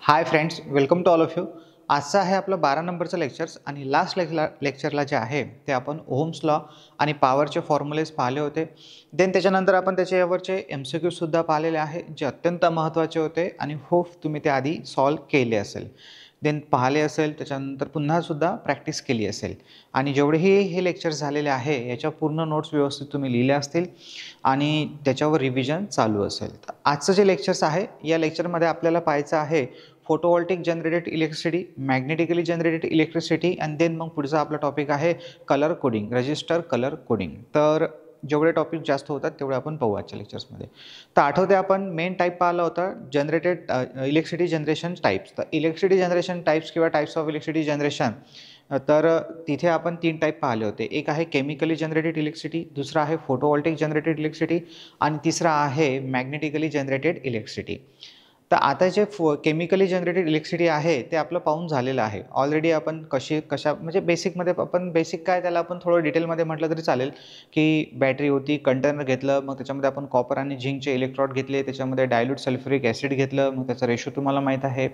High friends, welcome to all of you. आजचा आहे आपलं 12 नंबरचं लेक्चर्स आणि लास्ट लेक्चरला जे आहे ते आपण ओहम्स लॉ आणि पॉवरचे फॉर्म्युलेज पाहिले होते. देन त्याच्यानंतर आपण त्याच्यावरचे MCQसुद्धा पाहिलेले आहे जे अत्यंत महत्त्वाचे होते आणि होप तुम्ही ते आधी सॉल्व केले असेल, देन पाहिले असेल, त्याच्यानंतर पुन्हासुद्धा प्रॅक्टिस केली असेल आणि जेवढेही हे लेक्चर्स झालेले आहे याच्या पूर्ण नोट्स व्यवस्थित तुम्ही लिहिल्या असतील आणि त्याच्यावर रिव्हिजन चालू असेल. तर आजचं जे लेक्चर्स आहे या लेक्चरमध्ये आपल्याला पाहायचं आहे photovoltaic generated electricity, magnetically generated electricity and then मग पुढचा आपला टॉपिक आहे colour coding, register colour coding. तर जेवढे टॉपिक जास्त होतात तेवढे आपण पाहू आजच्या लेक्चर्समध्ये. तर आठवते आपण मेन टाईप पाहिला होता जनरेटेड इलेक्ट्रिसिटी जनरेशन टाईप्स. तर इलेक्ट्रिसिटी जनरेशन टाईप्स किंवा टाईप्स ऑफ इलेक्ट्रिसिटी जनरेशन, तर तिथे आपण 3 टाईप पाहिले होते. एक आहे केमिकली जनरेटेड इलेक्ट्रिसिटी, दुसरा आहे फोटोवोल्टिक जनरेटेड इलेक्ट्रिसिटी आणि तिसरा आहे मॅग्नेटिकली जनरेटेड इलेक्ट्रिसिटी. तर आता जे केमिकली जनरेटेड इलेक्ट्रिसिटी आहे ते आपलं पाहून झालेलं आहे ऑलरेडी. आपण कशा म्हणजे बेसिकमध्ये आपण बेसिक काय त्याला आपण थोडं डिटेलमध्ये म्हटलं तरी चालेल की बॅटरी होती, कंटेनर घेतलं, मग त्याच्यामध्ये आपण कॉपर आणि झिंकचे इलेक्ट्रॉड घेतले, त्याच्यामध्ये डायल्यूट सल्फ्युरिक ॲसिड घेतलं, मग त्याचा रेशो तुम्हाला माहीत आहे.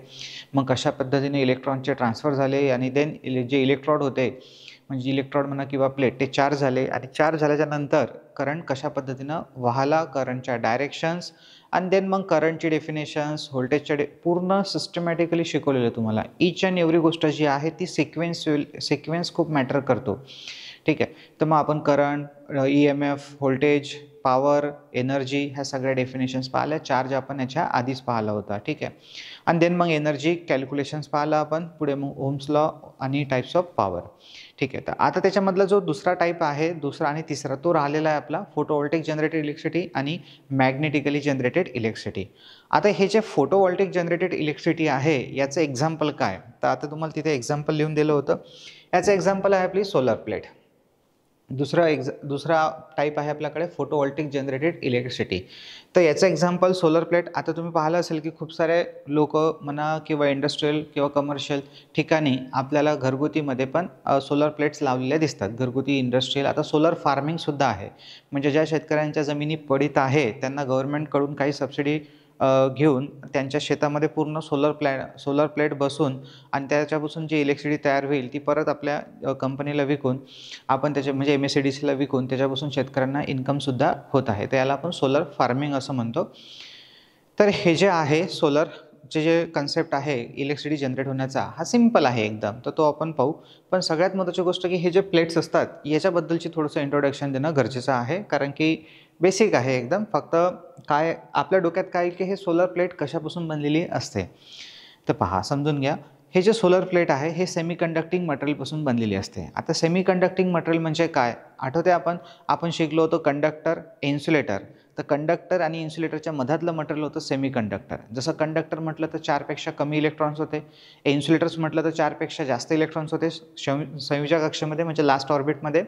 मग कशा पद्धतीने इलेक्ट्रॉनचे ट्रान्सफर झाले आणि देन जे इलेक्ट्रॉड होते म्हणजे इलेक्ट्रॉड म्हणा किंवा प्लेट ते चार्ज झाले आणि चार्ज झाल्याच्या नंतर करंट कशा पद्धतीनं वाहला, करंटच्या डायरेक्शन्स आणि देन मग करंटची डेफिनेशन्स, व्होल्टेजच्या पूर्ण सिस्टमॅटिकली शिकवलेलं तुम्हाला. ईच अँड एव्हरी गोष्ट जी आहे ती सिक्वेन्स खूप मॅटर करतो. ठीक आहे. तर मग आपण current, EMF, voltage, power, energy ह्या सगळ्या डेफिनेशन्स पाहिल्या. चार्ज आपण याच्या आधीच पाहिला होता. ठीक आहे. आणि देन मग एनर्जी कॅल्क्युलेशन्स पाहिला आपण. पुढे मग ओहम्स लॉ आणि टाईप्स ऑफ पॉवर. ठीक आहे. तर आता त्याच्यामधला जो दुसरा टाईप आहे, दुसरा आणि तिसरा, तो राहिलेला आहे आपला फोटोवोल्टिक जनरेटेड इलेक्ट्रिसिटी आणि मॅग्नेटिकली जनरेटेड इलेक्ट्रिसिटी. आता हे जे फोटोवोल्टिक जनरेटेड इलेक्ट्रिसिटी आहे याचं एक्झाम्पल काय, तर आता तुम्हाला तिथे एक्झाम्पल लिहून दिलं होतं. याचं एक्झाम्पल आहे आपली सोलर प्लेट. दुसरा टाईप आहे आपल्याकडे फोटोवोल्टिक जनरेटेड इलेक्ट्रिसिटी. तर याचं एक्झाम्पल सोलर प्लेट. आता तुम्ही पाहिलं असेल की खूप सारे लोक म्हणा किंवा इंडस्ट्रियल किंवा कमर्शियल ठिकाणी आपल्याला घरगुतीमध्ये पण सोलर प्लेट्स लावलेल्या दिसतात, घरगुती, इंडस्ट्रियल. आता सोलर फार्मिंगसुद्धा आहे. म्हणजे ज्या शेतकऱ्यांच्या जमिनी पडीत आहे त्यांना गव्हर्नमेंटकडून काही सबसिडी घेऊन त्यांच्या शेतामध्ये पूर्ण सोलर प्लेट बसून आणि त्याच्यापासून जी इलेक्ट्रिसिटी तयार होईल ती परत आपल्या कंपनीला विकून आपण त्याचे म्हणजे MSEDCला विकून त्याच्यापासून शेतकऱ्यांना इन्कमसुद्धा होत आहे. तर याला आपण सोलर फार्मिंग असं म्हणतो. तर हे जे आहे सोलरचे जे कन्सेप्ट आहे इलेक्ट्रिसिटी जनरेट होण्याचा, हा सिम्पल आहे एकदम. तर तो आपण पाहू. पण सगळ्यात महत्त्वाची गोष्ट की हे जे प्लेट्स असतात याच्याबद्दलची थोडंसं इंट्रोडक्शन देणं गरजेचं आहे, कारण की बेसिक आहे एकदम. फक्त काय आपल्या डोक्यात काय की हे सोलर प्लेट कशापासून बनलेली असते. तर पहा, समजून घ्या. हे जे सोलर प्लेट आहे हे सेमीकंडक्टिंग मटेरियलपासून बनलेली असते. आता सेमीकंडक्टिंग मटेरियल म्हणजे काय आठवते आपण शिकलो होतो कंडक्टर, इन्सुलेटर. तर कंडक्टर आणि इन्सुलेटरच्या मधातलं मटेरियल होतं सेमीकंडक्टर. जसं कंडक्टर म्हटलं तर 4पेक्षा कमी इलेक्ट्रॉन्स होते, इन्सुलेटर्स म्हटलं तर 4पेक्षा जास्त इलेक्ट्रॉन्स होते संयोजक कक्षेमध्ये म्हणजे लास्ट ऑर्बिटमध्ये.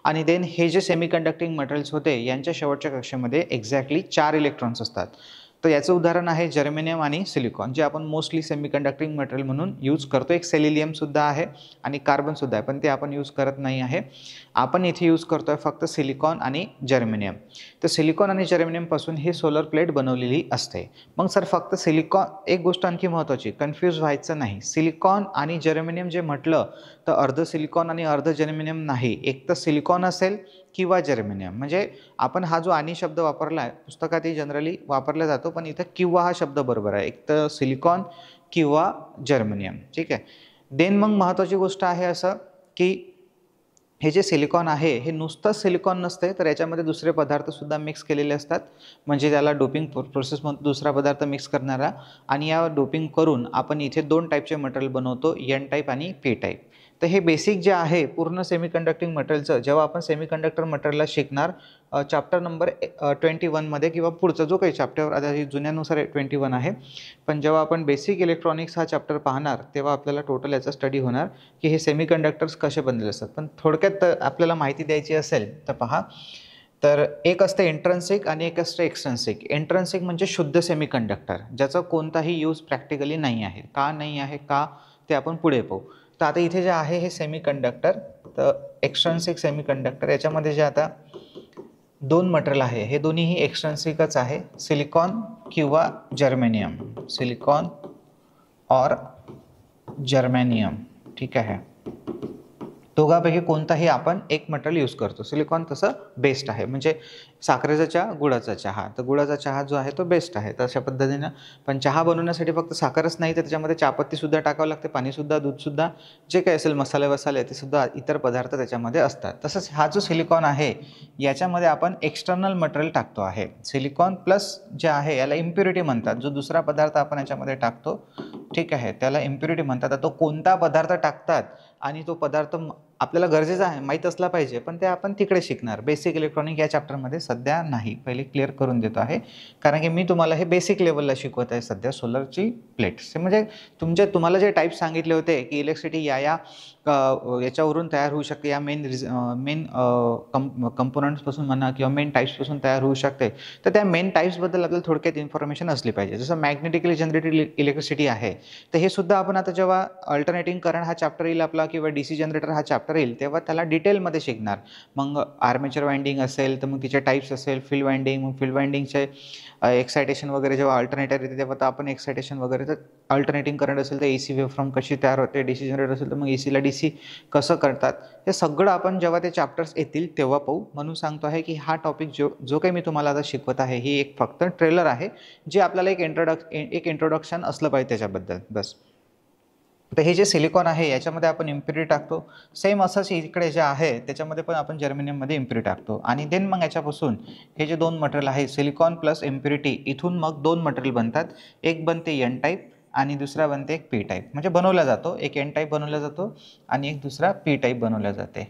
आणि देन हे जे सेमीकंडक्टिंग मटेरियल्स होते यांच्या शेवटच्या कक्षेमध्ये एक्झॅक्टली 4 इलेक्ट्रॉन्स असतात. तर याचं उदाहरण आहे जर्मेनियम आणि सिलिकॉन, जे आपण मोस्टली सेमीकंडक्टिंग मटेरियल म्हणून यूज करतो. एक सेलिनियमसुद्धा आहे आणि कार्बनसुद्धा आहे, पण ते आपण यूज करत नाही आहे. आपण इथे यूज करतो आहे फक्त सिलिकॉन आणि जर्मेनियम. तर सिलिकॉन आणि जर्मेनियमपासून ही सोलर प्लेट बनवलेली असते. मग सर फक्त सिलिकॉन, एक गोष्ट आणखी महत्त्वाची, कन्फ्यूज व्हायचं नाही. सिलिकॉन आणि जर्मेनियम जे म्हटलं तर अर्ध सिलिकॉन आणि अर्ध जर्मेनियम नाही, एक तर सिलिकॉन असेल किंवा जर्मेनियम. म्हणजे आपण हा जो आणि शब्द वापरला आहे पुस्तकातही जनरली वापरला जातो, पण इथं किंवा हा शब्द बरोबर आहे, एक तर सिलिकॉन किंवा जर्मेनियम. ठीक आहे. देन मग महत्त्वाची गोष्ट आहे असं की हे जे सिलिकॉन आहे हे नुसतं सिलिकॉन नसते, तर याच्यामध्ये दुसरे पदार्थसुद्धा मिक्स केलेले असतात. म्हणजे त्याला डोपिंग प्रोसेस म्हणतो, दुसरा पदार्थ मिक्स करणारा. आणि या डोपिंग करून आपण इथे 2 टाईपचे मटेरियल बनवतो, N टाईप आणि P टाईप. तर हे बेसिक जे आहे पूर्ण सेमीकंडक्टिंग मटेरियलचं, जेव्हा आपण सेमीकंडक्टर मटेरियलला शिकणार चॅप्टर नंबर 21मध्ये किंवा पुढचा जो काही चॅप्टर, आता ही जुन्यानुसार 21 आहे, पण जेव्हा आपण बेसिक इलेक्ट्रॉनिक्स हा चॅप्टर पाहणार तेव्हा आपल्याला टोटल याचा स्टडी होणार की हे सेमीकंडक्टर्स कसे बनलेले असतात. पण थोडक्यात आपल्याला माहिती द्यायची असेल तर पहा, तर एक असतं इंट्रन्सिक आणि एक असतं एक्सट्रन्सिक. इंट्रन्सिक म्हणजे शुद्ध सेमीकंडक्टर, ज्याचा कोणताही यूज प्रॅक्टिकली नाही आहे. का नाही आहे का ते आपण पुढे पाहू. तर आता इथे जे आहे हे सेमीकंडक्टर, तर एक्सट्रन्सिक सेमीकंडक्टर, याच्यामध्ये जे आता 2 मटेरियल आहे हे दोन्हीही एक्सट्रन्सिकच आहे, सिलिकॉन किंवा जर्मेनियम. सिलिकॉन और जर्मेनियम, ठीक आहे, दोघांपैकी कोणताही आपण एक मटेरियल यूज करतो. सिलिकॉन तसं बेस्ट आहे, म्हणजे साखरेचा चहा, गुळाचा चहा, तर गुळाचा चहा जो आहे तो बेस्ट आहे. तर अशा पद्धतीनं पण चहा बनवण्यासाठी फक्त साखरच नाही तर त्याच्यामध्ये चहापत्तीसुद्धा टाकावं लागते, पाणीसुद्धा, दूधसुद्धा, जे काही असेल मसाले वसाले ते सुद्धा इतर पदार्थ त्याच्यामध्ये असतात. तसंच हा जो सिलिकॉन आहे याच्यामध्ये आपण एक्सटर्नल मटेरियल टाकतो आहे. सिलिकॉन प्लस जे आहे याला इम्प्युरिटी म्हणतात. जो दुसरा पदार्थ आपण याच्यामध्ये टाकतो, ठीक आहे, त्याला इम्प्युरिटी म्हणतात. तो कोणता पदार्थ टाकतात आणि तो पदार्थ आपल्याला गरजेचा आहे, माहीत असला पाहिजे, पण ते आपण तिकडे शिकणार. बेसिक इलेक्ट्रॉनिक या चॅप्टरमध्ये सध्या नाही, पहिले क्लिअर करून देतो आहे, कारण की मी तुम्हाला हे बेसिक लेवलला शिकवत आहे सध्या. सोलरची प्लेट्स म्हणजे तुम्हाला जे टाईप सांगितले होते की इलेक्ट्रिसिटी या याच्यावरून तयार होऊ शकते, या मेन कंपोनंट्सपासून म्हणा किंवा मेन टाईप्सपासून तयार होऊ शकते, तर त्या मेन टाईप्सबद्दल आपल्याला थोडक्यात इन्फॉर्मेशन असली पाहिजे. जसं मॅग्नेटिकली जनरेटेड इलेक्ट्रिसिटी आहे, तर हे सुद्धा आपण आता जेव्हा अल्टरनेटिंग करंट हा चॅप्टर येईल आपला किंवा DC जनरेटर हा चॅप्टर येईल तेव्हा त्याला डिटेलमध्ये शिकणार. मग आर्मेचर वाइंडिंग असेल तर मग तिचे टाईप्स असेल, फील्ड वाइंडिंग, मग फील्ड वाइंडिंगचे एक्सायटेशन वगैरे, जेव्हा अल्टरनेटर येते तेव्हा तर आपण एक्सायटेशन वगैरे, तर अल्टरनेटिंग करंट असेल तर AC वेव्हफॉर्म कशी तयार होते, DC जनरेटर असेल तर मग ACला DC कसं करतात, हे सगळं आपण जेव्हा ते चॅप्टर्स येतील तेव्हा पाहू. म्हणून सांगतो आहे की हा टॉपिक जो काही मी तुम्हाला आता शिकवत आहे ही एक फक्त ट्रेलर आहे, जे आपल्याला एक इंट्रोडक्शन असलं पाहिजे त्याच्याबद्दल, बस. तर हे जे सिलिकॉन आहे याच्यामध्ये आपण इम्प्युरिटी टाकतो. सेम असंच इकडे जे आहे त्याच्यामध्ये पण आपण जर्मेनियममध्ये इम्प्युरिटी टाकतो आणि देन मग याच्यापासून हे जे दोन मटेरियल आहे सिलिकॉन प्लस इम्प्युरिटी, इथून मग दोन मटेरियल बनतात. एक बनते N टाईप आणि दुसरा बनते एक P टाईप, म्हणजे बनवला जातो. एक N टाईप बनवला जातो आणि एक दुसरा P टाईप बनवला जाते.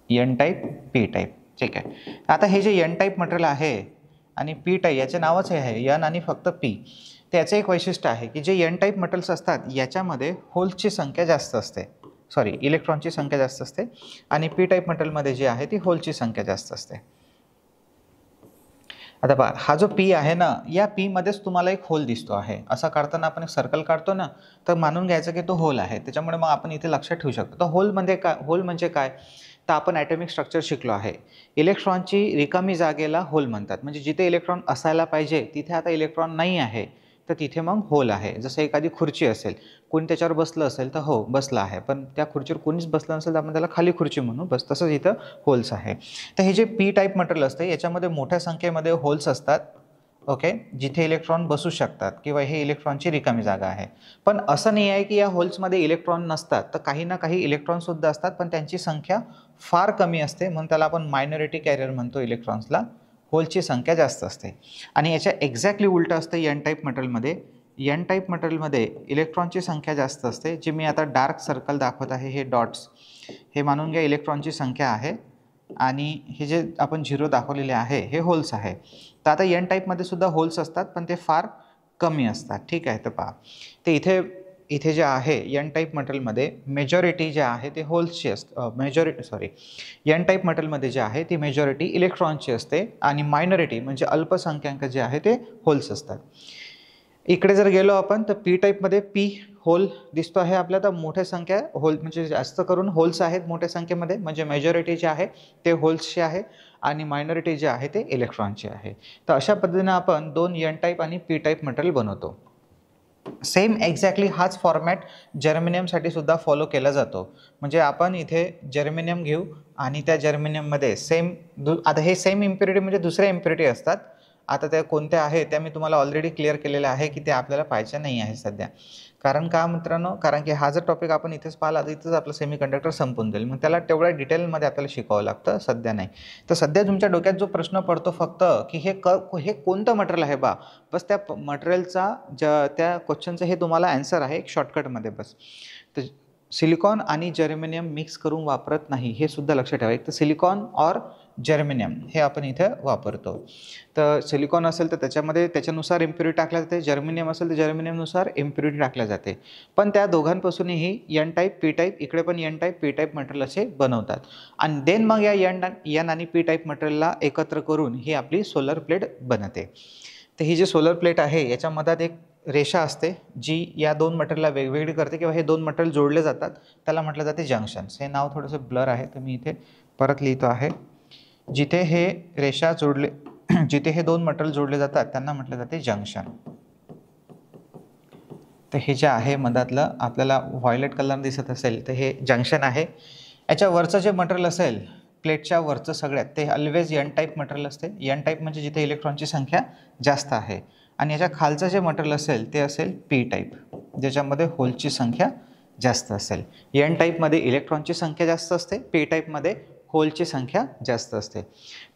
N टाईप, P टाईप, ठीक आहे. आता हे जे N टाईप मटेरियल आहे आणि P टाईप, याचे नावच हे आहे N आणि फक्त P. त्याचं एक वैशिष्ट्य आहे की जे N टाईप मटेरियल्स असतात याच्यामध्ये होल्सची संख्या जास्त असते, इलेक्ट्रॉनची संख्या जास्त असते, आणि P टाईप मटेरियलमध्ये जे आहे ती होलची संख्या जास्त असते. आता पहा, हा जो P आहे ना, या P मध्येच तुम्हाला एक होल दिसतो आहे. असा काढताना आपण एक सर्कल काढतो ना, तर मानून घ्यायचं की तो होल आहे. त्याच्यामुळे मग आपण इथे लक्षात ठेवू शकतो. तर होल म्हणजे काय, तर आपण ॲटॉमिक स्ट्रक्चर शिकलो आहे. इलेक्ट्रॉनची रिकामी जागेला होल म्हणतात. म्हणजे जिथे इलेक्ट्रॉन असायला पाहिजे तिथे आता इलेक्ट्रॉन नाही आहे, तर तिथे मग होल आहे. जसं एखादी खुर्ची असेल, कोणी त्याच्यावर बसलं असेल तर हो बसलं आहे, पण त्या खुर्चीवर कोणीच बसलं नसेल तर आपण त्याला खाली खुर्ची म्हणू, बस. तसंच इथं होल्स आहे. तर हे जे P टाईप मटेरियल असते याच्यामध्ये मोठ्या संख्येमध्ये होल्स असतात, ओके, जिथे इलेक्ट्रॉन बसू शकतात किंवा हे इलेक्ट्रॉनची रिकामी जागा आहे. पण असं नाही आहे की या होल्समध्ये इलेक्ट्रॉन नसतात, तर काही ना काही इलेक्ट्रॉनसुद्धा असतात, पण त्यांची संख्या फार कमी असते, म्हणून त्याला आपण मायनॉरिटी कॅरियर म्हणतो इलेक्ट्रॉन्सला. होलची संख्या जास्त असते. आणि याच्या एक्झॅक्टली उलटं असतं N टाईप मटेरियलमध्ये. N टाईप मटेरियलमध्ये इलेक्ट्रॉनची संख्या जास्त असते. जे मी आता डार्क सर्कल दाखवत आहे, हे डॉट्स, हे मानून घ्या इलेक्ट्रॉनची संख्या आहे, आणि हे जे आपण 0 दाखवलेले आहे हे होल्स आहे. तर आता N टाईपमध्ये सुद्धा होल्स असतात, पण ते फार कमी असतात, ठीक आहे. तर पहा, ते इथे जे आहे N टाईप मटेरियलमध्ये मेजॉरिटी जे आहे ते होल्सची असते. N टाईप मटेरियलमध्ये जे आहे ती मेजॉरिटी इलेक्ट्रॉनची असते आणि मायनॉरिटी म्हणजे अल्पसंख्याक जे आहे ते होल्स असतात. इकडे जर गेलो आपण तर P टाईपमध्ये P होल दिसतो आहे आपल्याला. तर मोठ्या संख्या होल म्हणजे जास्त करून होल्स आहेत मोठ्या संख्येमध्ये, म्हणजे मेजॉरिटी जे आहे ते होल्सचे आहे आणि मायनॉरिटी जे आहे ते इलेक्ट्रॉनचे आहे. तर अशा पद्धतीने आपण दोन N टाईप आणि P टाईप मटेरियल बनवतो. सेम एक्झॅक्टली हाच फॉर्मॅट जर्मेनियमसाठी सुद्धा फॉलो केला जातो. म्हणजे आपण इथे जर्मेनियम घेऊ आणि त्या जर्मेनियममध्ये आता हे सेम इम्प्युरिटी म्हणजे दुसऱ्या इम्प्युरिटी असतात. आता त्या कोणत्या आहेत त्या मी तुम्हाला ऑलरेडी क्लिअर केलेल्या आहे की ते आपल्याला पाहिजे नाही आहे सध्या. कारण का मित्रांनो, कारण की हा जर टॉपिक आपण इथेच पाहिला तर इथंच आपलं सेमीकंडक्टर संपून जाईल. मग त्याला तेवढ्या डिटेलमध्ये आपल्याला शिकावं लागतं, सध्या नाही. तर सध्या तुमच्या डोक्यात जो प्रश्न पडतो फक्त की हे कोणतं मटेरियल आहे बस त्या मटेरियलचा त्या क्वेश्चनचं हे तुम्हाला आन्सर आहे एक शॉर्टकटमध्ये, बस. तर सिलिकॉन आणि जर्मेनियम मिक्स करून वापरत नाही, हे सुद्धा लक्षात ठेवा. एक तर सिलिकॉन और जर्मेनियम हे आपण इथे वापरतो. तर सिलिकॉन असेल तर त्याच्यामध्ये त्याच्यानुसार इम्प्युरिटी टाकल्या जाते, जर्मेनियम असेल तर जर्मेनियमनुसार इम्प्युरिटी टाकल्या जाते. पण त्या दोघांपासूनही N टाईप P टाईप, इकडे पण N type P type material असे बनवतात. आणि देन मग या N आणि P टाईप मटेरियलला एकत्र करून ही आपली सोलर प्लेट बनते. तर ही जी सोलर प्लेट आहे याच्यामध्ये एक रेषा असते जी या दोन मटेरियलला वेगवेगळी करते किंवा हे दोन मटेरियल जोडले जातात, त्याला म्हटलं जाते जंक्शन्स. हे नाव थोडंसं ब्लर आहे तर मी इथे परत लिहितो आहे. जिथे हे दोन मटेरियल जोडले जातात त्यांना म्हटलं जाते जंक्शन. तर हे जे आहे मधातलं आपल्याला व्हायलेट कलर दिसत असेल तर हे जंक्शन आहे. याच्या वरचं जे मटेरियल असेल प्लेटच्या वरचं सगळ्यात ते ऑलवेज एन टाईप मटेरियल असते. एन टाईप म्हणजे जिथे इलेक्ट्रॉनची संख्या जास्त आहे. आणि याच्या खालचं जे मटेरियल असेल ते असेल पी टाईप, ज्याच्यामध्ये होलची संख्या जास्त असेल. एन टाईपमध्ये इलेक्ट्रॉनची संख्या जास्त असते, पी टाईपमध्ये होलची संख्या जास्त असते.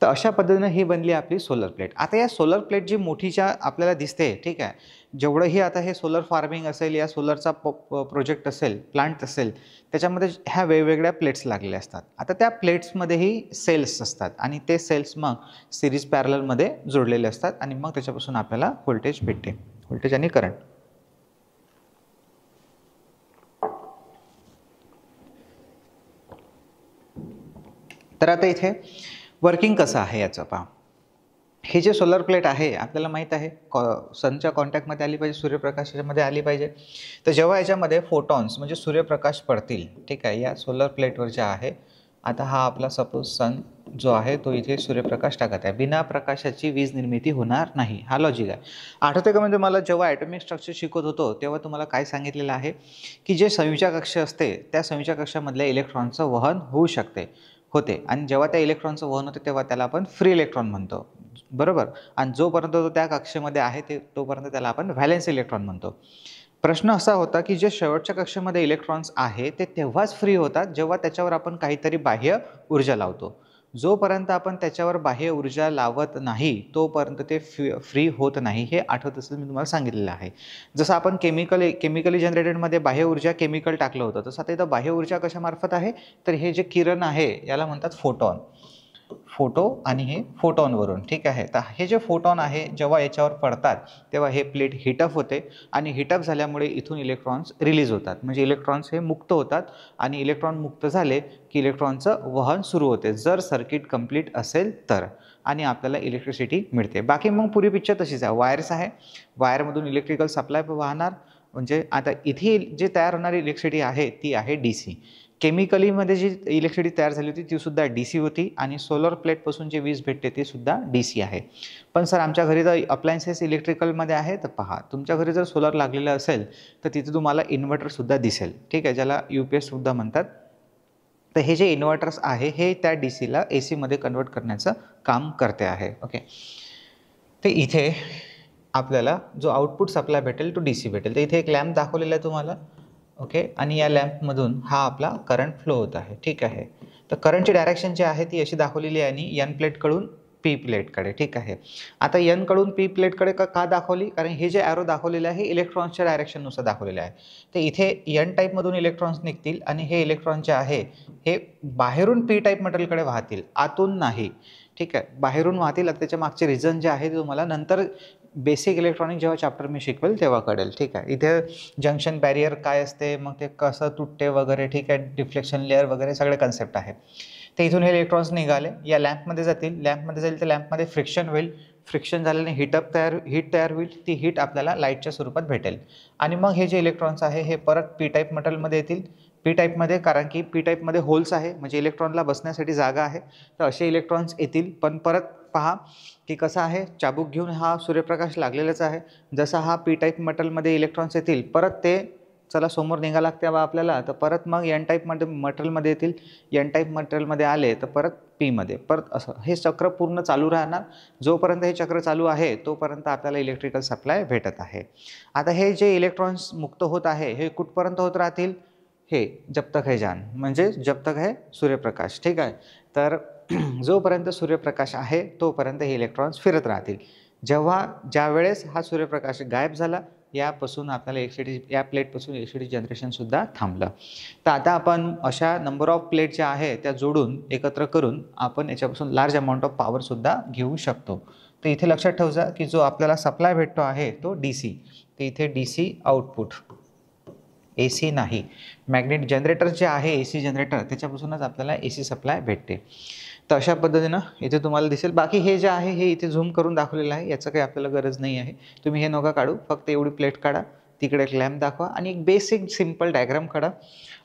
तर अशा पद्धतीने ही बनली आपली सोलर प्लेट. आता या सोलर प्लेट जी मोठीच्या आपल्याला दिसते, ठीक आहे, जेवढंही आता हे सोलर फार्मिंग असेल या सोलरचा प्रोजेक्ट असेल, प्लांट असेल, त्याच्यामध्ये ह्या वेगवेगळ्या प्लेट्स लागलेल्या असतात. आता त्या प्लेट्समध्येही सेल्स असतात आणि ते सेल्स मग सिरीज पॅरललमध्ये जोडलेले असतात आणि मग त्याच्यापासून आपल्याला व्होल्टेज भेटते, व्होल्टेज आणि करंट. तर आता इथे वर्किंग कसं आहे याचं पहा. हे जे सोलर प्लेट आहे आपल्याला माहीत आहे सनच्या कॉन्टॅक्टमध्ये आली पाहिजे, सूर्यप्रकाशामध्ये आली पाहिजे. तर जेव्हा याच्यामध्ये फोटॉन्स म्हणजे सूर्यप्रकाश पडतील, ठीक आहे, या सोलर प्लेटवर जे आहे, आता हा आपला सपोज सन जो आहे तो इथे सूर्यप्रकाश टाकत आहे, बिना प्रकाशाची वीज निर्मिती होणार नाही, हा लॉजिक आहे. आठवते का म्हणजे मला जेव्हा ॲटॉमिक स्ट्रक्चर शिकवत होतो तेव्हा तुम्हाला काय सांगितलेलं आहे की जे संयुजा कक्ष असते त्या संयुजा कक्षामधल्या इलेक्ट्रॉनचं वहन होऊ होते आणि जेव्हा त्या इलेक्ट्रॉनचं वहन होते तेव्हा त्याला आपण फ्री इलेक्ट्रॉन म्हणतो, बरोबर. आणि जोपर्यंत तो त्या कक्षेमध्ये आहे तोपर्यंत त्याला आपण व्हॅलेन्स इलेक्ट्रॉन म्हणतो. प्रश्न असा होता की जे शेवटच्या कक्षेमध्ये इलेक्ट्रॉन्स आहे ते तेव्हाच फ्री होतात जेव्हा त्याच्यावर आपण काहीतरी बाह्य ऊर्जा लावतो. जोपर्यंत आपण त्याच्यावर बाह्य ऊर्जा लावत नाही तोपर्यंत ते फ्री होत नाही. हे आठवत असेल मी तुम्हाला सांगितलेलं आहे. जसं आपण केमिकली जनरेटेडमध्ये बाह्य ऊर्जा केमिकल टाकलं होतं, तसं आता इथं बाह्य ऊर्जा कशामार्फत आहे, तर हे जे किरण आहे याला म्हणतात फोटॉन. फोटो आणि हे फोटॉनवरून, ठीक आहे. तर हे जे फोटॉन आहे जेव्हा याच्यावर पडतात तेव्हा हे प्लेट हीटअप होते आणि हीटअप झाल्यामुळे इथून इलेक्ट्रॉन्स रिलीज होतात, म्हणजे इलेक्ट्रॉन्स हे मुक्त होतात आणि इलेक्ट्रॉन मुक्त झाले की इलेक्ट्रॉनचं वहन सुरू होते जर सर्किट कंप्लीट असेल तर, आणि आपल्याला इलेक्ट्रिसिटी मिळते. बाकी मग पुरी पिक्चर तशीच आहे. वायर्स आहे, वायरमधून इलेक्ट्रिकल सप्लाय वाहणार, म्हणजे आता इथे जे तयार होणारी इलेक्ट्रिसिटी आहे ती आहे DC. केमिकलीमध्ये जी इलेक्ट्रिसिटी तयार झाली होती ती सुद्धा DC होती आणि सोलर प्लेटपासून जे वीज भेटते ते सुद्धा DC आहे. पण सर आमच्या घरी तर अप्लायन्सेस इलेक्ट्रिकलमध्ये आहे, तर पहा तुमच्या घरी जर सोलर लागलेलं असेल तर तिथे तुम्हाला इन्व्हर्टरसुद्धा दिसेल, ठीक आहे, ज्याला UPSसुद्धा म्हणतात. तर हे जे इन्व्हर्टर्स आहे हे त्या DCला AC कन्वर्ट करण्याचं काम करते आहे. ओके, ते इथे आपल्याला जो आउटपुट सप्लाय भेटेल तो DC भेटेल. तर इथे एक लॅम्प दाखवलेला आहे तुम्हाला, ओके, आणि या लॅम्पमधून हा आपला करंट फ्लो होत आहे, ठीक आहे. तर करंटची डायरेक्शन जी आहे ती अशी दाखवलेली आहे आणि N प्लेटकडून P प्लेटकडे, ठीक आहे. आता N कडून P प्लेटकडे का दाखवली, कारण हे जे ॲरो दाखवलेले आहे इलेक्ट्रॉन्सच्या डायरेक्शननुसार दाखवलेले आहे. तर इथे N टाईपमधून इलेक्ट्रॉन्स निघतील आणि हे इलेक्ट्रॉन जे आहे हे बाहेरून P टाईप मटेरियलकडे वाहतील, आतून नाही, ठीक आहे, बाहेरून वाहतील. आता त्याच्या मागचे रिझन जे आहे ते तुम्हाला नंतर बेसिक इलेक्ट्रॉनिक जेव्हा चॅप्टर मी शिकवेल तेव्हा कळेल, ठीक आहे. इथे जंक्शन बॅरियर काय असते, मग ते कसं तुटते वगैरे, ठीक आहे, डिफ्लेक्शन लेअर वगैरे सगळे कन्सेप्ट आहे. तर इथून हे इलेक्ट्रॉन्स निघाले या लॅम्पमध्ये जातील, लॅम्पमध्ये जाईल तर लॅम्पमध्ये फ्रिक्शन होईल, फ्रिक्शन झाल्याने हीट तयार होईल, ती हीट आपल्याला लाईटच्या स्वरूपात भेटेल आणि मग हे जे इलेक्ट्रॉन्स आहे हे परत P टाईप मटेरियलमध्ये येतील. P टाईपमध्ये, कारण की P टाईपमध्ये होल्स आहे म्हणजे इलेक्ट्रॉनला बसण्यासाठी जागा आहे, तर असे इलेक्ट्रॉन्स येतील. पण परत पहा की कसं आहे, चाबूक घेऊन हा सूर्यप्रकाश लागलेलाच आहे. जसा हा P टाईप मटेरियलमध्ये इलेक्ट्रॉन्स येतील परत ते चला समोर निघा लागते बा आपल्याला, तर परत मग N टाईप मटेरियलमध्ये येतील. N टाईप मटेरियलमध्ये आले तर परत Pमध्ये, परत असं हे चक्र पूर्ण चालू राहणार. जोपर्यंत हे चक्र चालू आहे तोपर्यंत आपल्याला इलेक्ट्रिकल सप्लाय भेटत आहे. आता हे जे इलेक्ट्रॉन्स मुक्त होत आहे हे कुठपर्यंत होत राहतील, हे जब तक है जान, म्हणजे जब तक है सूर्यप्रकाश, ठीक आहे. तर जोपर्यंत सूर्यप्रकाश आहे तोपर्यंत हे इलेक्ट्रॉन्स फिरत राहतील. ज्यावेळेस हा सूर्यप्रकाश गायब झाला यापासून आपल्याला या प्लेटपासून इलेक्ट्रिसिटी जनरेशनसुद्धा थांबलं. तर आता आपण अशा नंबर ऑफ प्लेट ज्या आहे त्या जोडून एकत्र करून आपण याच्यापासून लार्ज अमाऊंट ऑफ पॉवरसुद्धा घेऊ शकतो. तर इथे लक्षात ठेवा की जो आपल्याला सप्लाय भेटतो आहे तो DC. तर इथे DC आउटपुट, AC नाही. मॅग्नेट जनरेटर जे आहे AC जनरेटर त्याच्यापासूनच आपल्याला AC सप्लाय भेटते. तर अशा पद्धतीनं इथे तुम्हाला दिसेल. बाकी हे जे आहे हे इथे झूम करून दाखवलेलं आहे, याचं काही आपल्याला गरज नाही आहे. तुम्ही हे नका काढू, फक्त एवढी प्लेट काढा, तिकडे एक लॅम्प दाखवा आणि एक बेसिक सिम्पल डायग्राम काढा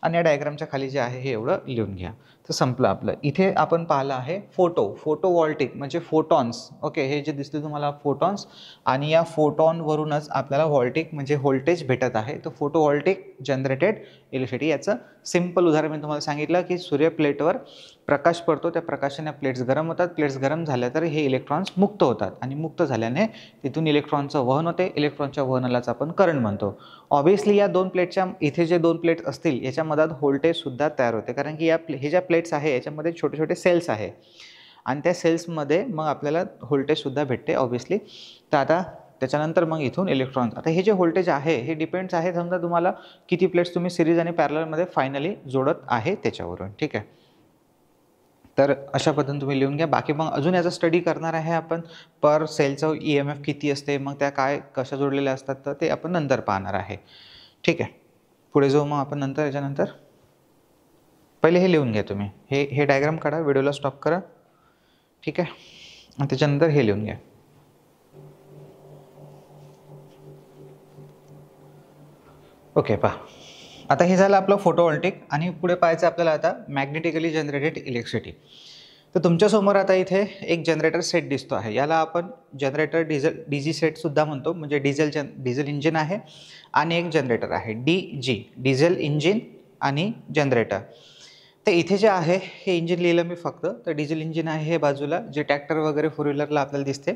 आणि या डायग्रामच्या खाली जे आहे हे एवढं लिहून घ्या. तर संपलं आपलं. इथे आपण पाहिलं आहे फोटोव्होल्टिक म्हणजे फोटॉन्स. ओके, हे जे दिसले तुम्हाला फोटॉन्स, आणि या फोटॉनवरूनच आपल्याला व्होल्टिक म्हणजे व्होल्टेज भेटत आहे. तर फोटोव्होल्टिक जनरेटेड इलेक्ट्रिसिटी. याचं सिंपल उदाहरण मी तुम्हाला सांगितलं की सूर्य प्लेटवर प्रकाश पडतो, त्या प्रकाशाने प्लेट्स गरम होतात, प्लेट्स गरम झाल्या तर हे इलेक्ट्रॉन्स मुक्त होतात, आणि मुक्त झाल्याने तिथून इलेक्ट्रॉनचं वहन होते. इलेक्ट्रॉनच्या वहनालाच आपण करंट म्हणतो. ऑब्व्हियसली या दोन प्लेटच्या इथे जे दोन प्लेट्स असतील याच्या मधात व्होल्टेजसुद्धा तयार होते, कारण की हे ज्या प्लेट्स आहे याच्यामध्ये छोटे छोटे सेल्स आहे, आणि त्या सेल्समध्ये मग आपल्याला व्होल्टेजसुद्धा भेटते ऑब्व्हियसली. तर आता त्याच्यानंतर मग इथून इलेक्ट्रॉन्स, आता हे जे व्होल्टेज आहे हे डिपेंड्स आहे समजा तुम्हाला किती प्लेट्स तुम्ही सिरीज आणि पॅरललमध्ये फायनली जोडत आहे त्याच्यावरून. ठीक आहे, तर अशा पद्धतीने तुम्ही लिहून घ्या. बाकी मग अजून याचा स्टडी करणार आहे आपण, पर सेलचं EMF किती असते, मग त्या काय कशा जोडलेल्या असतात, तर ते आपण नंतर पाहणार आहे. ठीक आहे, पुढे जाऊ मग आपण नंतर. याच्यानंतर पहिले हे लिहून घ्या तुम्ही, हे डायग्राम काढा, व्हिडिओला स्टॉप करा. ठीक आहे, आणि त्याच्यानंतर हे लिहून घ्या. ओके, पहा आता हे झालं आपलं फोटोव्होल्टिक, आणि पुढे पाहायचं आपल्याला आता मॅग्नेटिकली जनरेटेड इलेक्ट्रिसिटी. तर तुमच्यासमोर आता इथे एक जनरेटर सेट दिसतो आहे, याला आपण जनरेटर DG सेटसुद्धा म्हणतो, म्हणजे डिझेल इंजिन आहे आणि एक जनरेटर आहे DG, डिझेल इंजिन आणि जनरेटर. तर इथे जे आहे हे इंजिन लिहिलं मी फक्त, तर डिझेल इंजिन आहे हे बाजूला, जे ट्रॅक्टर वगैरे फोर व्हीलरला आपल्याला दिसते.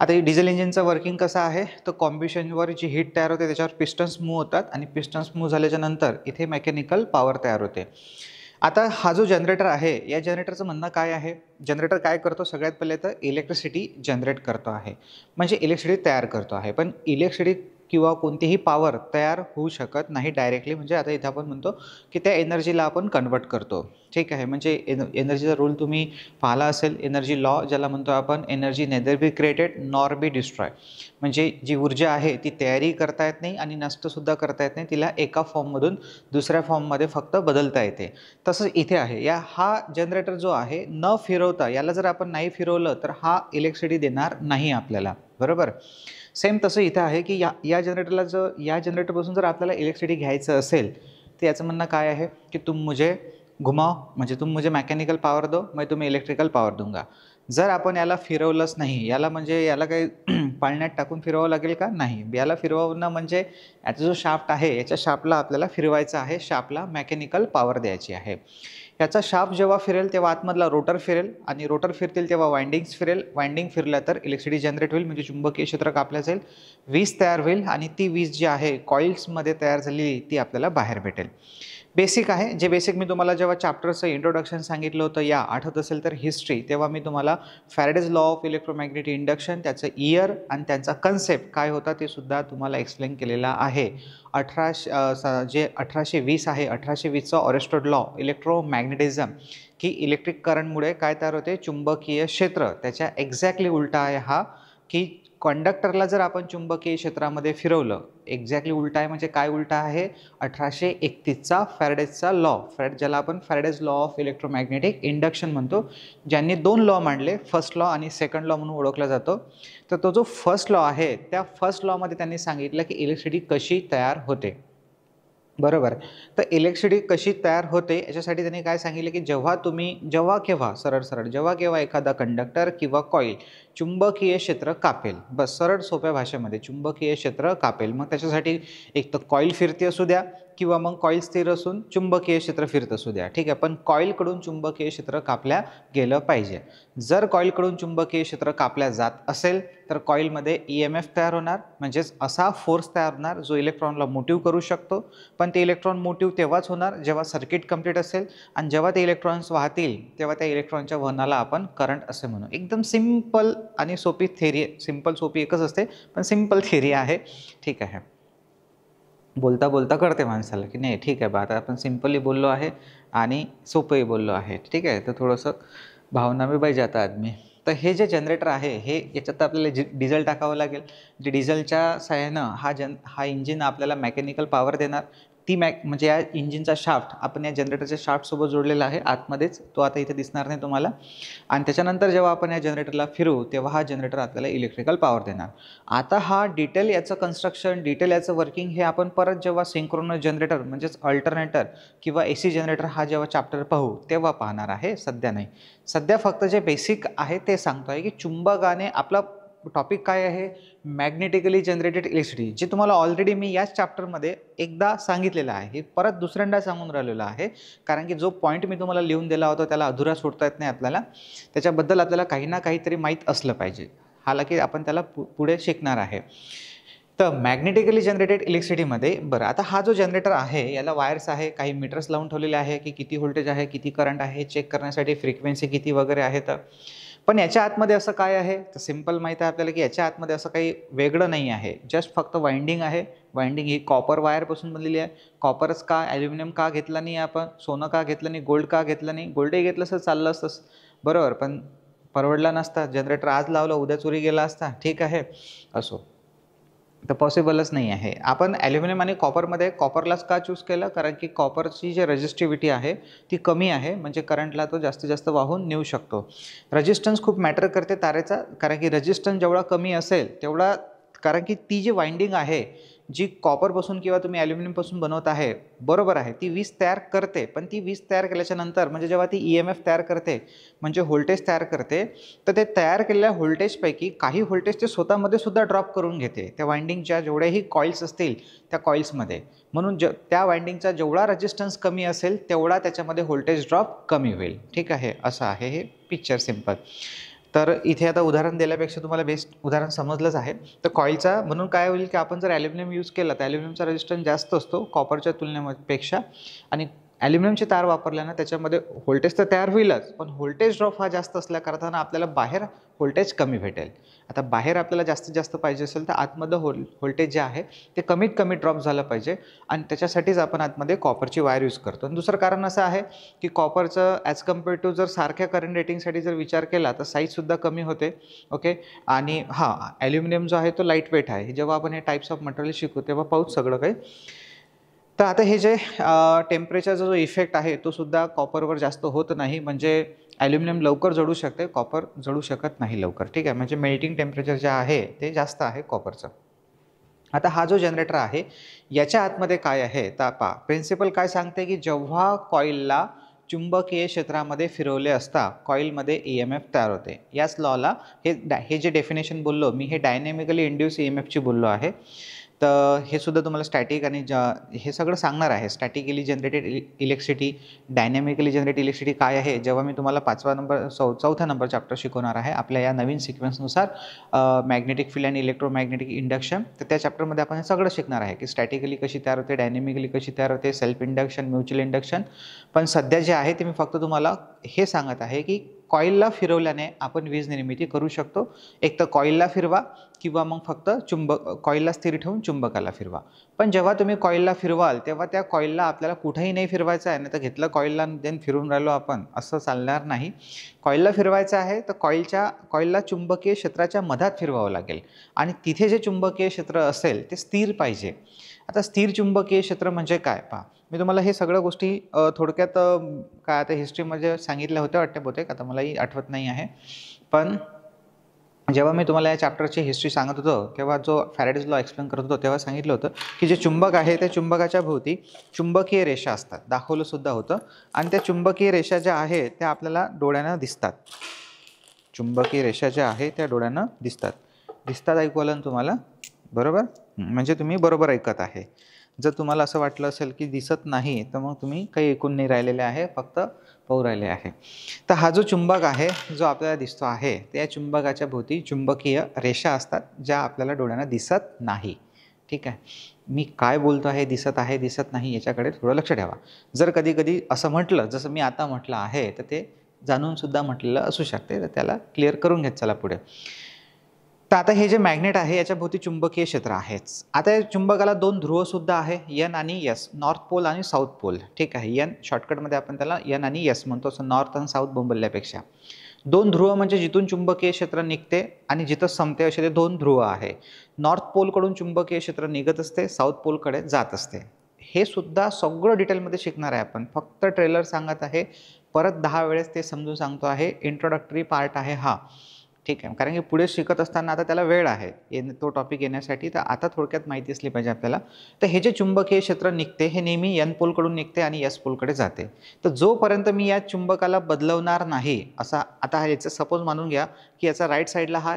आता डिझेल इंजिनचं वर्किंग कसं आहे, तर कॉम्बिशनवर जी हीट तयार होते त्याच्यावर पिस्टन्स मूव्ह होतात, आणि पिस्टन्स मूव्ह झाल्याच्या नंतर इथे मेकॅनिकल पॉवर तयार होते. आता हा जो जनरेटर आहे, या जनरेटरचं म्हणणं काय आहे, जनरेटर काय करतो, सगळ्यात पहिले तर इलेक्ट्रिसिटी जनरेट करतो आहे, म्हणजे इलेक्ट्रिसिटी तयार करतो आहे. पण इलेक्ट्रिसिटी किंवा कोणतीही पॉवर तयार होऊ शकत नाही डायरेक्टली, म्हणजे आता इथे आपण म्हणतो की त्या एनर्जीला आपण कन्वर्ट करतो. ठीक आहे, म्हणजे एनर्जीचा रूल तुम्ही पाहिला असेल, एनर्जी लॉ ज्याला म्हणतो आपण, energy neither be created nor be destroy. म्हणजे जी ऊर्जा आहे ती तयारी करता येत नाही आणि नष्टसुद्धा करता येत नाही, तिला एका फॉर्ममधून दुसऱ्या फॉर्ममध्ये फक्त बदलता येते. तसंच इथे आहे, हा जनरेटर जो आहे न फिरवता, याला जर आपण नाही फिरवलं तर हा इलेक्ट्रिसिटी देणार नाही आपल्याला, बरोबर. सेम तसं इथं आहे की या जनरेटरपासून जर आपल्याला इलेक्ट्रिसिटी घ्यायचं असेल, तर याचं म्हणणं काय आहे की तुम मुझे घुमाओ, म्हणजे तुम मुझे मैकेनिकल पावर दो, मैं तुम्हें इलेक्ट्रिकल पावर दूंगा. जर आपण याला फिरवलंच नाही, याला म्हणजे याला काही पाळण्यात टाकून फिरवावं लागेल का, नाही. याला फिरवणं म्हणजे याचा जो शाफ्ट आहे याच्या शाफ्टला आपल्याला फिरवायचा आहे, शाफ्टला मेकॅनिकल पॉवर द्यायची आहे. याचा शाफ्ट जेव्हा फिरेल तेव्हा आतमधला रोटर फिरेल, आणि रोटर फिरतील तेव्हा वाइंडिंग्स फिरेल. वाइंडिंग फिरल्या तर इलेक्ट्रिसिटी जनरेट होईल, म्हणजे चुंबकीय क्षेत्र कापलं जाईल, वीज तयार होईल, आणि ती वीज जी आहे कॉइल्समध्ये तयार झालेली ती आपल्याला बाहेर भेटेल. बेसिक आहे, जे बेसिक मी तुम्हाला जेव्हा चॅप्टरचं इंट्रोडक्शन सांगितलं होतं, या आठवत असेल तर हिस्ट्री, तेव्हा मी तुम्हाला Faraday's law of electromagnetic induction, त्याचं इयर आणि त्यांचा कन्सेप्ट काय होता ते सुद्धा तुम्हाला एक्सप्लेन केलेला आहे. 1820 आहे, 1820चा ऑरेस्टोड लॉ इलेक्ट्रोमॅग्नेटिझम, की इलेक्ट्रिक करंटमुळे काय तयार होते, चुंबकीय क्षेत्र. त्याच्या एक्झॅक्टली उलटा आहे हा, की कंडक्टरला जर आपण चुंबकीय क्षेत्रामध्ये फिरवलं, एक्झॅक्टली उलटा आहे. म्हणजे काय उलटा आहे, 1831चा फॅरेडेजचा लॉ, ज्याला आपण Faraday's law of electromagnetic induction म्हणतो, ज्यांनी दोन लॉ मांडले, फर्स्ट लॉ आणि सेकंड लॉ म्हणून ओळखला जातो. तर तो जो फर्स्ट लॉ आहे, त्या फर्स्ट लॉमध्ये त्यांनी सांगितलं की इलेक्ट्रिसिटी कशी तयार होते, बरोबर. तर इलेक्ट्रिसिटी कशी तयार होते याच्यासाठी त्यांनी काय सांगितलं की जेव्हा केव्हा एखादा कंडक्टर किंवा कॉईल चुंबकीय क्षेत्र कापेल, बस सरळ सोप्या भाषेमध्ये चुंबकीय क्षेत्र कापेल, मग त्याच्यासाठी एक तर कॉईल फिरती असू द्या किंवा मग कॉईल स्थिर असून चुंबकीय क्षेत्र फिरत असू द्या. ठीक आहे, पण कॉईलकडून चुंबकीय क्षेत्र कापल्या गेलं पाहिजे. जर कॉईलकडून चुंबकीय क्षेत्र कापल्या जात असेल तर कॉईलमध्ये EMF तयार होणार, म्हणजेच असा फोर्स तयार होणार जो इलेक्ट्रॉनला मोटिव्ह करू शकतो. पण ते इलेक्ट्रॉन मोटिव्ह तेव्हाच होणार जेव्हा सर्किट कंप्लीट असेल, आणि जेव्हा ते इलेक्ट्रॉन्स वाहतील तेव्हा त्या इलेक्ट्रॉनच्या वहनाला आपण करंट असे म्हणू. एकदम सिंपल आणि सोपी थेरी, सिंपल सोपी एकच असते, पण सिंपल थेरी आहे. ठीक आहे, बोलता बोलता कळते माणसाला की नाही, ठीक आहे बा, आता आपण सिंपली बोललो आहे आणि सोपंही बोललो आहे. ठीक आहे, तर थोडंसं भावना में बह जाता आदमी. तर हे जे जनरेटर आहे, हे याच्यात आपल्याला डिझेल टाकावं लागेल. जे डिझेलच्या सहाय्यानं हा इंजिन आपल्याला मेकॅनिकल पॉवर देणार. ती म्हणजे या इंजिनचा शाफ्ट आपण या जनरेटरच्या शाफ्टसोबत जोडलेला आहे आतमध्येच, तो आता इथे दिसणार नाही तुम्हाला. आणि त्याच्यानंतर जेव्हा आपण या जनरेटरला फिरवू तेव्हा हा जनरेटर आपल्याला इलेक्ट्रिकल पॉवर देणार. आता हा डिटेल याचं कन्स्ट्रक्शन, डिटेल याचं वर्किंग हे आपण परत जेव्हा सिंक्रोनस जनरेटर म्हणजेच अल्टरनेटर किंवा AC जनरेटर हा जेव्हा चॅप्टर पाहू तेव्हा पाहणार आहे, सध्या नाही. सध्या फक्त जे बेसिक आहे ते सांगतो आहे की चुंबकाने आपला टॉपिक काय आहे, मॅग्नेटिकली जनरेटेड इलेक्ट्रिसिटी, जे तुम्हाला ऑलरेडी मी याच चॅप्टरमध्ये एकदा सांगितलेलं आहे. हे परत दुसऱ्यांदा सांगून राहिलेलं आहे, कारण की जो पॉईंट मी तुम्हाला लिहून दिला होता त्याला अधुरा सोडता येत नाही आपल्याला. त्याच्याबद्दल आपल्याला काही ना काहीतरी माहीत असलं पाहिजे, हालाकी आपण त्याला पुढे शिकणार आहे. तर मॅग्नेटिकली जनरेटेड इलेक्ट्रिसिटीमध्ये बरं, आता हा जो जनरेटर आहे याला वायर्स आहे, काही मीटर्स लावून ठेवलेले आहे की किती व्होल्टेज आहे, किती करंट आहे चेक करण्यासाठी, फ्रिक्वेन्सी किती वगैरे आहे. तर पण याच्या आतमध्ये असं काय आहे, तर सिंपल माहीत आहे आपल्याला की याच्या आतमध्ये असं काही वेगळं नाही आहे, जस्ट फक्त वाइंडिंग आहे. वाइंडिंग ही कॉपर वायरपासून बनलेली आहे. कॉपरच का, ॲल्युमिनियम का घेतलं नाही आपण, सोनं का घेतलं नाही, गोल्ड का घेतलं नाही. गोल्डही घेतलं असं चाललं असतं बरोबर, पण परवडला नसता. जनरेटर आज लावलं उद्या चोरी गेला असता, ठीक आहे, असो. तर पॉसिबलच नाही आहे. आपण ॲल्युमिनियम आणि कॉपरमध्ये कॉपरलाच का चूज केलं, कारण की कॉपरची जी रेजिस्टिव्हिटी आहे ती कमी आहे, म्हणजे करंटला तो जास्तीत जास्त वाहून नेऊ शकतो. रेजिस्टन्स खूप मॅटर करते तारेचा, कारण की रेजिस्टन्स जेवढा कमी असेल तेवढा, कारण की ती जी वाइंडिंग आहे जी कॉपरपासून किंवा तुम्ही ॲल्युमिनियमपासून बनवत आहे, बरोबर आहे, ती वीज तयार करते. पण ती वीज तयार केल्याच्या नंतर म्हणजे जेव्हा ती EMF तयार करते म्हणजे व्होल्टेज तयार करते, तर ते तयार केलेल्या व्होल्टेजपैकी काही व्होल्टेज ते स्वतःमध्ये सुद्धा ड्रॉप करून घेते त्या वाइंडिंगच्या जेवढ्याही कॉइल्स असतील त्या कॉइल्समध्ये. म्हणून त्या वाइंडिंगचा जेवढा रेजिस्टन्स कमी असेल तेवढा त्याच्यामध्ये व्होल्टेज ड्रॉप कमी होईल. ठीक आहे, असं आहे हे पिक्चर सिंपल. तर इथे आता उदाहरण दिल्यापेक्षा तुम्हाला बेस्ट उदाहरण समजलंच आहे. तर कॉईलचा म्हणून काय होईल की आपण जर ॲल्युमिनियम यूज केला तर ॲल्युमिनियमचा रेजिस्टन्स जास्त असतो कॉपरच्या तुलनेपेक्षा, आणि ॲल्युमिनियमची तार वापरल्यानं त्याच्यामध्ये व्होल्टेज तर तयार होईलच, पण व्होल्टेज ड्रॉप हा जास्त असल्याकारणानं आपल्याला बाहेर व्होल्टेज कमी भेटेल. आता बाहेर आपल्याला जास्तीत जास्त पाहिजे असेल तर आतमध्ये व्होल्टेज जे आहे ते कमीत कमी ड्रॉप झालं पाहिजे, आणि त्याच्यासाठीच आपण आतमध्ये कॉपरची वायर यूज करतो. आणि दुसरं कारण असं आहे की कॉपरचं ॲज कम्पेअर टू जर सारख्या करंट रेटिंगसाठी जर विचार केला तर साईजसुद्धा कमी होते. ओके, आणि हां, ॲल्युमिनियम जो आहे तो लाईट वेट आहे. जेव्हा आपण हे टाईप्स ऑफ मटेरियल शिकू तेव्हा पाहूच सगळं काही. तर आता हे जे टेम्परेचरचा जो इफेक्ट आहे तो सुद्धा कॉपरवर जास्त होत नाही, म्हणजे ॲल्युमिनियम लवकर जळू शकते, कॉपर जळू शकत नाही लवकर. ठीक आहे, म्हणजे मेल्टिंग टेम्परेचर जे आहे ते जास्त आहे कॉपरचं. आता हा जो जनरेटर आहे याच्या आतमध्ये काय आहे तर पहा, प्रिन्सिपल काय सांगते की जेव्हा कॉईलला चुंबकीय क्षेत्रामध्ये फिरवले असता कॉईलमध्ये EMF तयार होते. याच लॉला हे जे डेफिनेशन बोललो मी, हे डायनॅमिकली इंड्यूस EMFची बोललो आहे. तर हे सुद्धा तुम्हाला स्टॅटिक आणि हे सगळं सांगणार आहे. Statically generated electricity, dynamically generated electricity काय आहे, जेव्हा मी तुम्हाला चौथा नंबर चॅप्टर शिकवणार आहे आपल्या या नवीन सिक्वेन्सनुसार मॅग्नेटिक फील्ड आणि इलेक्ट्रोमॅग्नेटिक इंडक्शन. तर त्या चॅप्टरमध्ये आपण हे सगळं शिकणार आहे की स्टॅटिकली कशी तयार होते, डायनॅमिकली कशी तयार होते, सेल्फ इंडक्शन, म्युच्युअल इंडक्शन. पण सध्या जे आहे ते मी फक्त तुम्हाला हे सांगत आहे की कॉईलला फिरवल्याने आपण वीज निर्मिती करू शकतो. एक तर कॉईलला फिरवा किंवा मग फक्त कॉईलला स्थिर ठेवून चुंबकाला फिरवा. पण जेव्हा तुम्ही कॉईलला फिरवाल तेव्हा त्या कॉईलला आपल्याला कुठेही नाही फिरवायचं आहे, नाही तर घेतलं कॉईलला देन फिरून राहिलो आपण, असं चालणार नाही. कॉईलला फिरवायचं आहे तर कॉईलला चुंबकीय क्षेत्राच्या मधात फिरवावं लागेल, आणि तिथे जे चुंबकीय क्षेत्र असेल ते स्थिर पाहिजे. आता स्थिर चुंबकीय क्षेत्र म्हणजे काय पहा, मी तुम्हाला हे सगळ्या गोष्टी थोडक्यात काय आता हिस्ट्रीमध्ये सांगितल्या होत्या वाटते बहुतेक, आता मलाही आठवत नाही आहे. पण जेव्हा मी तुम्हाला या चॅप्टरची हिस्ट्री सांगत होतो तेव्हा जो फॅरेडेज लॉ एक्सप्लेन करत होतो तेव्हा सांगितलं होतं की जे चुंबक आहे त्या चुंबकाच्या भोवती चुंबकीय रेषा असतात, दाखवलं सुद्धा होतं. आणि त्या चुंबकीय रेषा ज्या आहेत त्या आपल्याला डोळ्यानं दिसतात. चुंबकीय रेषा ज्या आहेत त्या डोळ्यानं दिसतात ऐकू आलं ना तुम्हाला, बरोबर? म्हणजे तुम्ही बरोबर ऐकत आहे. जर तुम्हाला असं वाटलं असेल की दिसत नाही तर मग तुम्ही काही ऐकून नाही राहिलेले आहे, फक्त पाहू राहिले आहे. तर हा जो चुंबक आहे जो आपल्याला दिसतो आहे त्या चुंबकाच्या भोवती चुंबकीय रेषा असतात ज्या आपल्याला डोळ्यांना दिसत नाही. ठीक आहे, मी काय बोलतो आहे दिसत नाही याच्याकडे थोडं लक्ष ठेवा. जर कधी कधी असं म्हटलं जसं मी आता म्हटलं आहे तर ते जाणूनसुद्धा म्हटलेलं असू शकते, तर त्याला क्लिअर करून घेत चला पुढे. तर आता हे जे मॅग्नेट आहे याच्या भोवती चुंबकीय क्षेत्र आहेच. आता या चुंबकाला दोन ध्रुवसुद्धा आहे, N आणि S, नॉर्थ पोल आणि साऊथ पोल. ठीक आहे, N शॉर्टकटमध्ये आपण त्याला N आणि S म्हणतो, असं नॉर्थ आणि साऊथ बोंबलल्यापेक्षा. दोन ध्रुव म्हणजे जिथून चुंबकीय क्षेत्र निघते आणि जिथं संपते असे ते दोन ध्रुव आहे. नॉर्थ पोलकडून चुंबकीय क्षेत्र निघत असते, साऊथ पोलकडे जात असते. हे सुद्धा सगळं डिटेलमध्ये शिकणार आहे आपण. फक्त ट्रेलर सांगत आहे, परत 10 वेळेस ते समजून सांगतो आहे. इंट्रोडक्टरी पार्ट आहे हा. ठीक आहे, कारण की पुढे शिकत असताना आता त्याला वेळ आहे तो टॉपिक येण्यासाठी, तर आता थोडक्यात माहिती असली पाहिजे आपल्याला. तर हे जे चुंबकीय क्षेत्र निघते हे नेहमी एन पोलकडून निघते आणि एस पोलकडे जाते. तर जोपर्यंत मी या चुंबकाला बदलवणार नाही, असा आता याचं सपोज मानून घ्या की याचा राईट साईडला हा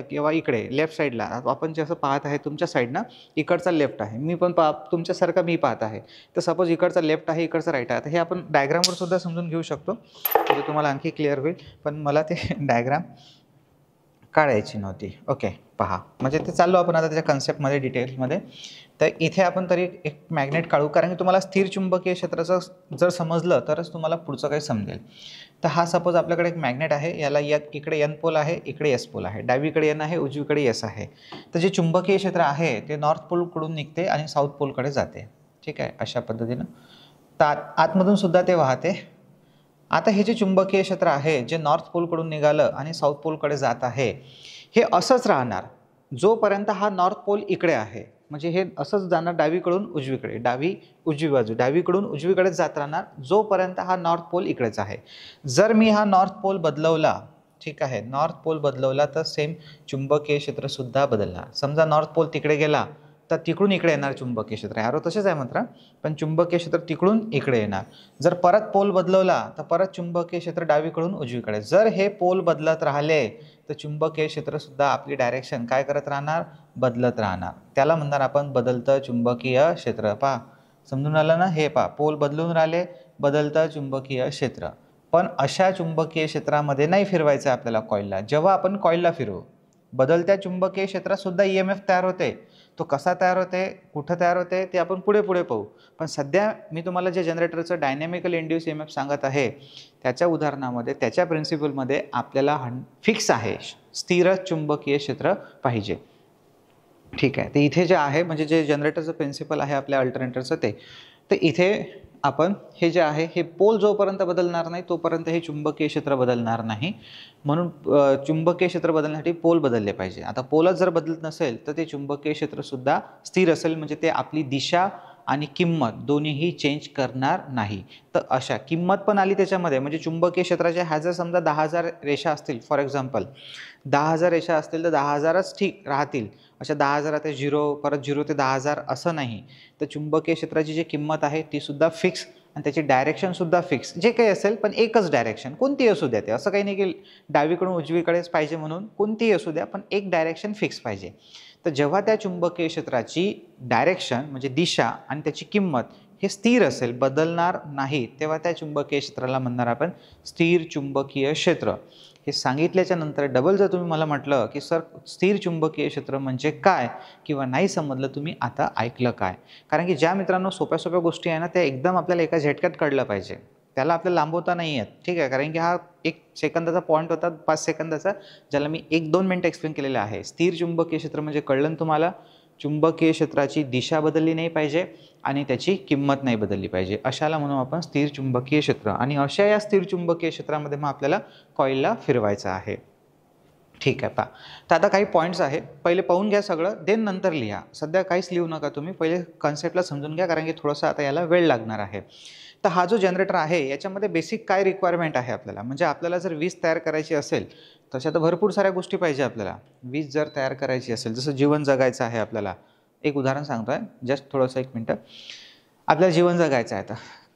किंवा इकडे लेफ्ट साईडला आपण जसं पाहत आहे तुमच्या साईडनं इकडचा लेफ्ट आहे, मी पण तुमच्यासारखं मी पाहत आहे. तर सपोज इकडचा लेफ्ट आहे, इकडचा राईट आहे. तर हे आपण डायग्रामवर सुद्धा समजून घेऊ शकतो, म्हणजे तुम्हाला आणखी क्लिअर होईल. पण मला ते डायग्राम काढायची नव्हती. ओके, पहा, म्हणजे ते चाललो आपण आता त्याच्या कन्सेप्टमध्ये डिटेल्समध्ये. तर इथे आपण तरी एक मॅग्नेट काढू, कारण की तुम्हाला स्थिर चुंबकीय क्षेत्राचं जर समजलं तरच तुम्हाला पुढचं काही समजेल. तर हा सपोज आपल्याकडे एक मॅग्नेट आहे, याला इकडे एन पोल आहे, इकडे एस पोल आहे, डावीकडे एन आहे, उजवीकडे एस आहे. तर जे चुंबकीय क्षेत्र आहे ते नॉर्थ पोलकडून निघते आणि साऊथ पोलकडे जाते. ठीक आहे, अशा पद्धतीनं. तर आतमधून सुद्धा ते वाहते. आता हे जे चुंबकीय क्षेत्र आहे जे नॉर्थ पोलकडून निघालं आणि साऊथ पोलकडे जात आहे, हे असंच राहणार जोपर्यंत हा नॉर्थ पोल इकडे आहे. म्हणजे हे असंच जाणार डावीकडून उजवीकडे, उजवी बाजू डावीकडून उजवीकडेच जात राहणार जोपर्यंत हा नॉर्थ पोल इकडेच आहे. जर मी हा नॉर्थ पोल बदलवला, ठीक आहे, नॉर्थ पोल बदलवला तर सेम चुंबकीय क्षेत्र सुद्धा बदलणार. समजा नॉर्थ पोल तिकडे गेला तर तिकडून इकडे येणार चुंबकीय क्षेत्र. ॲरो तसेच आहे मात्र, पण चुंबकीय क्षेत्र तिकडून इकडे येणार. जर परत पोल बदलवला तर परत चुंबकीय क्षेत्र डावीकडून उजवीकडे. जर हे पोल बदलत राहिले तर चुंबकीय क्षेत्र सुद्धा आपली डायरेक्शन काय करत राहणार, बदलत राहणार. त्याला म्हणणार आपण बदलतं चुंबकीय क्षेत्र. पहा, समजून आलं ना? हे पहा, पोल बदलून राहिले, बदलतं चुंबकीय क्षेत्र. पण अशा चुंबकीय क्षेत्रामध्ये नाही फिरवायचं आपल्याला कॉईलला. जेव्हा आपण कॉईलला फिरवू, बदलत्या चुंबकीय क्षेत्रात सुद्धा EMF तयार होते. तो कसा तयार होते, कुठं तयार होते ते आपण पुढे पाहू. पण सध्या मी तुम्हाला जे जनरेटरचं डायनॅमिकल इंड्यूस EMF सांगत आहे, त्याच्या उदाहरणामध्ये, त्याच्या प्रिन्सिपलमध्ये आपल्याला फिक्स आहे, स्थिर चुंबकीय क्षेत्र पाहिजे. ठीक आहे, तर इथे जे आहे म्हणजे जे जनरेटरचं प्रिन्सिपल आहे आपल्या अल्टरनेटरचं ते, तर इथे आपण हे जे आहे हे पोल जोपर्यंत बदलणार नाही तोपर्यंत हे चुंबकीय क्षेत्र बदलणार नाही. म्हणून चुंबकीय क्षेत्र बदलण्यासाठी पोल बदलले पाहिजे. आता पोलच जर बदलत नसेल तर ते चुंबकीय क्षेत्रसुद्धा स्थिर असेल, म्हणजे ते आपली दिशा आणि किंमत दोन्हीही चेंज करणार नाही. तर अशा किंमत पण आली त्याच्यामध्ये, म्हणजे चुंबकीय क्षेत्राच्या ह्या जर समजा 10,000 रेषा असतील, फॉर एक्झाम्पल 10,000 रेषा असतील तर 10,000च ठीक राहतील. अशा 10,000 ते 0, परत 0 ते 10,000 असं नाही. तर चुंबकीय क्षेत्राची जी किंमत आहे ती सुद्धा फिक्स आणि त्याची डायरेक्शनसुद्धा फिक्स. जे काही असेल पण एकच डायरेक्शन, कोणतीही असू द्या. ते असं काही नाही की डावीकडून उजवीकडेच पाहिजे म्हणून, कोणतीही असू द्या पण एक डायरेक्शन फिक्स पाहिजे. तर जेव्हा त्या चुंबकीय क्षेत्राची डायरेक्शन म्हणजे दिशा आणि त्याची किंमत हे स्थिर असेल, बदलणार नाही, तेव्हा त्या चुंबकीय क्षेत्राला म्हणणार आपण स्थिर चुंबकीय क्षेत्र. हे सांगितल्याच्या नंतर डबल जर तुम्ही मला म्हटलं की सर स्थिर चुंबकीय क्षेत्र म्हणजे काय, किंवा नाही समजलं तुम्ही आता ऐकलं काय. कारण की ज्या मित्रांनो सोप्या सोप्या गोष्टी आहे ना त्या एकदम आपल्याला एका झटक्यात कळलं पाहिजे, त्याला आपल्याला लांबवता नाही येत. ठीक आहे, कारण की हा 1 सेकंदाचा पॉईंट होता, 5 सेकंदाचा, ज्याला मी 1-2 मिनिटं एक्सप्लेन केलेलं आहे. स्थिर चुंबकीय क्षेत्र म्हणजे कळलं ना तुम्हाला, चुंबकीय क्षेत्राची दिशा बदलली नाही पाहिजे आणि त्याची किंमत नाही बदलली पाहिजे, अशाला म्हणून आपण स्थिर चुंबकीय क्षेत्र. आणि अशा या स्थिर चुंबकीय क्षेत्रामध्ये मग आपल्याला कॉईलला फिरवायचं आहे. ठीक आहे, पहा, तर आता काही पॉईंट्स आहे, पहिले पाहून घ्या सगळं, देन नंतर लिहा. सध्या काहीच लिहू नका तुम्ही, पहिले कन्सेप्टला समजून घ्या, कारण की थोडंसं आता याला वेळ लागणार आहे. तर हा जो जनरेटर आहे याच्यामध्ये बेसिक काय रिक्वायरमेंट आहे आपल्याला, म्हणजे आपल्याला जर वीज तयार करायची असेल तशा तर भरपूर साऱ्या गोष्टी पाहिजे आपल्याला. वीज जर तयार करायची असेल, जसं जीवन जगायचं आहे आपल्याला, एक उदाहरण सांगतो आहे, जस्ट थोडंसं 1 मिनटं. आपल्याला जीवन जगायचं आहे तर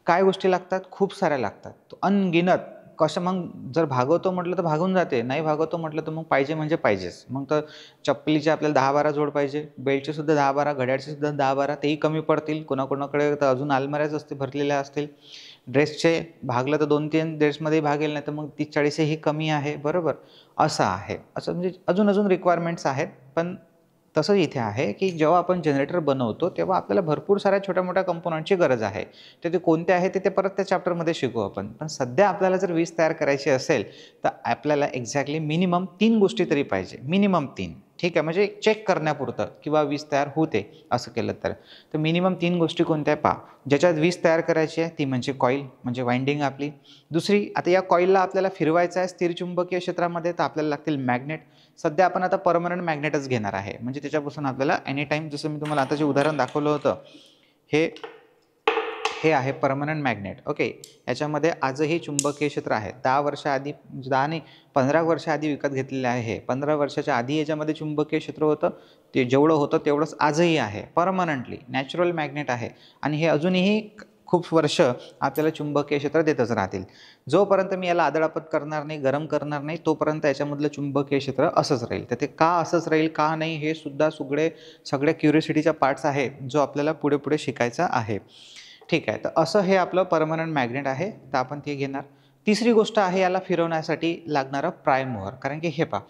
काय गोष्टी लागतात, खूप साऱ्या लागतात, अनगिनत. कसं मग जर भागवतो म्हटलं तर भागून जाते, नाही भागवतो म्हटलं तर मग पाहिजे म्हणजे पाहिजेच. मग तर चप्पलीचे आपल्याला 10-12 जोड पाहिजे, बेल्टचे सुद्धा 10-12, घड्याळचे सुद्धा 10-12, तेही कमी पडतील. कोणाकोणाकडे तर अजून अलमाऱ्याच असते भरलेल्या असतील. ड्रेसचे भागलं तर 2-3 ड्रेसमध्ये भागेल, नाही तर मग 30-40 ही कमी आहे, बरोबर. असं आहे, असं म्हणजे अजून रिक्वायरमेंट्स आहेत. पण तसं इथे आहे की जेव्हा आपण जनरेटर बनवतो तेव्हा आपल्याला भरपूर साऱ्या छोट्या मोठ्या कंपोनंटची गरज आहे. तर ते कोणते आहे ते परत त्या चॅप्टरमध्ये शिकू आपण. पण सध्या आपल्याला जर वीज तयार करायची असेल तर आपल्याला एक्झॅक्टली मिनिमम 3 गोष्टी तरी पाहिजे, मिनिमम 3. ठीक आहे, म्हणजे चेक करण्यापुरतं किंवा वीज तयार होते असं केलं तर. तर मिनिमम 3 गोष्टी कोणत्या पहा. ज्याच्यात वीज तयार करायची आहे ती म्हणजे कॉईल, म्हणजे वाइंडिंग आपली. दुसरी, आता या कॉईलला आपल्याला फिरवायचं आहे स्थिर चुंबकीय क्षेत्रामध्ये, तर आपल्याला लागतील मॅग्नेट. सध्या आपण आता परमनंट मॅग्नेटच घेणार आहे, म्हणजे त्याच्यापासून आपल्याला एनी टाईम, जसं मी तुम्हाला आता जे उदाहरण दाखवलं होतं, हे हे आहे परमनंट मॅग्नेट. ओके, याच्यामध्ये आजही चुंबकीय क्षेत्र आहे. 10 वर्षाआधी 10 नाही 15 वर्षाआधी विकत घेतलेले आहे. हे 15 वर्षाच्या आधी याच्यामध्ये चुंबकीय क्षेत्र होतं, ते जेवढं होतं तेवढंच आजही आहे. परमनंटली नॅचरल मॅग्नेट आहे आणि हे अजूनही खूप वर्ष आपल्याला चुंबकीय क्षेत्र देतच राहतील. जोपर्यंत मी याला आदळआपत करणार नाही, गरम करणार नाही, तोपर्यंत याच्यामधलं चुंबकीय क्षेत्र असंच राहील. तर ते का असंच राहील, का नाही, हे सुद्धा सगळ्या क्युरिओसिटीच्या पार्ट्स आहे, जो आपल्याला पुढे पुढे शिकायचा आहे. ठीक आहे, तर असं हे आपलं परमनंट मॅग्नेट आहे, तर आपण ते घेणार. तिसरी गोष्ट आहे याला फिरवण्यासाठी लागणारं प्राइम मूव्हर. कारण की हे पहा,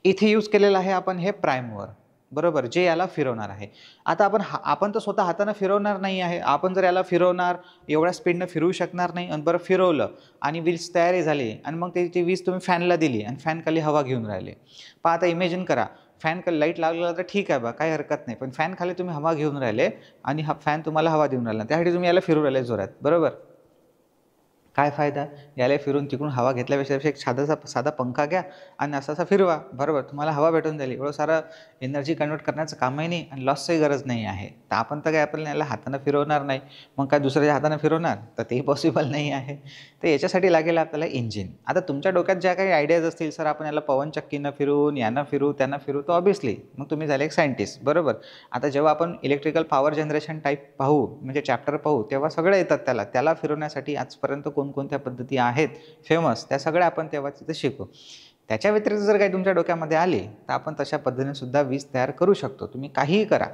इथे यूज केलेलं आहे आपण हे प्राइम मूव्हर, बरोबर, जे याला फिरवणार आहे. आता आपण तर स्वतः हातानं फिरवणार नाही आहे. आपण जर याला फिरवणार, एवढ्या स्पीडनं फिरवू शकणार नाही. आणि बरं फिरवलं आणि वीज तयारी झाली आणि मग ती वीज तुम्ही फॅनला दिली आणि फॅनखाली हवा घेऊन राहिले. पहा आता इमेजिन करा, फॅन लाईट लागलेला तर ठीक आहे बा, काही हरकत नाही. पण फॅनखाली तुम्ही हवा घेऊन राहिले आणि हा फॅन तुम्हाला हवा देऊन राहिला, त्यासाठी तुम्ही याला फिरवू राहिले जोरात, बरोबर. काय फायदा, याला फिरून तिकडून हवा घेतल्यापेक्षा एक साधा पंखा घ्या आणि असा फिरवा, बरोबर, तुम्हाला हवा भेटून जाईल. एवढं सारं एनर्जी कन्वर्ट करण्याचं कामही नाही आणि लॉसचंही गरज नाही आहे. तर आपण तर काय आपल्याला याला हातानं फिरवणार नाही, मग काय दुसऱ्याच्या हातानं फिरवणार, तर तेही पॉसिबल नाही आहे. तर याच्यासाठी लागेल आपल्याला इंजिन. आता तुमच्या डोक्यात ज्या काही आयडियाज असतील, सर आपण याला पवनचक्कीनं फिरवून, यानं फिरू, त्यांना फिरू, तर ऑब्व्हियसली मग तुम्ही झाले एक सायंटिस्ट, बरोबर. आता जेव्हा आपण इलेक्ट्रिकल पॉवर जनरेशन टाईप पाहू, म्हणजे चॅप्टर पाहू, तेव्हा सगळे येतात त्याला फिरवण्यासाठी. आजपर्यंत कोणकोणत्या पद्धती आहेत फेमस, त्या सगळ्या आपण तेव्हा तिथे शिकू. त्याच्या व्यतिरिक्त जर काही तुमच्या डोक्यामध्ये आले, तर आपण तशा पद्धतीने सुद्धा वीज तयार करू शकतो. तुम्ही काहीही करा.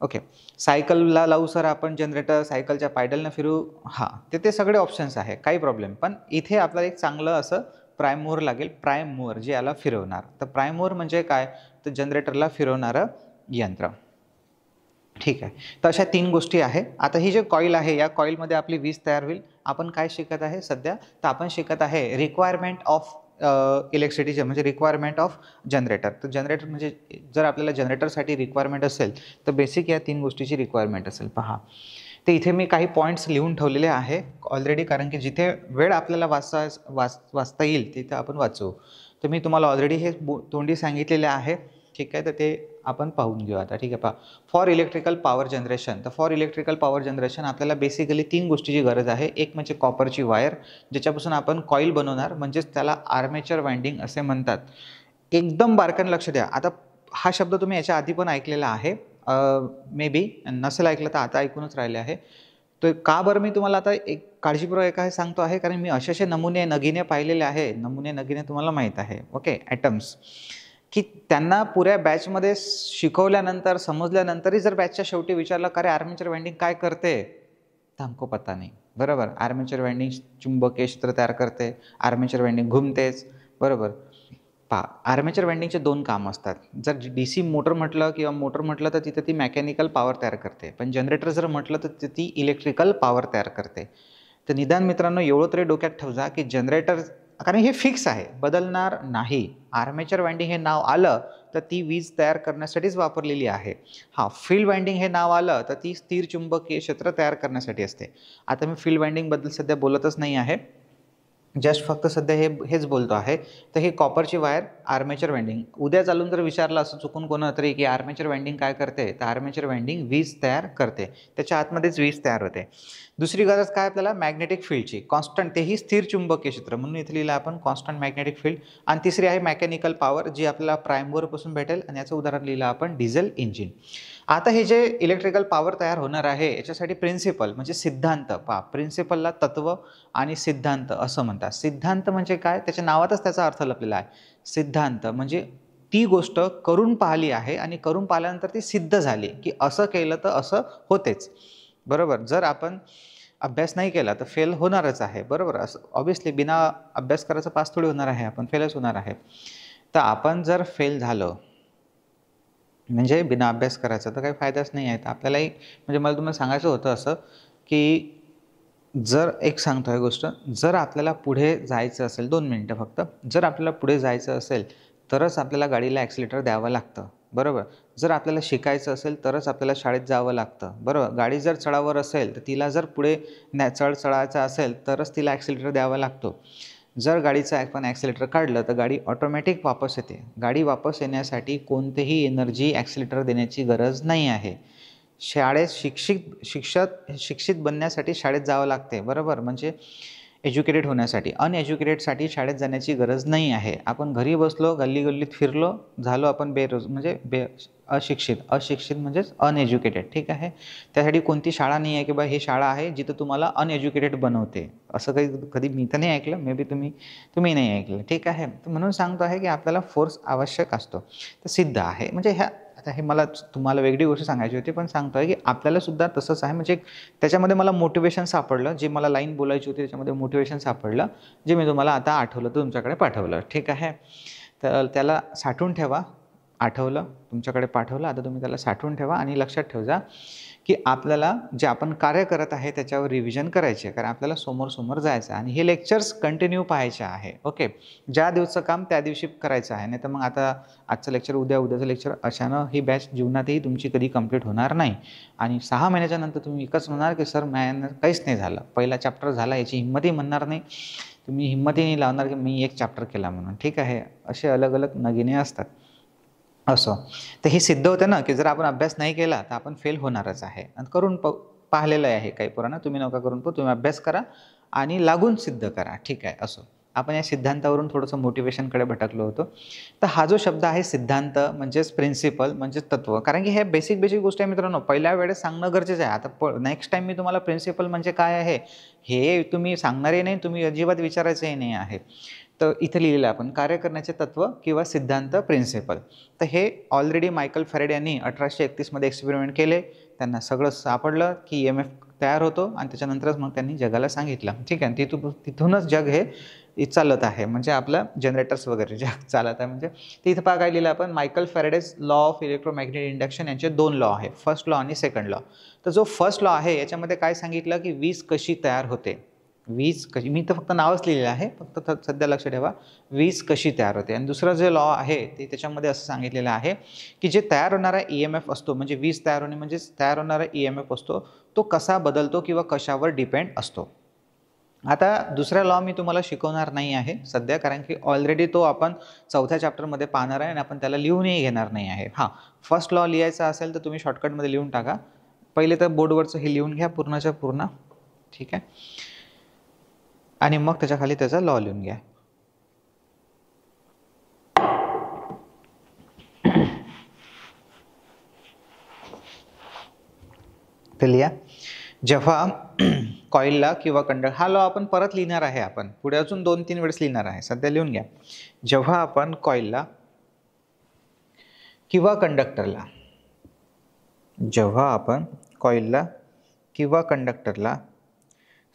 ओके, सायकलला लावू सर आपण जनरेटर, सायकलच्या पायडलनं फिरू, हां, ते सगळे ऑप्शन्स आहे, काही प्रॉब्लेम. पण इथे आपल्याला एक चांगलं असं प्राइम मूव्हर लागेल, प्राइम मूव्हर जे याला फिरवणार. तर प्राइम मूव्हर म्हणजे काय, तर जनरेटरला फिरवणारं यंत्र. ठीक आहे, तर अशा 3 गोष्टी आहे. आता ही जे कॉईल आहे, या कॉईलमध्ये आपली वीज तयार होईल. आपण काय शिकत आहे सध्या, तर आपण शिकत आहे रिक्वायरमेंट ऑफ इलेक्ट्रिसिटीचे, म्हणजे रिक्वायरमेंट ऑफ जनरेटर. तर जनरेटर म्हणजे जर आपल्याला जनरेटरसाठी रिक्वायरमेंट असेल, तर बेसिक या 3 गोष्टीची रिक्वायरमेंट असेल. पहा, तर इथे मी काही पॉईंट्स लिहून ठेवलेले आहे ऑलरेडी, कारण की जिथे वेळ आपल्याला वाचता येईल तिथे आपण वाचू. तर मी तुम्हाला ऑलरेडी हे तोंडी सांगितलेले आहे. ठीक आहे, तर ते आपण पाहून घेऊ आता. ठीक आहे, पहा, फॉर इलेक्ट्रिकल पॉवर जनरेशन. तर फॉर इलेक्ट्रिकल पॉवर जनरेशन आपल्याला बेसिकली 3 गोष्टीची गरज आहे. एक म्हणजे कॉपरची वायर, ज्याच्यापासून आपण कॉईल बनवणार, म्हणजेच त्याला आर्मेचर वाइंडिंग असे म्हणतात. एकदम बारकाईने लक्ष द्या. आता हा शब्द तुम्ही याच्या आधी पण ऐकलेला आहे, मे बी नसेल ऐकलं तर आता ऐकूनच राहिले आहे. तर का बरं मी तुम्हाला आता एक काळजीपूर्वक हे सांगतो आहे, कारण मी असे नगिने पाहिलेले आहे. नगिने तुम्हाला माहीत आहे, ओके, ॲटम्स, की त्यांना पुऱ्या बॅचमध्ये शिकवल्यानंतर, समजल्यानंतरही जर बॅचच्या शेवटी विचारलं, का रे आर्मेचर वाइंडिंग काय करते, तर हमको पता नाही, बरोबर. आर्मेचर वाइंडिंग चुंबकीय क्षेत्र तयार करते, आर्मेचर वाइंडिंग घुमतेच, बरोबर. पहा, आर्मेचर वाइंडिंगचे 2 काम असतात. जर DC मोटर म्हटलं किंवा मोटर म्हटलं तर तिथं ती मेकॅनिकल पॉवर तयार करते. पण जनरेटर जर म्हटलं तर ती इलेक्ट्रिकल पॉवर तयार करते. तर निदान मित्रांनो एवढं तरी डोक्यात ठेवा की जनरेटर, कारण हे फिक्स आहे, बदलणार नाही. आर्मेचर वाइंडिंग हे नाव आलं तर ती वीज तयार करण्यासाठीच वापरलेली आहे. हां, फील्ड वाइंडिंग हे नाव आलं तर ती स्थिर चुंबकीय क्षेत्र तयार करण्यासाठी असते. आता मी फील्ड वाइंडिंगबद्दल सध्या बोलतच नाही आहे, जस्ट फक्त सध्या हेच बोलतो आहे. तर ही कॉपरची वायर आर्मेचर वाइंडिंग. उद्या चालून जर विचारलं असं चुकून कोणाला तरी की आर्मेचर वाइंडिंग काय करते, तर आर्मेचर वाइंडिंग वीज तयार करते, त्याच्या आतमध्येच वीज तयार होते. दुसरी गरज काय आपल्याला, मॅग्नेटिक फील्डची, कॉन्स्टंट, तेही स्थिर चुंबकीय क्षेत्र, म्हणून इथे लिहिलं आपण कॉन्स्टंट मॅग्नेटिक फील्ड. आणि तिसरी आहे मेकॅनिकल पॉवर, जी आपल्याला प्राइम मूव्हरपासून भेटेल, आणि याचं उदाहरण लिहिलं आपण डिझेल इंजिन. आता हे जे इलेक्ट्रिकल पॉवर तयार होणार आहे याच्यासाठी प्रिन्सिपल म्हणजे सिद्धांत. पहा, प्रिन्सिपलला तत्व आणि सिद्धांत असं म्हणतात. सिद्धांत म्हणजे काय, त्याच्या नावातच त्याचा अर्थ लपलेला आहे. सिद्धांत म्हणजे ती गोष्ट करून पाहिली आहे आणि करून पाहिल्यानंतर ती सिद्ध झाली की असं केलं तर असं होतेच, बरोबर. जर आपण अभ्यास नाही केला तर फेल होणारच आहे, बरोबर. असं ऑब्व्हियसली बिना अभ्यास करायचं पास थोडी होणार आहे, आपण फेलच होणार आहे. तर आपण जर फेल झालं म्हणजे बिना अभ्यास करायचा, तर काही फायदाच नाही आहे. तर आपल्यालाही म्हणजे मला तुम्हाला सांगायचं होतं असं, की जर एक सांगतो आहे गोष्ट, जर आपल्याला पुढे जायचं असेल, 2 मिनिटं फक्त, जर आपल्याला पुढे जायचं असेल तरच आपल्याला गाडीला ॲक्सिलेटर द्यावं लागतं, बरोबर. जर आपल्याला शिकायचं असेल तरच आपल्याला शाळेत जावं लागतं, बरोबर. गाडी जर चढावर असेल तर तिला जर पुढे चढायचं असेल तरच तिला ॲक्सिलेटर द्यावा लागतो. जर गाडीचं आपण ॲक्सिलेटर काढलं तर गाडी ऑटोमॅटिक वापस येते. गाडी वापस येण्यासाठी कोणतेही एनर्जी ॲक्सिलेटर देण्याची गरज नाही आहे. शाळेत शिक्षित बनण्यासाठी शाळेत जावं लागते, बरोबर, म्हणजे एज्युकेटेड होण्यासाठी. अनएज्युकेटेडसाठी शाळेत जाण्याची गरज नाही आहे. आपण घरी बसलो, गल्लीगल्लीत फिरलो, झालो आपण म्हणजे अशिक्षित म्हणजेच अनएज्युकेटेड, ठीक आहे. त्यासाठी कोणती शाळा नाही आहे की बा ही शाळा आहे जिथं तुम्हाला अनएज्युकेटेड बनवते, असं काही कधी मी तर नाही ऐकलं, मे बी तुम्ही नाही ऐकलं, ठीक आहे. तर म्हणून सांगतो आहे की आपल्याला फोर्स आवश्यक असतो. तर सिद्ध आहे म्हणजे आता हे मला तुम्हाला वेगळी गोष्ट सांगायची होती, पण सांगतो आहे की आपल्याला सुद्धा तसंच आहे. म्हणजे त्याच्यामध्ये मला मोटिवेशन सापडलं, जे मला लाईन बोलायची होती त्याच्यामध्ये मोटिवेशन सापडलं, जे मी तुम्हाला आता आठवलं तर तुमच्याकडे पाठवलं, ठीक आहे. तर त्याला साठवून ठेवा. आठवलं, तुमच्याकडे पाठवलं, आता तुम्ही त्याला साठवून ठेवा आणि लक्षात ठेवा की आपल्याला जे आपण कार्य करत आहे त्याच्यावर रिव्हिजन करायचे आहे, कारण आपल्याला समोर जायचं आहे आणि हे लेक्चर्स कंटिन्यू पाहायचे आहे. ओके, ज्या दिवसाचं काम त्या दिवशी करायचं आहे, नाही तर मग आता आजचं लेक्चर उद्याचं लेक्चर अशानं ही बॅच जीवनातही तुमची कधी कंप्लीट होणार नाही. आणि 6 महिन्याच्या नंतर तुम्ही एकच म्हणणार की सर माझ्यानं काहीच नाही झालं, पहिला चॅप्टर झाला, याची हिंमतही म्हणणार नाही, तुम्ही हिंमतही नाही लावणार की मी एक चॅप्टर केला म्हणून, ठीक आहे. असे अलग अलग नगिने असतात. असं तर हे सिद्ध होतं ना की जर आपण अभ्यास नाही केला तर आपण फेल होणारच आहे. आणि करून पाहिलेलं आहे काही पोरांना, तुम्ही नका करून तुम्ही अभ्यास करा आणि लागून सिद्ध करा, ठीक आहे. असं आपण या सिद्धांतावरून थोडंसं मोटिवेशनकडे भटकलो होतो. तर हा जो शब्द आहे सिद्धांत म्हणजेच प्रिन्सिपल म्हणजेच तत्व, कारण की हे बेसिक गोष्ट आहे मित्रांनो, पहिल्या वेळेस सांगणं गरजेचं आहे. आता नेक्स्ट टाईम मी तुम्हाला प्रिन्सिपल म्हणजे काय आहे हे तुम्ही सांगणारही नाही, तुम्ही अजिबात विचारायचंही नाही आहे. तर इथे लिहिलेलं आपण कार्य करण्याचे तत्व किंवा सिद्धांत, प्रिन्सिपल. तर हे ऑलरेडी मायकल फॅरेडे यांनी 1831 एक्सपेरिमेंट केले, त्यांना सगळं सापडलं की EMF तयार होतो आणि त्याच्यानंतरच मग त्यांनी जगाला सांगितलं, ठीक आहे. तिथूनच जग हे चालत आहे, म्हणजे आपलं जनरेटर्स वगैरे जग चालत आहे. म्हणजे तिथं पहा काय लिहिलं आपण, Michael Faraday's law of electromagnetic induction यांचे 2 लॉ आहे, फर्स्ट लॉ आणि सेकंड लॉ. तर जो फर्स्ट लॉ आहे याच्यामध्ये काय सांगितलं की वीज कशी तयार होते, मी तर फक्त नावच लिहिलेलं आहे, फक्त सध्या लक्ष ठेवा, वीज कशी तयार होते. आणि दुसरं जे लॉ आहे ते त्याच्यामध्ये असं सांगितलेलं आहे की जे तयार होणारा EMF असतो, म्हणजे वीज तयार होणे म्हणजे तयार होणारा EMF असतो, तो कसा बदलतो किंवा कशावर डिपेंड असतो. आता दुसरा लॉ मी तुम्हाला शिकवणार नाही आहे सध्या, कारण की ऑलरेडी तो आपण 4थ्या चॅप्टरमध्ये पाहणार आहे आणि आपण त्याला लिहूनही घेणार नाही आहे. हां, फर्स्ट लॉ लिहायचा असेल तर तुम्ही शॉर्टकटमध्ये लिहून टाका. पहिले तर बोर्डवरचं हे लिहून घ्या पूर्णच्या पूर्ण, ठीक आहे. आणि मग त्याच्या खाली त्याचा लॉ लिहून घ्या. तर लिहा, जेव्हा कॉइलला किंवा कंडक्टर, हा लॉ आपण परत लिहिणार आहे, आपण पुढे अजून 2-3 वेळेस लिहिणार आहे, सध्या लिहून घ्या. जेव्हा आपण कॉइलला किंवा कंडक्टरला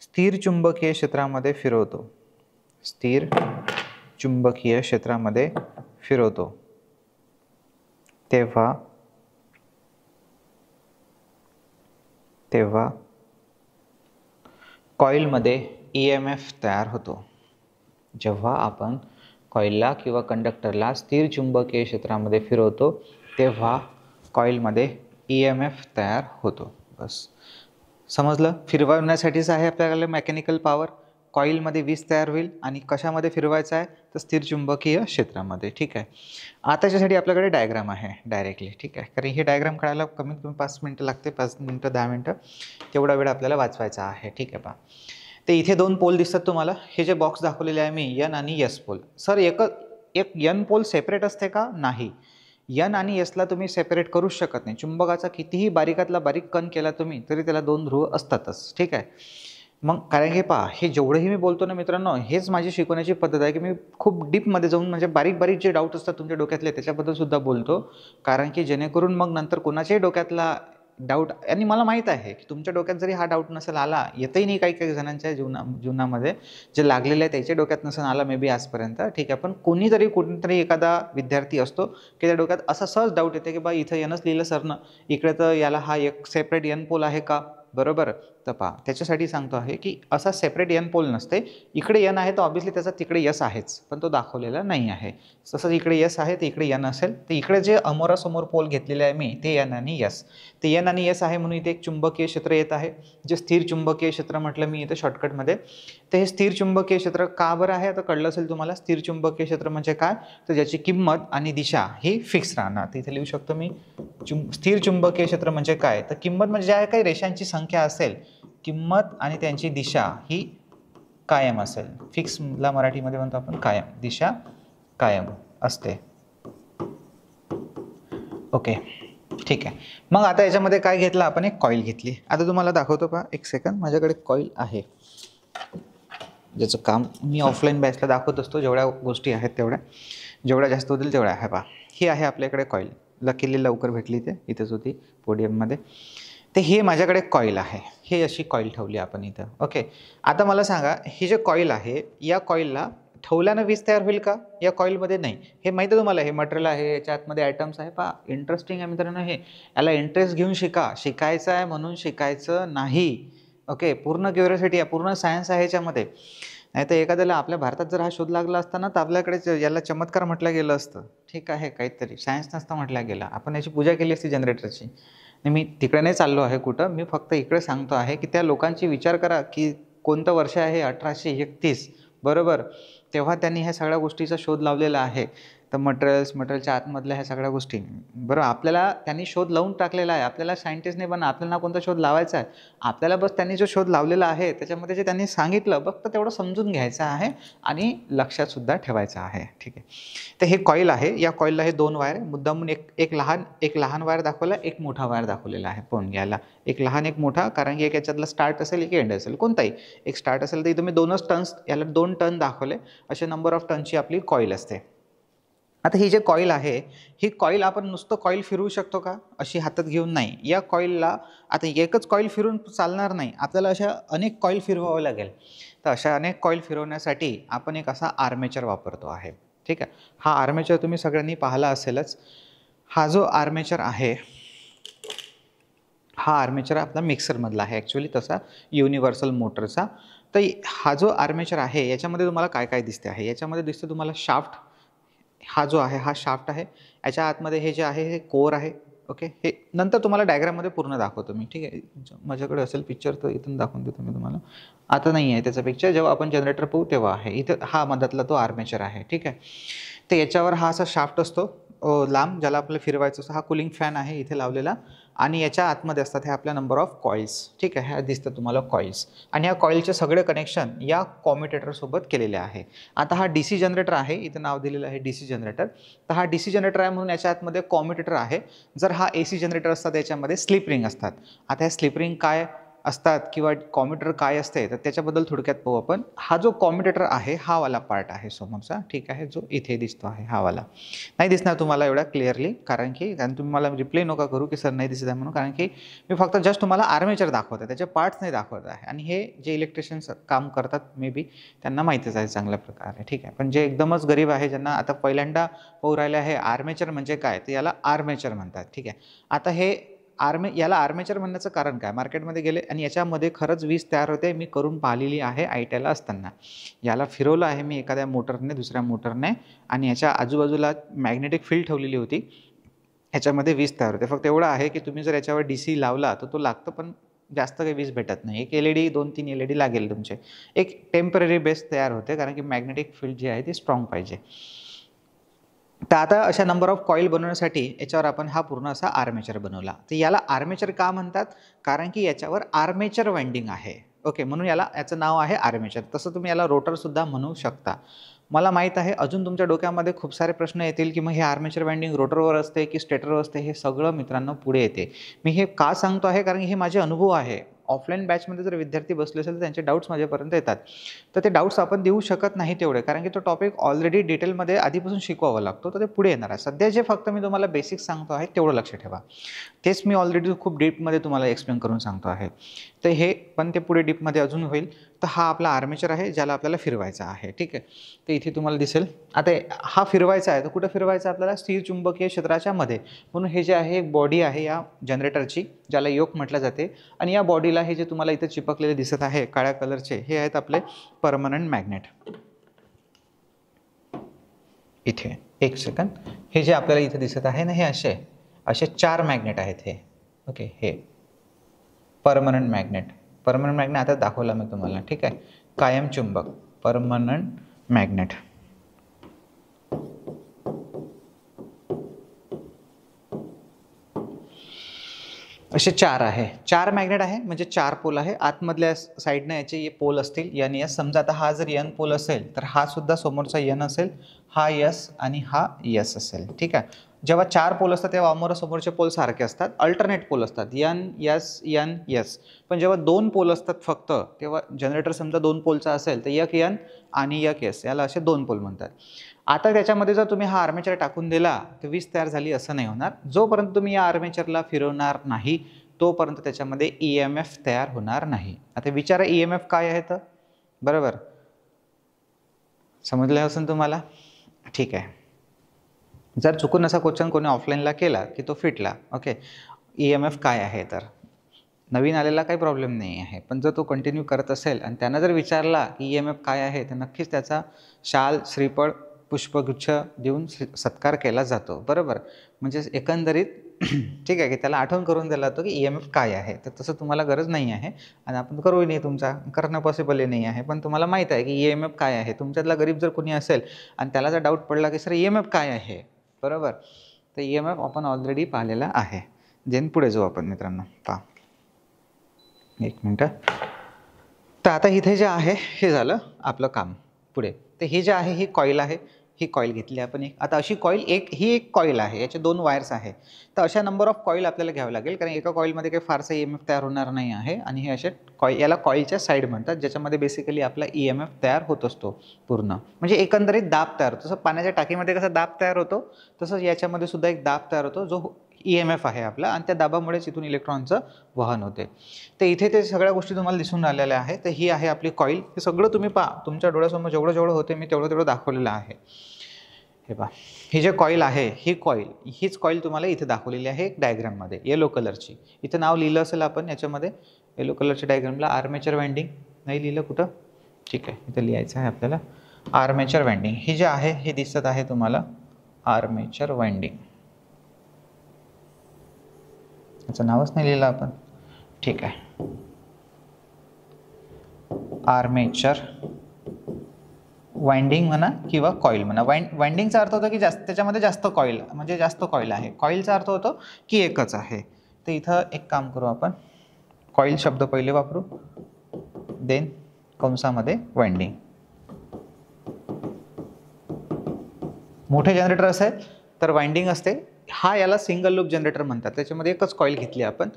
स्थिर चुंबकीय क्षेत्रामध्ये फिरवतो, तेव्हा कॉइलमध्ये EMF तयार होतो. जेव्हा आपण कॉइलला किंवा कंडक्टरला स्थिर चुंबकीय क्षेत्रामध्ये फिरवतो तेव्हा कॉइलमध्ये EMF तयार होतो. बस समजलं, फिरवण्यासाठीच आहे आपल्याला मेकॅनिकल पॉवर. कॉइलमध्ये वीज तयार होईल आणि कशामध्ये फिरवायचं आहे तर स्थिर चुंबकीय क्षेत्रामध्ये, ठीक आहे. आता त्याच्यासाठी आपल्याकडे डायग्राम आहे डायरेक्टली, ठीक आहे, कारण हे डायग्राम काढायला कमीत कमी 5 मिनटं लागते, 5 मिनटं 10 मिनटं तेवढा वेळ आपल्याला वाचवायचा आहे, ठीक आहे. पहा, ते इथे 2 पोल दिसतात तुम्हाला, हे जे बॉक्स दाखवलेले आहे मी N आणि S पोल. सर एक N पोल सेपरेट असते का? नाही, N आणि Sला तुम्ही सेपरेट करूच शकत नाही. चुंबकाचा कितीही बारीकातला बारीक कण केला तुम्ही तरी त्याला 2 ध्रुव असतातच, ठीक आहे. मग कारण हे पहा, हे जेवढंही मी बोलतो ना मित्रांनो, हेच माझी शिकवण्याची पद्धत आहे की मी खूप डीपमध्ये जाऊन म्हणजे बारीक जे डाऊट असतात तुमच्या डोक्यातले त्याच्याबद्दल सुद्धा बोलतो, कारण की जेणेकरून मग नंतर कोणाच्याही डोक्यातला डाऊट, आणि मला माहीत आहे की तुमच्या डोक्यात जरी हा डाऊट नसेल आला, येतही नाही काही जणांच्या जीवनामध्ये जे लागलेले आहे त्याच्या डोक्यात नसेल आला मे बी आजपर्यंत, ठीक आहे. पण कोणीतरी एखादा विद्यार्थी असतो की त्या डोक्यात असा सहज डाऊट येते की बा इथं Nच लिहिलं सरनं, इकडे तर याला हा एक सेपरेट N पोल आहे का? बरोबर. तर पहा त्याच्यासाठी सांगतो आहे की असा सेपरेट एन पोल नसते. इकडे एन आहे तर ऑब्व्हियसली त्याचा तिकडे यस आहेच, पण तो दाखवलेला नाही आहे. तसंच इकडे यस आहे तर इकडे एन असेल, तर इकडे जे अमोरासमोर पोल घेतलेले आहे मी ते एन आणि यस. ते एन आणि यस आहे म्हणून इथे एक चुंबकीय क्षेत्र येत आहे, जे स्थिर चुंबकीय क्षेत्र म्हटलं मी इथे शॉर्टकटमध्ये. तर हे स्थिर चुंबकीय क्षेत्र का बरं आहे आता कळलं असेल तुम्हाला. स्थिर चुंबकीय क्षेत्र म्हणजे काय, तर ज्याची किंमत आणि दिशा ही फिक्स राहणार. तर इथे लिहू शकतो मी स्थिर चुंबकीय क्षेत्र म्हणजे काय, तर किंमत म्हणजे ज्या काही रेषांची संख्या असेल, किंमत आणि त्यांची दिशा ही कायम असेल. फिक्सला मराठीमध्ये म्हणतो आपण कायम, दिशा कायम असते. ओके ठीक आहे. मग आता याच्यामध्ये काय घेतलं आपण, एक कॉईल घेतली. आता तुम्हाला दाखवतो पहा, एक सेकंद. माझ्याकडे कॉईल आहे ज्याचं काम मी ऑफलाईन बॅचला दाखवत असतो. जेवढ्या गोष्टी आहेत तेवढ्या, जेवढ्या जास्त होतील तेवढ्या आहे. पहा ही आहे आपल्याकडे कॉईल. लकीली लवकर भेटली, ते इथेच होती पोडियममध्ये. तर हे माझ्याकडे कॉईल आहे. हे अशी कॉईल ठेवली आपण इथं. ओके. आता मला सांगा, हे जे कॉईल आहे या कॉईलला ठेवल्यानं वीज तयार होईल का, या कॉईलमध्ये नाही. हे माहिती आहे तुम्हाला, हे मटेरियल आहे, याच्या आतमध्ये ॲटम्स आहे. पहा इंटरेस्टिंग आहे मित्रांनो. हे याला इंटरेस्ट घेऊन शिका. शिकायचं आहे म्हणून शिकायचं नाही. ओके. पूर्ण क्युरिओसिटी आहे, पूर्ण सायन्स आहे ह्याच्यामध्ये. नाही तर एखाद्याला आपल्या भारतात जर हा शोध लागला असता ना, तर आपल्याकडे याला चमत्कार म्हटलं गेलं असतं. ठीक आहे, काहीतरी सायन्स नसता म्हटलं गेला. आपण याची पूजा केली असती जनरेटरची. मी तिकडे नाही चाललो आहे कुठं, मी फक्त इकडे सांगतो आहे की त्या लोकांची विचार करा की कोणतं वर्ष आहे 1831, बरोबर. तेव्हा त्यांनी ह्या सगळ्या गोष्टीचा शोध लावलेला आहे. तर मटेरियलच्या आतमधल्या ह्या सगळ्या गोष्टी, बरं. आपल्याला त्यांनी शोध लावून टाकलेला आहे. आपल्याला सायंटिस्ट नाही बनणं, आपल्याला कोणता शोध लावायचा आहे. आपल्याला बस त्यांनी जो शोध लावलेला आहे त्याच्यामध्ये जे त्यांनी सांगितलं फक्त तेवढं समजून घ्यायचं आहे आणि लक्षात सुद्धा ठेवायचं आहे. ठीक आहे. तर हे कॉईल आहे. या कॉईलला हे 2 वायर मुद्दामून एक लहान वायर दाखवला, एक मोठा वायर दाखवलेला आहे. पण याला एक लहान एक मोठा, कारण की एक याच्यातला स्टार्ट असेल, एक एंड असेल, कोणताही एक स्टार्ट असेल. तर इथं मी 2च टर्न्स, याला 2 टर्न दाखवले. असे नंबर ऑफ टर्नची आपली कॉईल असते. आता ही जे कॉईल आहे, ही कॉईल आपण नुसतं कॉईल फिरवू शकतो का, अशी हातात घेऊन नाही. या कॉईलला आता एकच कॉईल फिरून चालणार नाही, आपल्याला अशा अनेक कॉईल फिरवावं लागेल. तर अशा अनेक कॉईल फिरवण्यासाठी आपण एक असा आर्मेचर वापरतो आहे. ठीक आहे. हा आर्मेचर तुम्ही सगळ्यांनी पाहिला असेलच. हा जो आर्मेचर आहे, हा आर्मेचर आपला मिक्सरमधला आहे ॲक्च्युली, तसा युनिव्हर्सल मोटरचा. तर हा जो आर्मेचर आहे याच्यामध्ये तुम्हाला काय काय दिसते आहे, याच्यामध्ये दिसतं तुम्हाला शाफ्ट. हा जो आहे हा शाफ्ट आहे. याच्या आतमध्ये हे जे आहे हे कोर आहे. ओके. हे नंतर तुम्हाला डायग्राममध्ये पूर्ण दाखवतो मी. ठीक आहे. माझ्याकडे असेल पिक्चर तर इथून दाखवून देतो मी तुम्हाला. आता नाही आहे त्याचा पिक्चर, जेव्हा आपण जनरेटर पाहू तेव्हा आहे. इथं हा मधातला तो आर्मेचर आहे. ठीक आहे. तर याच्यावर हा असा शाफ्ट असतो लांब, ज्याला आपल्याला फिरवायचं असतं. हा कूलिंग फॅन आहे इथे लावलेला, आणि याच्या आतमध्ये असतात हे आपल्या नंबर ऑफ कॉईल्स. ठीक आहे. ह्या दिसतं तुम्हाला कॉईल्स, आणि या कॉईलचे सगळे कनेक्शन या कॉम्युटेटरसोबत केलेले आहे. आता हा DC जनरेटर आहे, इथं नाव दिलेलं आहे DC जनरेटर. तर हा DC जनरेटर आहे म्हणून याच्या आतमध्ये कॉम्युटेटर आहे. जर हा AC जनरेटर असतात याच्यामध्ये स्लिप रिंग असतात. आता ह्या स्लिप रिंग काय असतात किंवा कॉम्युटेटर काय असते तर त्याच्याबद्दल थोडक्यात पाहू आपण. हा जो कॉम्युटेटर आहे हा वाला पार्ट आहे समोरचा. ठीक आहे. जो इथे दिसतो आहे हा वाला नाही दिसणार तुम्हाला एवढा क्लिअरली, कारण तुम्ही मला रिप्लाय नका करू की सर नाही दिसत आहे म्हणून, कारण की मी फक्त जस्ट तुम्हाला आर्मेचर दाखवत आहे, त्याचे पार्ट्स नाही दाखवत आहे. आणि हे जे इलेक्ट्रिशियन्स काम करतात मे बी त्यांना माहितीच आहे चांगल्या प्रकारे. ठीक आहे. पण जे एकदमच गरीब आहे, ज्यांना आता पहिल्यांदा पाहू राहिले आहे आर्मेचर म्हणजे काय, तर याला आर्मेचर म्हणतात. ठीक आहे. आता हे याला आर्मेचर म्हणण्याचं कारण काय, मार्केटमध्ये गेले आणि याच्यामध्ये खरंच वीज तयार होते. मी करून पाहिलेली आहे IITला असताना. याला फिरवलं आहे मी एखाद्या मोटरने, दुसऱ्या मोटरने, आणि याच्या आजूबाजूला मॅग्नेटिक फील्ड ठेवलेली होती. ह्याच्यामध्ये वीज तयार होते. फक्त एवढं आहे की तुम्ही जर याच्यावर DC लावला तर तो लागतं, पण जास्त काही वीज भेटत नाही. एक LED 2-3 LED लागेल तुमचे. एक टेम्पररी बेस तयार होते, कारण की मॅग्नेटिक फील्ड जी आहे ती स्ट्रॉंग पाहिजे. तर आता अशा नंबर ऑफ कॉईल बनवण्यासाठी याच्यावर आपण हा पूर्ण असा आर्मेचर बनवला. तर याला आर्मेचर का म्हणतात, कारण की याच्यावर आर्मेचर वाइंडिंग आहे. ओके. म्हणून याचं नाव आहे आर्मेचर. तसं तुम्ही याला रोटरसुद्धा म्हणू शकता. मला माहीत आहे अजून तुमच्या डोक्यामध्ये खूप सारे प्रश्न येतील की मग हे आर्मेचर वाइंडिंग रोटरवर असते की स्टेटरवर असते. हे सगळं मित्रांनो पुढे येते. मी हे का सांगतो आहे, कारण की हे माझे अनुभव आहे. ऑफलाईन बॅचमध्ये जर विद्यार्थी बसले असेल तर त्यांचे डाऊट्स माझ्यापर्यंत येतात. तर ते डाऊट्स आपण देऊ शकत नाही तेवढे, कारण की तो टॉपिक ऑलरेडी डिटेलमध्ये आधीपासून शिकवावा लागतो. तर ते पुढे येणार आहे. सध्या जे फक्त मी तुम्हाला बेसिक्स सांगतो आहे तेवढं लक्ष ठेवा. तेच मी ऑलरेडी खूप डीपमध्ये तुम्हाला एक्सप्लेन करून सांगतो आहे. तर हे पण ते पुढे डीपमध्ये अजून होईल. तर तर हा आपला आर्मेचर आहे ज्याला आपल्याला फिरवायचा आहे, ठीक आहे. तर इथे तुम्हाला दिसेल आता हा फिरवायचा आहे, तर कुठं फिरवायचा आपल्याला, स्थिर चुंबकीय क्षेत्राच्या मध्ये. म्हणून हे जे आहे एक बॉडी आहे या जनरेटरची, ज्याला योक म्हटलं जाते, आणि या बॉडीला हे जे तुम्हाला इथे चिपकलेले दिसत आहे काळ्या कलरचे, हे आहेत आपले परमनंट मॅग्नेट. इथे एक सेकंद, हे जे आपल्याला इथे दिसत आहे ना, हे असे 4 मॅग्नेट आहेत हे, ओके. हे परमनंट मॅग्नेट आता दाखवला मी तुम्हाला, ठीक आहे. कायम चुंबक परमनंट मॅग्नेट. असे 4 आहे, 4 मॅग्नेट आहे म्हणजे 4 पोल आहे. आतमधल्या साईडनं याचे पोल असतील एन एस. समजा आता हा जर एन पोल असेल तर हा सुद्धा समोरचा एन असेल, हा एस आणि हा एस असेल, ठीक आहे. जेव्हा 4 पोल असतात तेव्हा समोरचे पोल सारखे असतात, अल्टरनेट पोल असतात, एन एस एन एस. पण जेव्हा 2 पोल असतात फक्त, तेव्हा जनरेटर समजा 2 पोलचा असेल तर एक एन आणि एक एस, याला असे 2 पोल म्हणतात. आता त्याच्यामध्ये जर तुम्ही हा आर्मेचर टाकून दिला तर वीज तयार झाली असं नाही होणार. जोपर्यंत तुम्ही या आर्मेचरला फिरवणार नाही तोपर्यंत त्याच्यामध्ये EMF तयार होणार नाही. आता विचारा EMF काय आहे तर, बरोबर समजलं असेल तुम्हाला, ठीक आहे. जर चुकून असा क्वेश्चन कोणी ऑफलाईनला केला की तो फिटला, ओके. EMF काय आहे तर नवीन आलेला काही प्रॉब्लेम नाही आहे, पण जर तो कंटिन्यू करत असेल आणि त्यांना जर विचारला की EMF काय आहे तर नक्कीच त्याचा शाल, श्रीफळ, पुष्पगुच्छ देऊन सत्कार केला जातो, बरोबर. म्हणजे एकंदरीत ठीक आहे की त्याला आठवण करून दिला जातो की EMF काय आहे. तर तसं तुम्हाला गरज नाही आहे आणि आपण करूही नाही, तुमचा करणं पॉसिबलही नाही आहे, पण तुम्हाला माहीत आहे की EMF काय आहे. तुमच्यातला गरीब जर कोणी असेल आणि त्याला जर डाऊट पडला की सर EMF काय आहे, बरोबर, तर EMF आपण ऑलरेडी पाहिलेला आहे. देन पुढे जाऊ आपण मित्रांनो, पहा एक मिनटं. तर आता इथे जे आहे हे झालं आपलं काम. पुढे तर हे जे आहे ही कॉईल आहे, ही कॉईल घेतली आपण एक. आता अशी कॉईल ही एक कॉईल आहे, याचे 2 वायर्स आहे. तर अशा नंबर ऑफ कॉईल आपल्याला घ्यावं लागेल, कारण एका कॉईलमध्ये काही फारसा EMF तयार होणार नाही आहे. आणि हे असे याला कॉईलच्या साईड म्हणतात, ज्याच्यामध्ये बेसिकली आपला EMF तयार होत असतो पूर्ण. म्हणजे एकंदरीत दाब तयार होतो. जसं पाण्याच्या टाकीमध्ये कसा दाब तयार होतो, तसंच याच्यामध्ये सुद्धा एक दाब तयार होतो जो EMF आहे आपला, आणि त्या दाबामुळेच इथून इलेक्ट्रॉनचं वहन होते. तर इथे ते सगळ्या गोष्टी तुम्हाला दिसून राहिलेल्या आहेत. तर ही आहे आपली कॉईल. हे सगळं तुम्ही पहा, तुमच्या डोळ्यासमोर जेवढं होते मी तेवढं दाखवलेलं आहे. हे पहा, ही जे कॉईल आहे हीच कॉईल तुम्हाला इथे दाखवलेली आहे एक डायग्राममध्ये, येलो कलरची. इथं नाव लिहिलं असेल आपण याच्यामध्ये, येलो कलरच्या डायग्रामला आर्मेचर वाइंडिंग नाही लिहिलं कुठं, ठीक आहे. इथं लिहायचं आहे आपल्याला आर्मेचर वाइंडिंग. ही जे आहे हे दिसत आहे तुम्हाला आर्मेचर वाइंडिंग. याचं नावच नाही लिहिलं आपण, ठीक आहे. आर्मेचर वाइंडिंग म्हणा किंवा कॉईल म्हणा. वाइंडिंगचा अर्थ होतो की त्याच्यामध्ये जास्त कॉईल, म्हणजे जास्त कॉईल आहे. कॉईलचा अर्थ होतो की एकच आहे. तर इथं एक काम करू आपण, कॉईल शब्द पहिले वापरू, देन कंसामध्ये वाइंडिंग. मोठे जनरेटर असेल तर वाइंडिंग असते. याला सिंगल लूप जनरेटर म्हणतात, त्याच्यामध्ये एकच कॉईल घेतली आपण,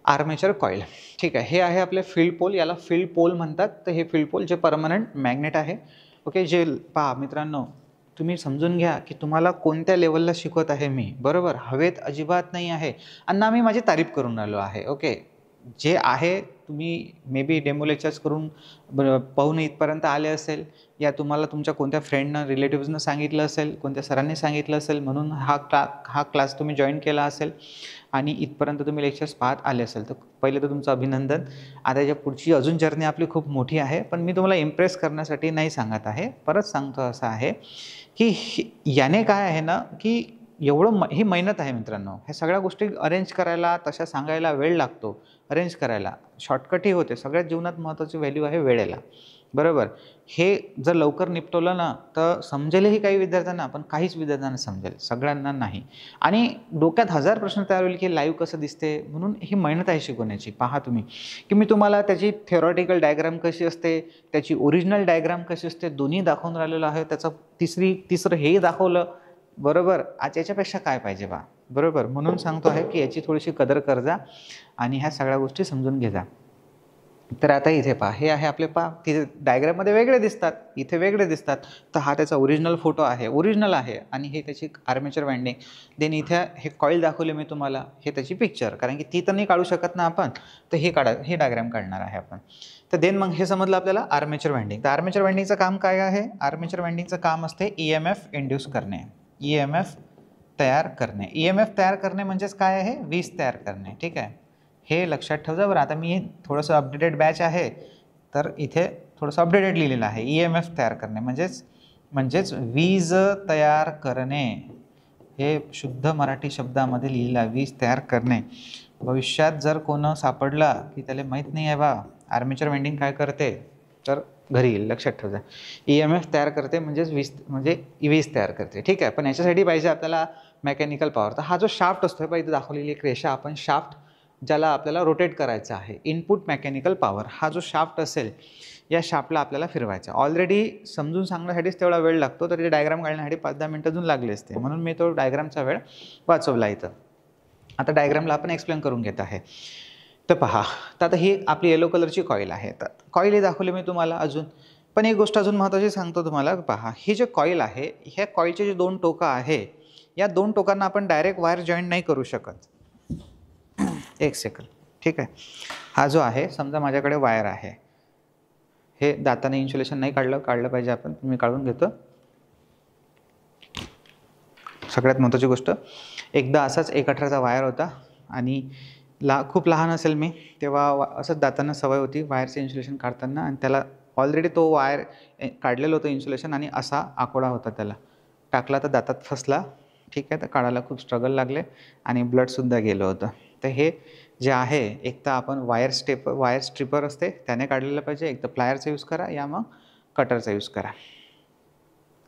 आर्मेचर कॉईल, ठीक आहे. हे आहे आपले फील्ड पोल, याला फील्ड पोल म्हणतात. तर हे फील्ड पोल जे परमनंट मॅग्नेट आहे, ओके. जे पहा मित्रांनो, तुम्ही समजून घ्या की तुम्हाला कोणत्या लेवलला शिकवत आहे मी, बरोबर. हवेत अजिबात नाही आहे आणि ना मी माझी तारीफ करून राहिलो आहे, ओके. जे आहे तुम्ही मे बी डेमो लेक्चर्स करून पाहून इथपर्यंत आले असेल, या तुम्हाला तुमच्या कोणत्या फ्रेंडनं, रिलेटिव्सनं सांगितलं असेल, कोणत्या सरांनी सांगितलं असेल, म्हणून हा क्लास तुम्ही जॉईन केला असेल आणि इथपर्यंत तुम्ही लेक्चर्स पाहत आले असेल. तर पहिले तर तुमचं अभिनंदन. आता याच्या पुढची अजून जर्नी आपली खूप मोठी आहे, पण मी तुम्हाला इम्प्रेस करण्यासाठी नाही सांगत आहे. परत सांगतो असं आहे की याने काय आहे ना, की ही मेहनत आहे मित्रांनो. ह्या सगळ्या गोष्टी अरेंज करायला, तशा सांगायला वेळ लागतो, अरेंज करायला. शॉर्टकटही होते. सगळ्यात जीवनात महत्त्वाची व्हॅल्यू आहे वेळेला, बरोबर. हे जर लवकर निपटवलं ना तर समजेलही काही विद्यार्थ्यांना, पण काहीच विद्यार्थ्यांना समजेल, सगळ्यांना नाही. आणि डोक्यात 1000 प्रश्न तयार होईल की लाईव्ह कसं दिसते, म्हणून ही मेहनत आहे शिकवण्याची. पहा तुम्ही की मी तुम्हाला त्याची थेरॉटिकल डायग्राम कशी असते, त्याची ओरिजिनल डायग्राम कशी असते, दोन्ही दाखवून राहिलेलं आहे. त्याचं तिसरं हेही दाखवलं, बरोबर. आज याच्यापेक्षा काय पाहिजे बा, बरोबर. म्हणून सांगतो आहे की याची थोडीशी कदर कर जा आणि ह्या सगळ्या गोष्टी समजून घे जा. तर आता इथे पहा, हे आहे आपले पहा, तिथे डायग्राममध्ये वेगळे दिसतात, इथे वेगळे दिसतात. तर हा त्याचा ओरिजिनल फोटो आहे, ओरिजिनल आहे आणि हे त्याची आर्मेचर वाइंडिंग. देन इथे हे कॉईल दाखवली मी तुम्हाला, हे त्याची पिक्चर, कारण की ती तर नाही काढू शकत ना आपण, तर हे डायग्राम काढणार आहे आपण. तर देन मग हे समजलं आपल्याला आर्मेचर वाइंडिंग. तर आर्मेचर वाइंडिंगचं काम काय आहे? आर्मेचर वाइंडिंगचं काम असते EMF इंड्यूस करणे, EMF तयार करणे. EMF तयार करणे म्हणजेच काय आहे? वीज तयार करणे. ठीक आहे, हे लक्षात ठेवा बरं. आता मी थोडंसं अपडेटेड बॅच आहे, तर इथे थोडंसं अपडेटेड लिहिलेलं आहे. EMF तयार करणे म्हणजेच वीज तयार करणे. हे शुद्ध मराठी शब्दामध्ये लिहिलेलं, वीज तयार करणे. भविष्यात जर कोण सापडला की त्याला माहीत नाही आहे बा आर्मेचर वाइंडिंग काय करते, तर घरी येईल, लक्षात ठेवा. EMF तयार करते म्हणजेच वीज तयार करते. ठीक आहे, पण याच्यासाठी पाहिजे आपल्याला मेकॅनिकल पॉवर. तर हा जो शाफ्ट असतो, पाहिजे दाखवलेली एक रेषा, आपण शाफ्ट ज्याला आपल्याला रोटेट करायचं आहे, इनपुट मेकॅनिकल पॉवर, हा जो शाफ्ट असेल, या शाफ्टला आपल्याला फिरवायचा. ऑलरेडी समजून सांगण्यासाठीच तेवढा वेळ लागतो, तर ते डायग्राम काढण्यासाठी 5-10 मिनटं अजून लागले असते, म्हणून मी तो डायग्रामचा वेळ वाचवला इथं. आता डायग्रामला आपण एक्सप्लेन करून घेत आहे. तर पहा, तर आता ही आपली येलो कलरची कॉईल आहे. तर कॉईल हे दाखवली मी तुम्हाला अजून, पण एक गोष्ट अजून महत्त्वाची सांगतो तुम्हाला. पहा, ही जे कॉईल आहे, ह्या कॉईलचे जे 2 टोकं आहे, या 2 टोकांना आपण डायरेक्ट वायर जॉईंट नाही करू शकत. एक सेकंड. ठीक आहे, हा जो आहे, समजा माझ्याकडे वायर आहे, हे दाताने इन्सुलेशन नाही काढलं पाहिजे आपण, मी काढून घेतो. सगळ्यात महत्त्वाची गोष्ट, एकदा असाच 1/18चा वायर होता आणि खूप लहान असेल मी तेव्हा, असंच दातांना सवय होती वायरचं इन्सुलेशन काढताना, आणि त्याला ऑलरेडी तो वायर काढलेलं होतं इन्सुलेशन, आणि असा आकोडा होता, त्याला टाकला तर दातात फसला. ठीक आहे, तर काढायला खूप स्ट्रगल लागले आणि ब्लडसुद्धा गेलं होतं. तर हे जे आहे, एक तर आपण वायर स्ट्रिपर असते त्याने काढलेलं पाहिजे, एक तर प्लायरचा यूज करा या मग कटरचा यूज करा.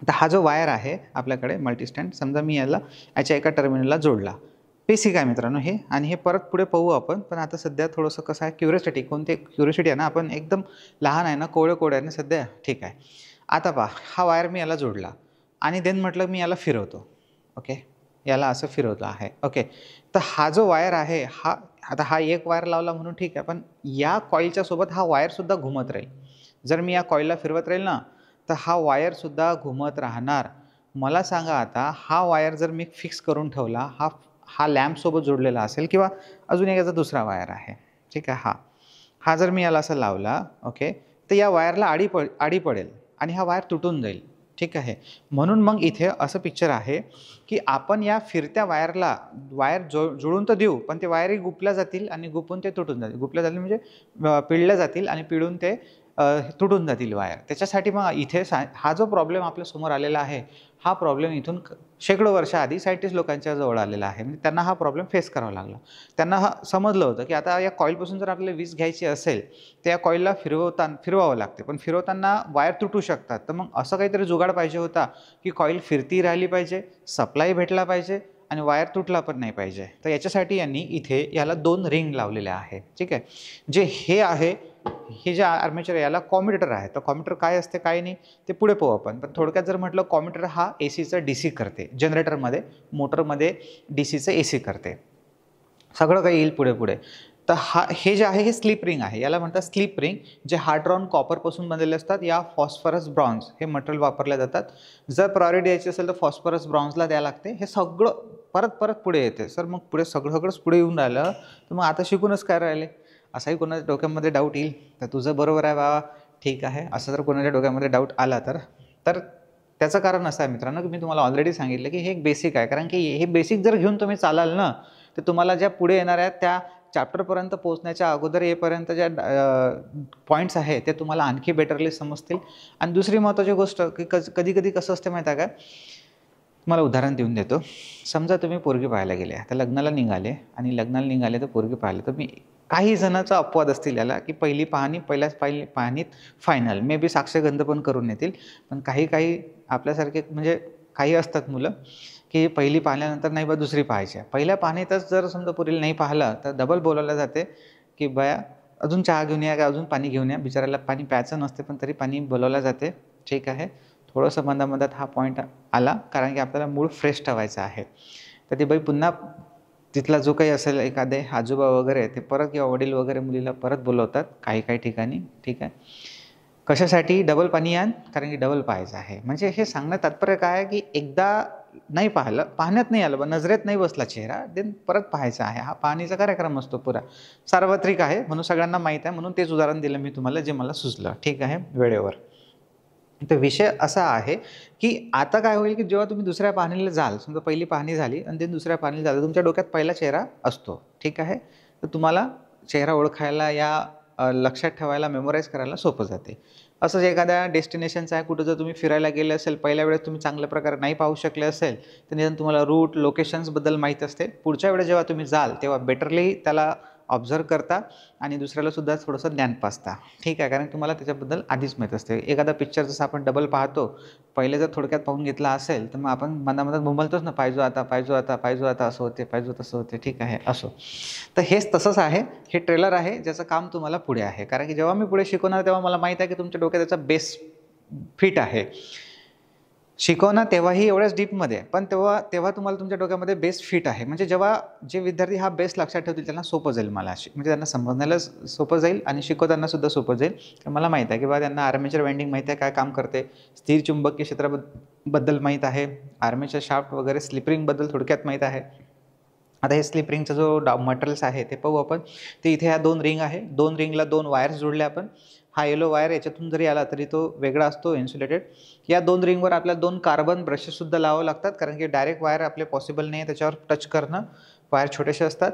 तर हा जो वायर आहे आपल्याकडे मल्टीस्टँड, समजा मी याच्या एका टर्मिनलला जोडला. बेसिक आहे मित्रांनो हे, आणि हे परत पुढे पाहू आपण. पण आता सध्या थोडंसं कसं आहे, क्युरिओसिटी आहे ना, आपण एकदम लहान आहे ना, कोवळं आहे ना सध्या. ठीक आहे, आता पहा, हा वायर मी याला जोडला आणि देन म्हटलं मी याला फिरवतो. ओके, याला असं फिरवलं आहे. ओके, तर हा जो वायर आहे, हा एक वायर लावला म्हणून ठीक आहे, पण या कॉईलच्या सोबत हा वायरसुद्धा घुमत राहील. जर मी या कॉईलला फिरवत राहील ना, तर हा वायरसुद्धा घुमत राहणार. मला सांगा आता, हा वायर जर मी फिक्स करून ठेवला, हा लॅम्पसोबत जोडलेला असेल, किंवा अजून एक याचा दुसरा वायर आहे. ठीक आहे, हा जर मी याला असं लावला, ओके, तर या वायरला आडी पडेल आणि हा वायर तुटून जाईल. ठीक आहे, म्हणून मग इथे असं पिक्चर आहे की आपण या फिरत्या वायर जुळून तर देऊ, पण ते वायरही गुंफल्या जातील आणि गुंफून ते तुटून जातील. गुंफल्या जातील म्हणजे पिळल्या जातील आणि पिळून ते तुटून जातील वायर. त्याच्यासाठी मग इथे हा जो प्रॉब्लेम आपल्यासमोर आलेला आहे, हा प्रॉब्लेम इथून शेकडो वर्ष आधी सायंटिस्ट लोकांच्या जवळ आलेला आहे. म्हणजे त्यांना हा प्रॉब्लेम फेस करावा लागला. त्यांना समजलं होतं की आता या कॉईलपासून जर आपल्याला वीज घ्यायची असेल, तर या कॉईलला फिरवावं लागते, पण फिरवताना वायर तुटू शकतात. तर मग असं काहीतरी जुगाड पाहिजे होता की कॉईल फिरती राहिली पाहिजे, सप्लाय भेटला पाहिजे आणि वायर तुटला पण नाही पाहिजे. तर याच्यासाठी यांनी इथे याला 2 रिंग लावलेल्या आहे. ठीक आहे, हे जे आर्मेचर याला कॉम्युटेटर आहे. तर कॉम्युटेटर काय असते काय नाही ते पुढे पाहू आपण. पण थोडक्यात जर म्हटलं, कॉम्युटेटर हा ACचं DC करते, जनरेटरमध्ये मोटरमध्ये DCचं AC करते. सगळं काही येईल पुढे. तर हे जे आहे, हे स्लिप रिंग आहे. याला म्हणतात स्लिप रिंग, जे हार्ड कॉपरपासून बनलेले असतात. या फॉस्फरस ब्रॉन्झ हे मटेरियल वापरले जातात. जर प्रायोरिटी द्यायची असेल तर फॉस्फरस ब्रॉन्झला द्यावं लागते. हे सगळं परत पुढे येते. सर मग पुढे सगळंच पुढे येऊन राहिलं, तर मग आता शिकूनच काय राहिले, असाही कोणाच्या डोक्यामध्ये डाऊट येईल. तर तुझं बरोबर आहे बाबा, ठीक आहे. असं जर कोणाच्या डोक्यामध्ये डाऊट आला तर त्याचं कारण असं आहे मित्रांनो, की मी तुम्हाला ऑलरेडी सांगितलं की हे एक बेसिक आहे. कारण की हे बेसिक जर घेऊन तुम्ही चालाल ना, तर तुम्हाला ज्या पुढे येणार आहेत त्या चॅप्टरपर्यंत पोहोचण्याच्या अगोदर येईपर्यंत ज्या पॉईंट्स आहेत ते तुम्हाला आणखी बेटरली समजतील. आणि दुसरी महत्त्वाची गोष्ट, की कधी कसं असते माहीत आहे का, तुम्हाला उदाहरण देऊन देतो. समजा तुम्ही पोरगी पाहायला गेले, तर लग्नाला निघाले तर पोरगी पाहायला, तर मी काही जणांचा अपवाद असतील याला, की पहिली पाहणीत फायनल मे बी साक्षगंध पण करून येतील. पण काही आपल्यासारखे म्हणजे काही असतात मुलं, की पहिली पाहिल्यानंतर नाही बा दुसरी पाहायची आहे. पहिल्या पाहणीतच जर समजा पोरीला नाही पाहिलं, तर डबल बोलावलं जाते की बया अजून चहा घेऊन या, का अजून पाणी घेऊन या. बिचारायला पाणी प्यायचं नसते, पण तरी पाणी बोलावलं जाते. ठीक आहे, थोडंसं मधात हा पॉईंट आला, कारण की आपल्याला मूड फ्रेश ठेवायचा आहे. तर ती बाई पुन्हा तिथला जो काही असेल एखादे आजोबा वगैरे ते परत किंवा वडील वगैरे मुलीला परत बोलवतात काही काही ठिकाणी, ठीक आहे. कशासाठी? डबल पाणी आण, कारण की डबल पाहायचं आहे. म्हणजे हे सांगणं तात्पर्य काय आहे, की एकदा नाही पाहिलं, पाहण्यात नाही आलं, नजरेत नाही बसला चेहरा, देन परत पाहायचा आहे. हा पाहणीचा कार्यक्रम असतो पुरा. सार्वत्रिक आहे म्हणून सगळ्यांना माहीत आहे, म्हणून तेच उदाहरण दिलं मी तुम्हाला जे मला सुचलं, ठीक आहे, वेळेवर. तर विषय असा आहे, की आता काय होईल, की जेव्हा तुम्ही दुसऱ्या पाहणीला जाल, समजा पहिली पाहणी झाली आणि ते दुसऱ्या पाहणीला झालं, तुमच्या डोक्यात पहिला चेहरा असतो, ठीक आहे. तर तुम्हाला चेहरा ओळखायला या लक्षात ठेवायला, मेमोराईज करायला सोपं जाते. असंच एखाद्या डेस्टिनेशनचं आहे, कुठं जर तुम्ही फिरायला गेले असेल, पहिल्या वेळेस तुम्ही चांगल्या प्रकारे नाही पाहू शकले असेल, तर निदान तुम्हाला रूट, लोकेशन्सबद्दल माहीत असते. पुढच्या वेळेस जेव्हा तुम्ही जाल, तेव्हा बेटरली त्याला ऑब्झर्व्ह करता आणि दुसऱ्याला सुद्धा थोडंसं ज्ञान पाजता, ठीक आहे. कारण तुम्हाला त्याच्याबद्दल आधीच माहीत असते. एखादा पिक्चर जसं आपण डबल पाहतो, पहिले जर थोडक्यात पाहून घेतला असेल, तर मग आपण मनामनात बोंबलतोच ना, पाहिजो आता, पाहिजो आता, पाहिजो आता, असं होते, पाहिजो तसं होते, ठीक आहे, असो. तर हेच तसंच आहे. हे ट्रेलर आहे, ज्याचं काम तुम्हाला पुढे आहे. कारण की जेव्हा मी पुढे शिकवणार, तेव्हा मला माहीत आहे, की तुमच्या डोक्यात त्याचा बेस फिट आहे. शिकवणं तेव्हाही एवढ्याच डीपमध्ये, पण तेव्हा तेव्हा तुम्हाला तुमच्या डोक्यामध्ये बेस फिट आहे. म्हणजे जेव्हा जे विद्यार्थी हा बेस लक्षात ठेवतील, त्यांना सोपं जाईल मला म्हणजे त्यांना समजण्याला सोपं जाईल आणि शिकवताना सुद्धा सोपं जाईल. तर मला माहीत आहे, की बाबा त्यांना आर्मेचर वाइंडिंग माहीत आहे, काय काम करते, स्थिर चुंबकीय क्षेत्राबद्दल माहीत आहे, आर्मेचर शाफ्ट वगैरे स्लिप थोडक्यात माहीत आहे. आता हे स्लिप रिंगचा जो मटेरियल्स आहे ते पाहू आपण. ते इथे ह्या 2 रिंग आहे. 2 रिंगला 2 वायर्स जोडल्या आपण. हा येलो वायर याच्यातून जरी आला तरी तो वेगळा असतो इन्सुलेटेड. या 2 रिंगवर आपल्याला 2 कार्बन ब्रशेससुद्धा लावावे लागतात, कारण की डायरेक्ट वायर आपले पॉसिबल नाही आहे त्याच्यावर टच करणं. वायर छोटेसे असतात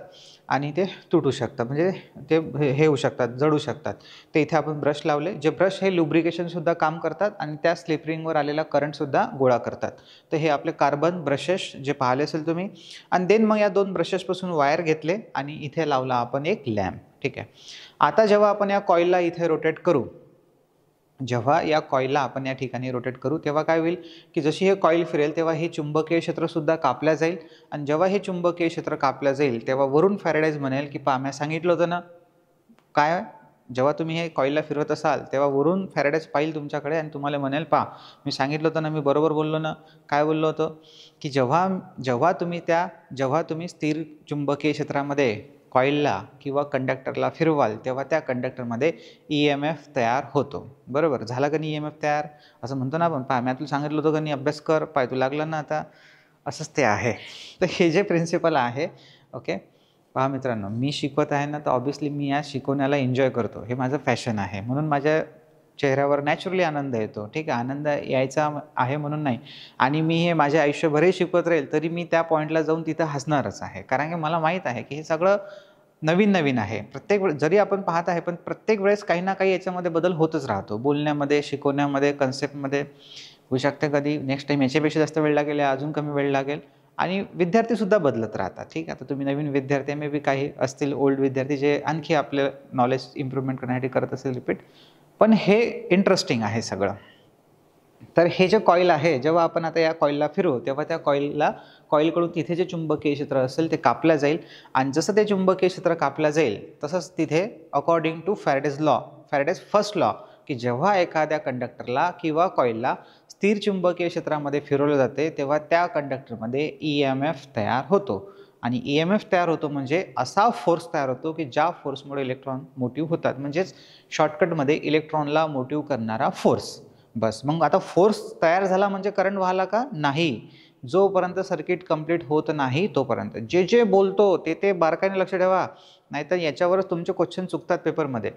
आणि ते तुटू शकतात, म्हणजे ते हे होऊ शकतात, जळू शकतात. ते इथे आपण ब्रश लावले. जे ब्रश हे लुब्रिकेशनसुद्धा काम करतात आणि त्या स्लिप रिंगवर आलेला करंटसुद्धा गोळा करतात. तर हे आपले कार्बन ब्रशेस जे पाहिले असेल तुम्ही. आणि देन मग या 2 ब्रशेसपासून वायर घेतले आणि इथे लावला आपण एक लॅम्प, ठीक आहे. आता जेव्हा आपण या कॉईलला इथे रोटेट करू, जेव्हा या कॉईलला आपण या ठिकाणी रोटेट करू, तेव्हा काय होईल, की जशी हे कॉईल फिरेल तेव्हा हे चुंबकीय क्षेत्रसुद्धा कापल्या जाईल. आणि जेव्हा हे चुंबकीय क्षेत्र कापल्या जाईल, तेव्हा वरून फॅरेडेज म्हणेल, की पहा मी सांगितलं होतं ना, काय जेव्हा तुम्ही हे कॉईलला फिरवत असाल, तेव्हा वरून फॅरेडेज पाहिल तुमच्याकडे आणि तुम्हाला म्हणेल, पहा मी सांगितलं होतं ना, मी बरोबर बोललो ना. काय बोललो होतं, की जेव्हा जेव्हा तुम्ही स्थिर चुंबकीय क्षेत्रामध्ये कॉईलला किंवा कंडक्टरला फिरवाल, तेव्हा त्या कंडक्टरमध्ये EMF तयार होतो. बरोबर झाला का नाही EMF तयार? असं म्हणतो ना आपण, पहा मी तुला सांगितलं होतं का नाही, अभ्यास कर, पाय तू लागलं ना आता. असंच ते आहे. तर हे जे प्रिन्सिपल आहे, ओके. पहा मित्रांनो, मी शिकवत आहे ना, तर ऑब्व्हियसली मी या शिकवण्याला एन्जॉय करतो. हे माझं पॅशन आहे, म्हणून माझ्या चेहऱ्यावर नॅचरली आनंद येतो, ठीक आहे. आनंद यायचा आहे म्हणून नाही. आणि मी हे माझ्या आयुष्यभरही शिकवत राहील, तरी मी त्या पॉईंटला जाऊन तिथं हसणारच आहे. कारण की मला माहीत आहे, की हे सगळं नवीन आहे. प्रत्येक वेळेस जरी आपण पाहत आहे, पण प्रत्येक वेळेस काही ना काही याच्यामध्ये बदल होतच राहतो. बोलण्यामध्ये, शिकवण्यामध्ये, कन्सेप्टमध्ये. होऊ शकते कधी नेक्स्ट टाईम याच्यापेक्षा जास्त वेळ लागेल, अजून कमी वेळ लागेल. आणि विद्यार्थीसुद्धा बदलत राहतात, ठीक आहे. आता तुम्ही नवीन विद्यार्थी, मे बी काही असतील ओल्ड विद्यार्थी जे आणखी आपलं नॉलेज इम्प्रूव्हमेंट करण्यासाठी करत असेल रिपीट. पण हे इंटरेस्टिंग आहे सगळं. तर हे जे कॉईल आहे, जेव्हा आपण आता या कॉईलला फिरवू, तेव्हा त्या कॉईलकडून तिथे जे चुंबकीय क्षेत्र असेल ते कापलं जाईल. आणि जसं ते चुंबकीय क्षेत्र कापलं जाईल, तसंच तिथे according to Faraday's first law, की जेव्हा एखाद्या कंडक्टरला किंवा कॉईलला स्थिर चुंबकीय क्षेत्रामध्ये फिरवलं जाते, तेव्हा त्या कंडक्टरमध्ये EMF तयार होतो. आणि EMF तयार होतो म्हणजे असा फोर्स तयार होतो, की ज्या फोर्समुळे इलेक्ट्रॉन मोटिव्ह होतात. म्हणजेच शॉर्टकटमध्ये इलेक्ट्रॉनला मोटिव्ह करणारा फोर्स. बस. मग आता फोर्स तयार झाला म्हणजे करंट वाहला का? नाही. जोपर्यंत सर्किट कंप्लीट होत नाही तोपर्यंत. जे बोलतो ते बारकाईने लक्ष ठेवा, नाहीतर याच्यावरच तुमचे क्वेश्चन चुकतात पेपरमध्ये.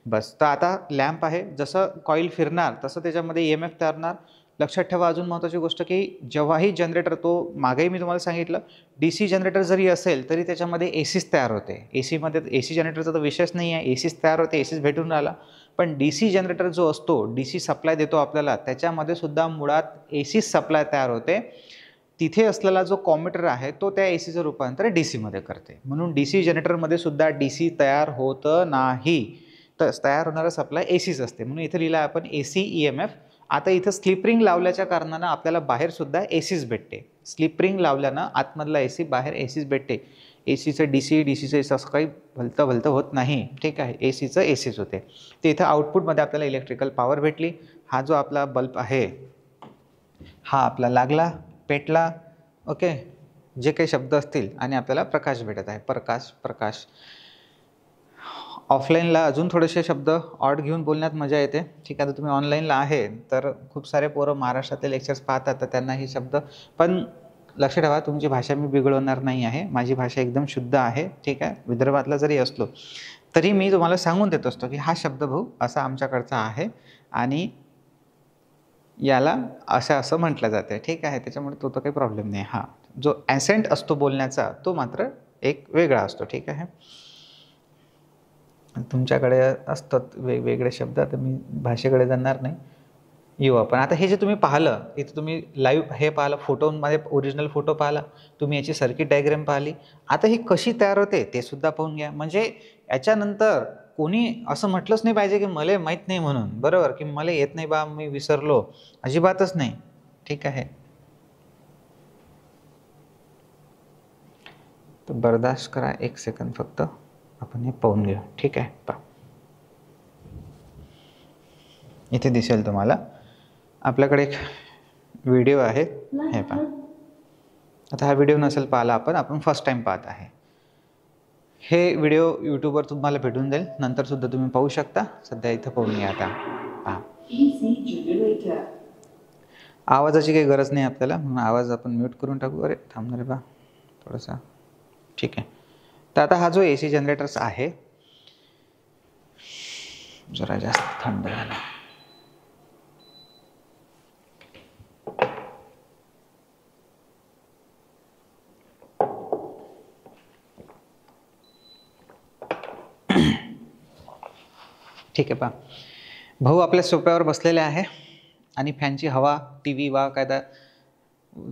बस. तर आता लॅम्प आहे, जसं कॉईल फिरणार तसं त्याच्यामध्ये EMF तयार होणार. लक्षात ठेवा अजून महत्त्वाची गोष्ट, की जेव्हाही जनरेटर, तो मागेही मी तुम्हाला सांगितलं, DC जनरेटर जरी असेल तरी त्याच्यामध्ये ACच तयार होते. AC जनरेटरचा तर विषयच नाही आहे. ACच तयार होते, ACच भेटून राहिला. पण DC जनरेटर जो असतो, DC सप्लाय देतो आपल्याला, त्याच्यामध्ये सुद्धा मुळात ACच सप्लाय तयार होते. तिथे असलेला जो कॉम्युटर आहे तो त्या ACचं रूपांतर DCमध्ये करते. म्हणून DC जनरेटरमध्ये सुद्धा DC तयार होत नाही. तर तयार होणारा सप्लाय ACच असते. म्हणून इथे लिहिलं आपण AC EMF. आता इथं स्लिप रिंग लावल्याच्या कारणानं आपल्याला बाहेर सुद्धा ACच भेटते. स्लिप रिंग लावल्यानं आतमधला AC, बाहेर ACच भेटते. ACचं DCचं असं काही भलतं होत नाही, ठीक आहे. ACचं ACच होते. ते इथं आउटपुटमध्ये आपल्याला इलेक्ट्रिकल पॉवर भेटली. हा जो आपला बल्ब आहे, हा आपला लागला, पेटला, ओके. जे काही शब्द असतील आणि आपल्याला प्रकाश भेटत आहे, प्रकाश प्रकाश. ऑफलाईनला अजून थोडेसे शब्द ऑड घेऊन बोलण्यात मजा येते. ठीक आहे, तर तुम्ही ऑनलाईनला आहे तर खूप सारे पोरं महाराष्ट्रातले लेक्चर्स पाहतात, तर त्यांना हे शब्द, पण लक्ष ठेवा तुमची भाषा मी बिघडवणार नाही आहे. माझी भाषा एकदम शुद्ध आहे. ठीक आहे, विदर्भातला जरी असलो तरी मी तुम्हाला सांगून देत असतो की हा शब्द भाऊ असा आमच्याकडचा आहे आणि याला असं असं म्हटलं जाते. ठीक आहे, त्याच्यामुळे तो काही प्रॉब्लेम नाही. हां, जो ॲसेंट असतो बोलण्याचा तो मात्र एक वेगळा असतो. ठीक आहे, तुमच्याकडे असतात वेगवेगळे शब्द, तर मी भाषेकडे जाणार नाही. येऊ आपण आता. हे जे तुम्ही पाहिलं इथे, तुम्ही लाईव्ह हे पाहिलं, फोटोमध्ये ओरिजिनल फोटो पाहिला, तुम्ही याची सर्किट डायग्राम पाहिली. आता ही कशी तयार होते ते सुद्धा पाहून घ्या. म्हणजे याच्यानंतर कोणी असं म्हटलंच नाही पाहिजे की मला माहीत नाही म्हणून, बरोबर, की मला येत नाही बा, मी विसरलो, अजिबातच नाही. ठीक आहे, तर बर्दाश्त करा एक सेकंद फक्त, आपण हे पाहून घेऊ. ठीक आहे, पहा इथे दिसेल तुम्हाला आपल्याकडे एक व्हिडिओ आहे, हे पहा. आता हा व्हिडिओ नसेल पाहिला आपण फर्स्ट टाइम पाहत आहे. हे व्हिडिओ यूट्यूबवर तुम्हाला भेटून जाईल, नंतर सुद्धा तुम्ही पाहू शकता. सध्या इथं पाहून घ्या. आता पहा, आवाजाची काही गरज नाही आपल्याला, म्हणून आवाज आपण म्यूट करून टाकू. अरे थांबणार रे बा थोडासा. ठीक आहे, तर आता हा जो AC जनरेटर्स आहे जरा जास्त थंड झाला. ठीक आहे, पहा भाऊ आपल्या सोफ्यावर बसलेले आहे आणि फॅनची हवा, TV वा काय तर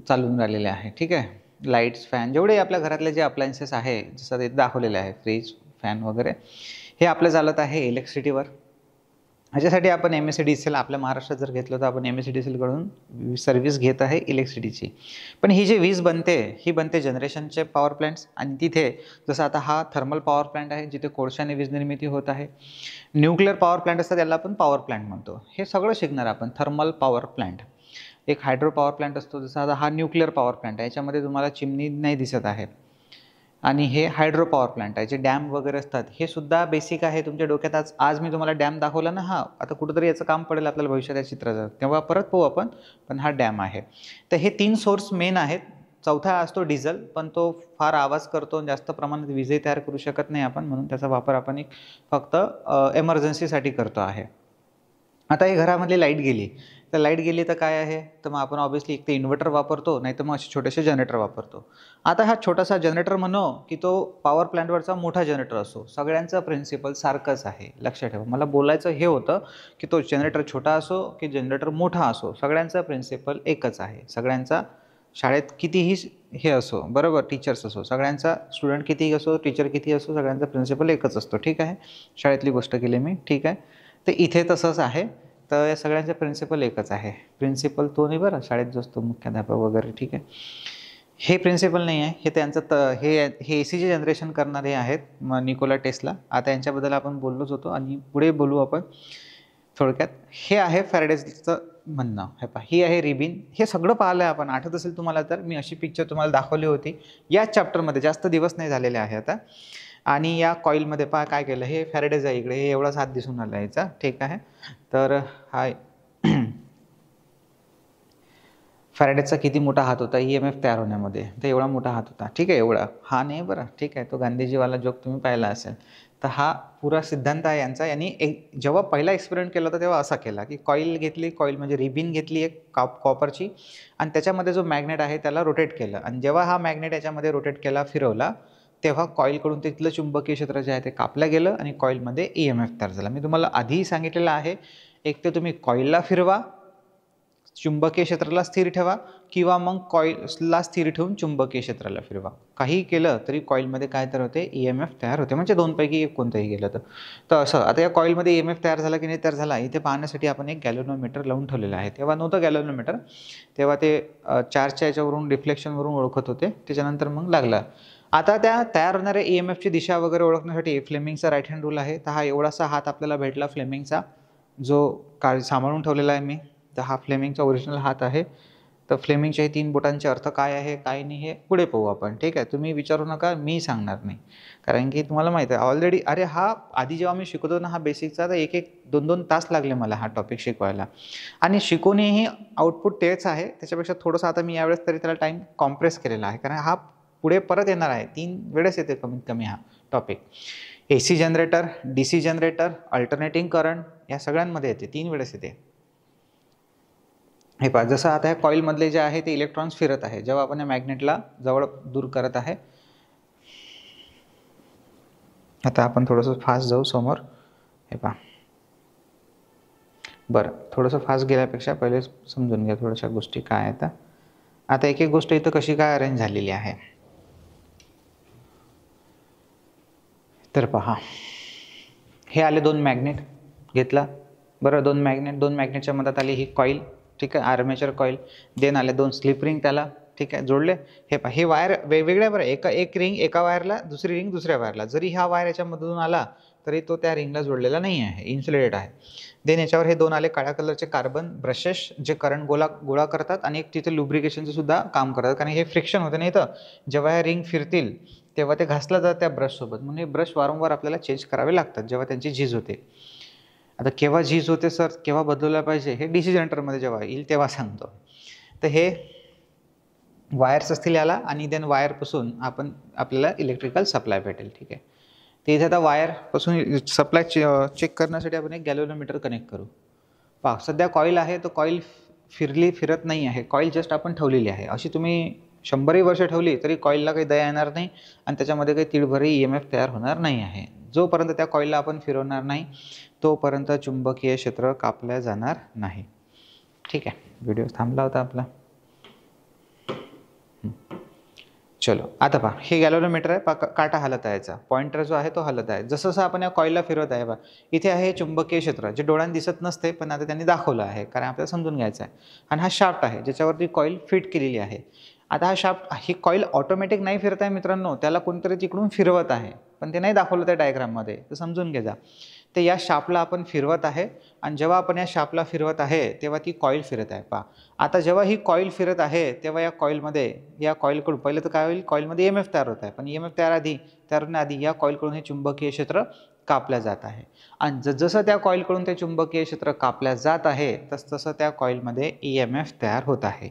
चालून राहिलेले आहे. ठीक आहे, लाईट्स, फॅन, जेवढे आपल्या घरातले जे अप्लायन्सेस आहे, जसं ते दाखवलेले आहे, फ्रीज, फॅन वगैरे, हे आपलं चालत आहे इलेक्ट्रिसिटीवर. ह्याच्यासाठी आपण MSEDCL आपल्या महाराष्ट्रात जर घेतलं तर आपण MSEDCLकडून सर्व्हिस घेत आहे इलेक्ट्रिसिटीची. पण ही जी वीज बनते ही बनते जनरेशनचे पॉवर प्लॅन्ट्स, आणि तिथे जसं आता हा थर्मल पॉवर प्लॅन्ट आहे जिथे कोळशाने वीज निर्मिती होत आहे. न्यूक्लिअर पॉवर प्लॅन्ट असतात त्याला आपण पॉवर प्लॅन्ट म्हणतो. हे सगळं शिकणार आपण. थर्मल पॉवर प्लॅन्ट, एक हायड्रो पॉवर प्लॅन्ट असतो, जसा आता हा न्यूक्लिअर पॉवर प्लॅन्ट आहे, याच्यामध्ये तुम्हाला चिमणी नाही दिसत आहे. आणि हे हायड्रो पॉवर प्लॅन्ट आहे, जे डॅम वगैरे असतात, हे सुद्धा बेसिक आहे तुमच्या डोक्यात. आज मी तुम्हाला डॅम दाखवला ना, हा आता कुठंतरी याचं काम पडेल आपल्याला भविष्यात या चित्राचं, तेव्हा परत पाहू आपण. पण हा डॅम आहे. तर हे 3 सोर्स मेन आहेत. चौथा असतो डिझेल, पण तो फार आवाज करतो, जास्त प्रमाणात वीजही तयार करू शकत नाही आपण, म्हणून त्याचा वापर आपण एक फक्त एमर्जन्सीसाठी करतो आहे. आता ही घरामधली लाईट गेली, तर लाईट गेली तर काय आहे, तर मग आपण ऑब्व्हियसली एक ते इन्व्हर्टर वापरतो, नाही तर मग असे छोटेसे जनरेटर वापरतो. आता हा छोटासा जनरेटर म्हणो की तो पॉवर प्लॅन्टवरचा मोठा जनरेटर असो, सगळ्यांचं प्रिन्सिपल सारखंच आहे. लक्षात ठेवा, मला बोलायचं हे होतं की तो जनरेटर छोटा असो की जनरेटर मोठा असो, सगळ्यांचा प्रिन्सिपल एकच आहे. सगळ्यांचा शाळेत कितीही हे असो, बरोबर, टीचर्स असो, सगळ्यांचा स्टुडंट कितीही असो, टीचर किती असो, सगळ्यांचा प्रिन्सिपल एकच असतो. ठीक आहे, शाळेतली गोष्ट केली मी. ठीक आहे, तर इथे तसंच आहे. तर या सगळ्यांचा प्रिन्सिपल एकच आहे. प्रिन्सिपल तो नाही बरं, शाळेत जो असतो मुख्याध्यापक वगैरे. ठीक आहे, हे प्रिन्सिपल नाही आहे, हे त्यांचं हे AC जे जनरेशन करणारे आहेत, निकोला टेस्ला. आता यांच्याबद्दल आपण बोललोच होतो आणि पुढे बोलू आपण थोडक्यात. हे आहे फॅरेडेजचं म्हणणं. हे पहा, ही आहे रिबिन. हे सगळं पाहिलं आहे आपण. आठवत असेल तुम्हाला तर मी अशी पिक्चर तुम्हाला दाखवली होती याच चॅप्टरमध्ये, जास्त दिवस नाही झालेले आहे आता. आणि या कॉईलमध्ये पहा काय केलं, हे फॅरेडेज आहे इकडे, हे एवढाच हात दिसून आला याचा. ठीक आहे, तर हा फॅरेडेजचा किती मोठा हात होता EMF तयार होण्यामध्ये, तर एवढा मोठा हात होता. ठीक आहे, एवढा हा नाही बरं. ठीक आहे, तो गांधीजीवाला जोक तुम्ही पाहिला असेल. तर हा पुरा सिद्धांत आहे यांचा. यांनी जेव्हा पहिला एक्सपेरिमेंट केला होता तेव्हा असा केला की कॉईल घेतली, कॉईल म्हणजे रिबिन घेतली एक कॉपरची, आणि त्याच्यामध्ये जो मॅग्नेट आहे त्याला रोटेट केलं, आणि जेव्हा हा मॅग्नेट याच्यामध्ये रोटेट केला, फिरवला, तेव्हा कॉईलकडून तिथलं चुंबकीय क्षेत्र जे आहे ते कापलं गेलं आणि कॉईलमध्ये EMF तयार झाला. मी तुम्हाला आधीही सांगितलेलं आहे, एक तर तुम्ही कॉईलला फिरवा, चुंबकीय क्षेत्राला स्थिर ठेवा, किंवा मग कॉईलला स्थिर ठेवून चुंबकीय क्षेत्राला फिरवा. काही केलं तरी कॉईलमध्ये काय तयार होते, EMF तयार होते. म्हणजे दोनपैकी एक कोणतंही गेलं तर असं. आता या कॉईलमध्ये EMF तयार झाला की नाही तयार झाला, इथे पाहण्यासाठी आपण एक गॅल्व्हनोमीटर लावून ठेवलेलं आहे. तेव्हा नव्हतं गॅल्व्हनोमीटर, तेव्हा ते चार्जच्या याच्यावरून रिफ्लेक्शनवरून ओळखत होते, त्याच्यानंतर मग लागला. आता त्या तयार होणाऱ्या EMFची दिशा वगैरे ओळखण्यासाठी फ्लेमिंगचा राईट हँड रूल आहे. तर हा एवढासा हात आपल्याला भेटला फ्लेमिंगचा, जो सांभाळून ठेवलेला आहे मी. तर हा फ्लेमिंगचा ओरिजिनल हात आहे. तर फ्लेमिंगच्या हे 3 बोटांचे अर्थ काय आहे काय नाही हे पुढे पाहू आपण, ठीक आहे. तुम्ही विचारू नका, मी सांगणार नाही, कारण की तुम्हाला माहीत आहे ऑलरेडी. अरे हा आधी जेव्हा मी शिकवतो ना हा बेसिकचा, तर 1-1, 2-2 तास लागले मला हा टॉपिक शिकवायला, आणि शिकवणेही आउटपुट तेच आहे. त्याच्यापेक्षा थोडंसं आता मी यावेळेस तरी त्याला टाईम कॉम्प्रेस केलेला आहे, कारण हा पुढे परत येणार आहे. 3 वेळेस येते कमीत कमी हा topic. AC generator, DC generator, alternating current या सगळ्यांमध्ये येते, 3 वेळेस येते. हे पहा, जसं आता ह्या कॉईलमधले जे आहे ते इलेक्ट्रॉन्स फिरत आहे जेव्हा आपण या मॅग्नेटला जवळ दूर करत आहे. आता आपण थोडंसं फास्ट जाऊ समोर. हे पहा, बरं, थोडंसं फास्ट गेल्यापेक्षा पहिले समजून घ्या थोड्याशा गोष्टी काय आहेत. आता एक एक गोष्ट इथं कशी काय अरेंज झालेली आहे. तर पहा, हे आले 2 मॅग्नेट घेतला, बरं. 2 मॅग्नेटच्या मधात आली ही कॉईल, ठीक आहे, आर्मेचर कॉईल. देन आले 2 स्लिप रिंग त्याला, ठीक आहे, जोडले. हे पहा, हे वायर वेगवेगळ्या बरं, एक रिंग एका वायरला, दुसरी रिंग दुसऱ्या वायरला. जरी हा वायर याच्यामधून आला तरी तो त्या रिंगला जोडलेला नाही आहे, इन्सुलेटेड आहे. देन याच्यावर हे 2 आले काळ्या कलरचे कार्बन ब्रशेस, जे करंट गोळा करतात आणि एक तिथे लुब्रिकेशनचं सुद्धा काम करतात, कारण हे फ्रिक्शन होते ना इथं. जेव्हा ह्या रिंग फिरतील तेव्हा ते घासलं जातं त्या ब्रशसोबत, म्हणून हे ब्रश वारंवार आपल्याला चेंज करावे लागतात जेव्हा त्यांची झीज होते. आता केव्हा झीज होते सर, केव्हा बदलवला पाहिजे, हे DC जनरेटरमध्ये जेव्हा येईल तेव्हा सांगतो. तर हे वायर्स असतील याला, आणि देन वायरपासून आपल्याला इलेक्ट्रिकल सप्लाय भेटेल, ठीक आहे. तर इथे आता वायरपासून सप्लाय चेक करण्यासाठी आपण एक गॅल्व्हनोमीटर कनेक्ट करू. पहा, सध्या कॉईल आहे, तो कॉईल फिरत नाही आहे. कॉईल जस्ट आपण ठेवलेली आहे. अशी तुम्ही 100ही वर्ष ठेवली तरी कॉईलला काही दया येणार नाही, आणि त्याच्यामध्ये काही तिळभरही EMF तयार होणार नाही आहे. जोपर्यंत त्या कॉईलला आपण फिरवणार नाही तोपर्यंत चुंबकीय क्षेत्र कापल्या जाणार नाही, ठीक आहे. व्हिडिओ थांबला होता आपला. चलो, आता पहा, हे गॅल्व्हनोमीटर आहे. काटा हलत आहे, याचा पॉइंटर जो आहे तो हलत आहे. जसं जसं आपण या कॉईलला फिरवत आहे, पहा इथे आहे चुंबकीय क्षेत्र, जे डोळ्यांना दिसत नसते, पण आता त्यांनी दाखवलं आहे कारण आपल्याला समजून घ्यायचं आहे. आणि हा शाफ्ट आहे ज्याच्यावरती कॉईल फिट केलेली आहे. आता हा शाफ्ट, ही कॉईल ऑटोमॅटिक नाही फिरत आहे मित्रांनो, त्याला कोणतरी तिकडून फिरवत आहे, पण ते नाही दाखवलं त्या डायग्राममध्ये, तर समजून घ्या. तर या शाफ्टला आपण फिरवत आहे, आणि जेव्हा आपण या शाफ्टला फिरवत आहे तेव्हा ती कॉईल फिरत आहे. पहा, आता जेव्हा ही कॉईल फिरत आहे तेव्हा या कॉईलकडून पहिलं तर काय होईल, कॉईलमध्ये EMF तयार होत आहे, पण EMF तयार होण्याआधी या कॉईलकडून हे चुंबकीय क्षेत्र कापल्या जात आहे. आणि जसं त्या कॉईलकडून ते चुंबकीय क्षेत्र कापल्या जात आहे तसं त्या कॉईलमध्ये EMF तयार होत आहे.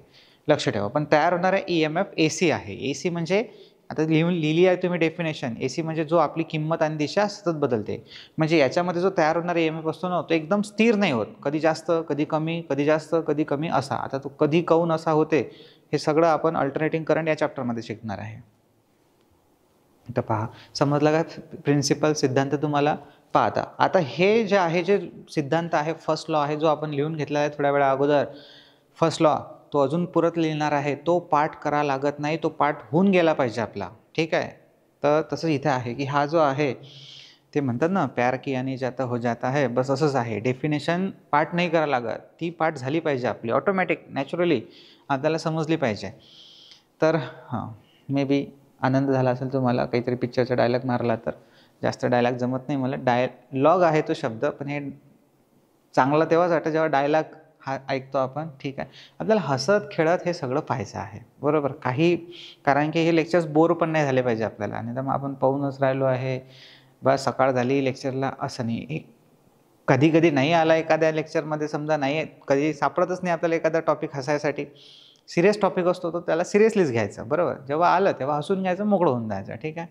लक्ष ठेवा, पण तयार होणारा EMF AC आहे. AC म्हणजे आता लिहिली आहे तुम्ही डेफिनेशन. AC म्हणजे जो आपली किंमत आणि दिशा सतत बदलते. म्हणजे याच्यामध्ये जो तयार होणारा EMF असतो ना, तो एकदम स्थिर नाही होत, कधी जास्त कधी कमी, कधी जास्त कधी कमी असा. आता तो कधी काऊन असा होते हे सगळं आपण अल्टरनेटिंग करंट या चॅप्टरमध्ये शिकणार आहे. तर पहा, समजलं का प्रिन्सिपल, सिद्धांत तुम्हाला. पाहता आता हे जे आहे, जे सिद्धांत आहे, फर्स्ट लॉ आहे जो आपण लिहून घेतला आहे थोड्या वेळा अगोदर. फर्स्ट लॉ तो अजून परत लिहिणार आहे, तो पाठ करा लागत नाही, तो पाठ होऊन गेला पाहिजे आपला, ठीक आहे. तर तसं इथे आहे की हा जो आहे ते म्हणतात ना, प्यार कियाने जाता हो जाता है, बस असंच आहे. डेफिनेशन पाठ नाही करा लागत, ती पाठ झाली पाहिजे आपली ऑटोमॅटिक, नॅचरली आपल्याला समजली पाहिजे. तर हां, मे बी आनंद झाला असेल तुम्हाला, काहीतरी पिक्चरचा डायलॉग मारला तर. जास्त डायलॉग जमत नाही मला, डायलॉग आहे तो शब्द, पण हे चांगला तेव्हाच वाटतं जेव्हा डायलॉग हा ऐकतो आपण, ठीक आहे. आपल्याला हसत खेळत हे सगळं पाहायचं आहे, बरोबर. कारण की हे लेक्चर्स बोर पण नाही झाले पाहिजे आपल्याला, आणि तर मग आपण पाहूनच राहिलो आहे, बस सकाळ झाली लेक्चरला, असं नाही. कधी कधी नाही आला एखाद्या लेक्चरमध्ये, समजा नाही कधी सापडतच नाही आपल्याला एखादा टॉपिक हसायसाठी, सिरियस टॉपिक असतो तो त्याला सिरियसलीच घ्यायचं, बरोबर. जेव्हा आलं तेव्हा हसून घ्यायचं, मोकळं होऊन जायचं, ठीक आहे.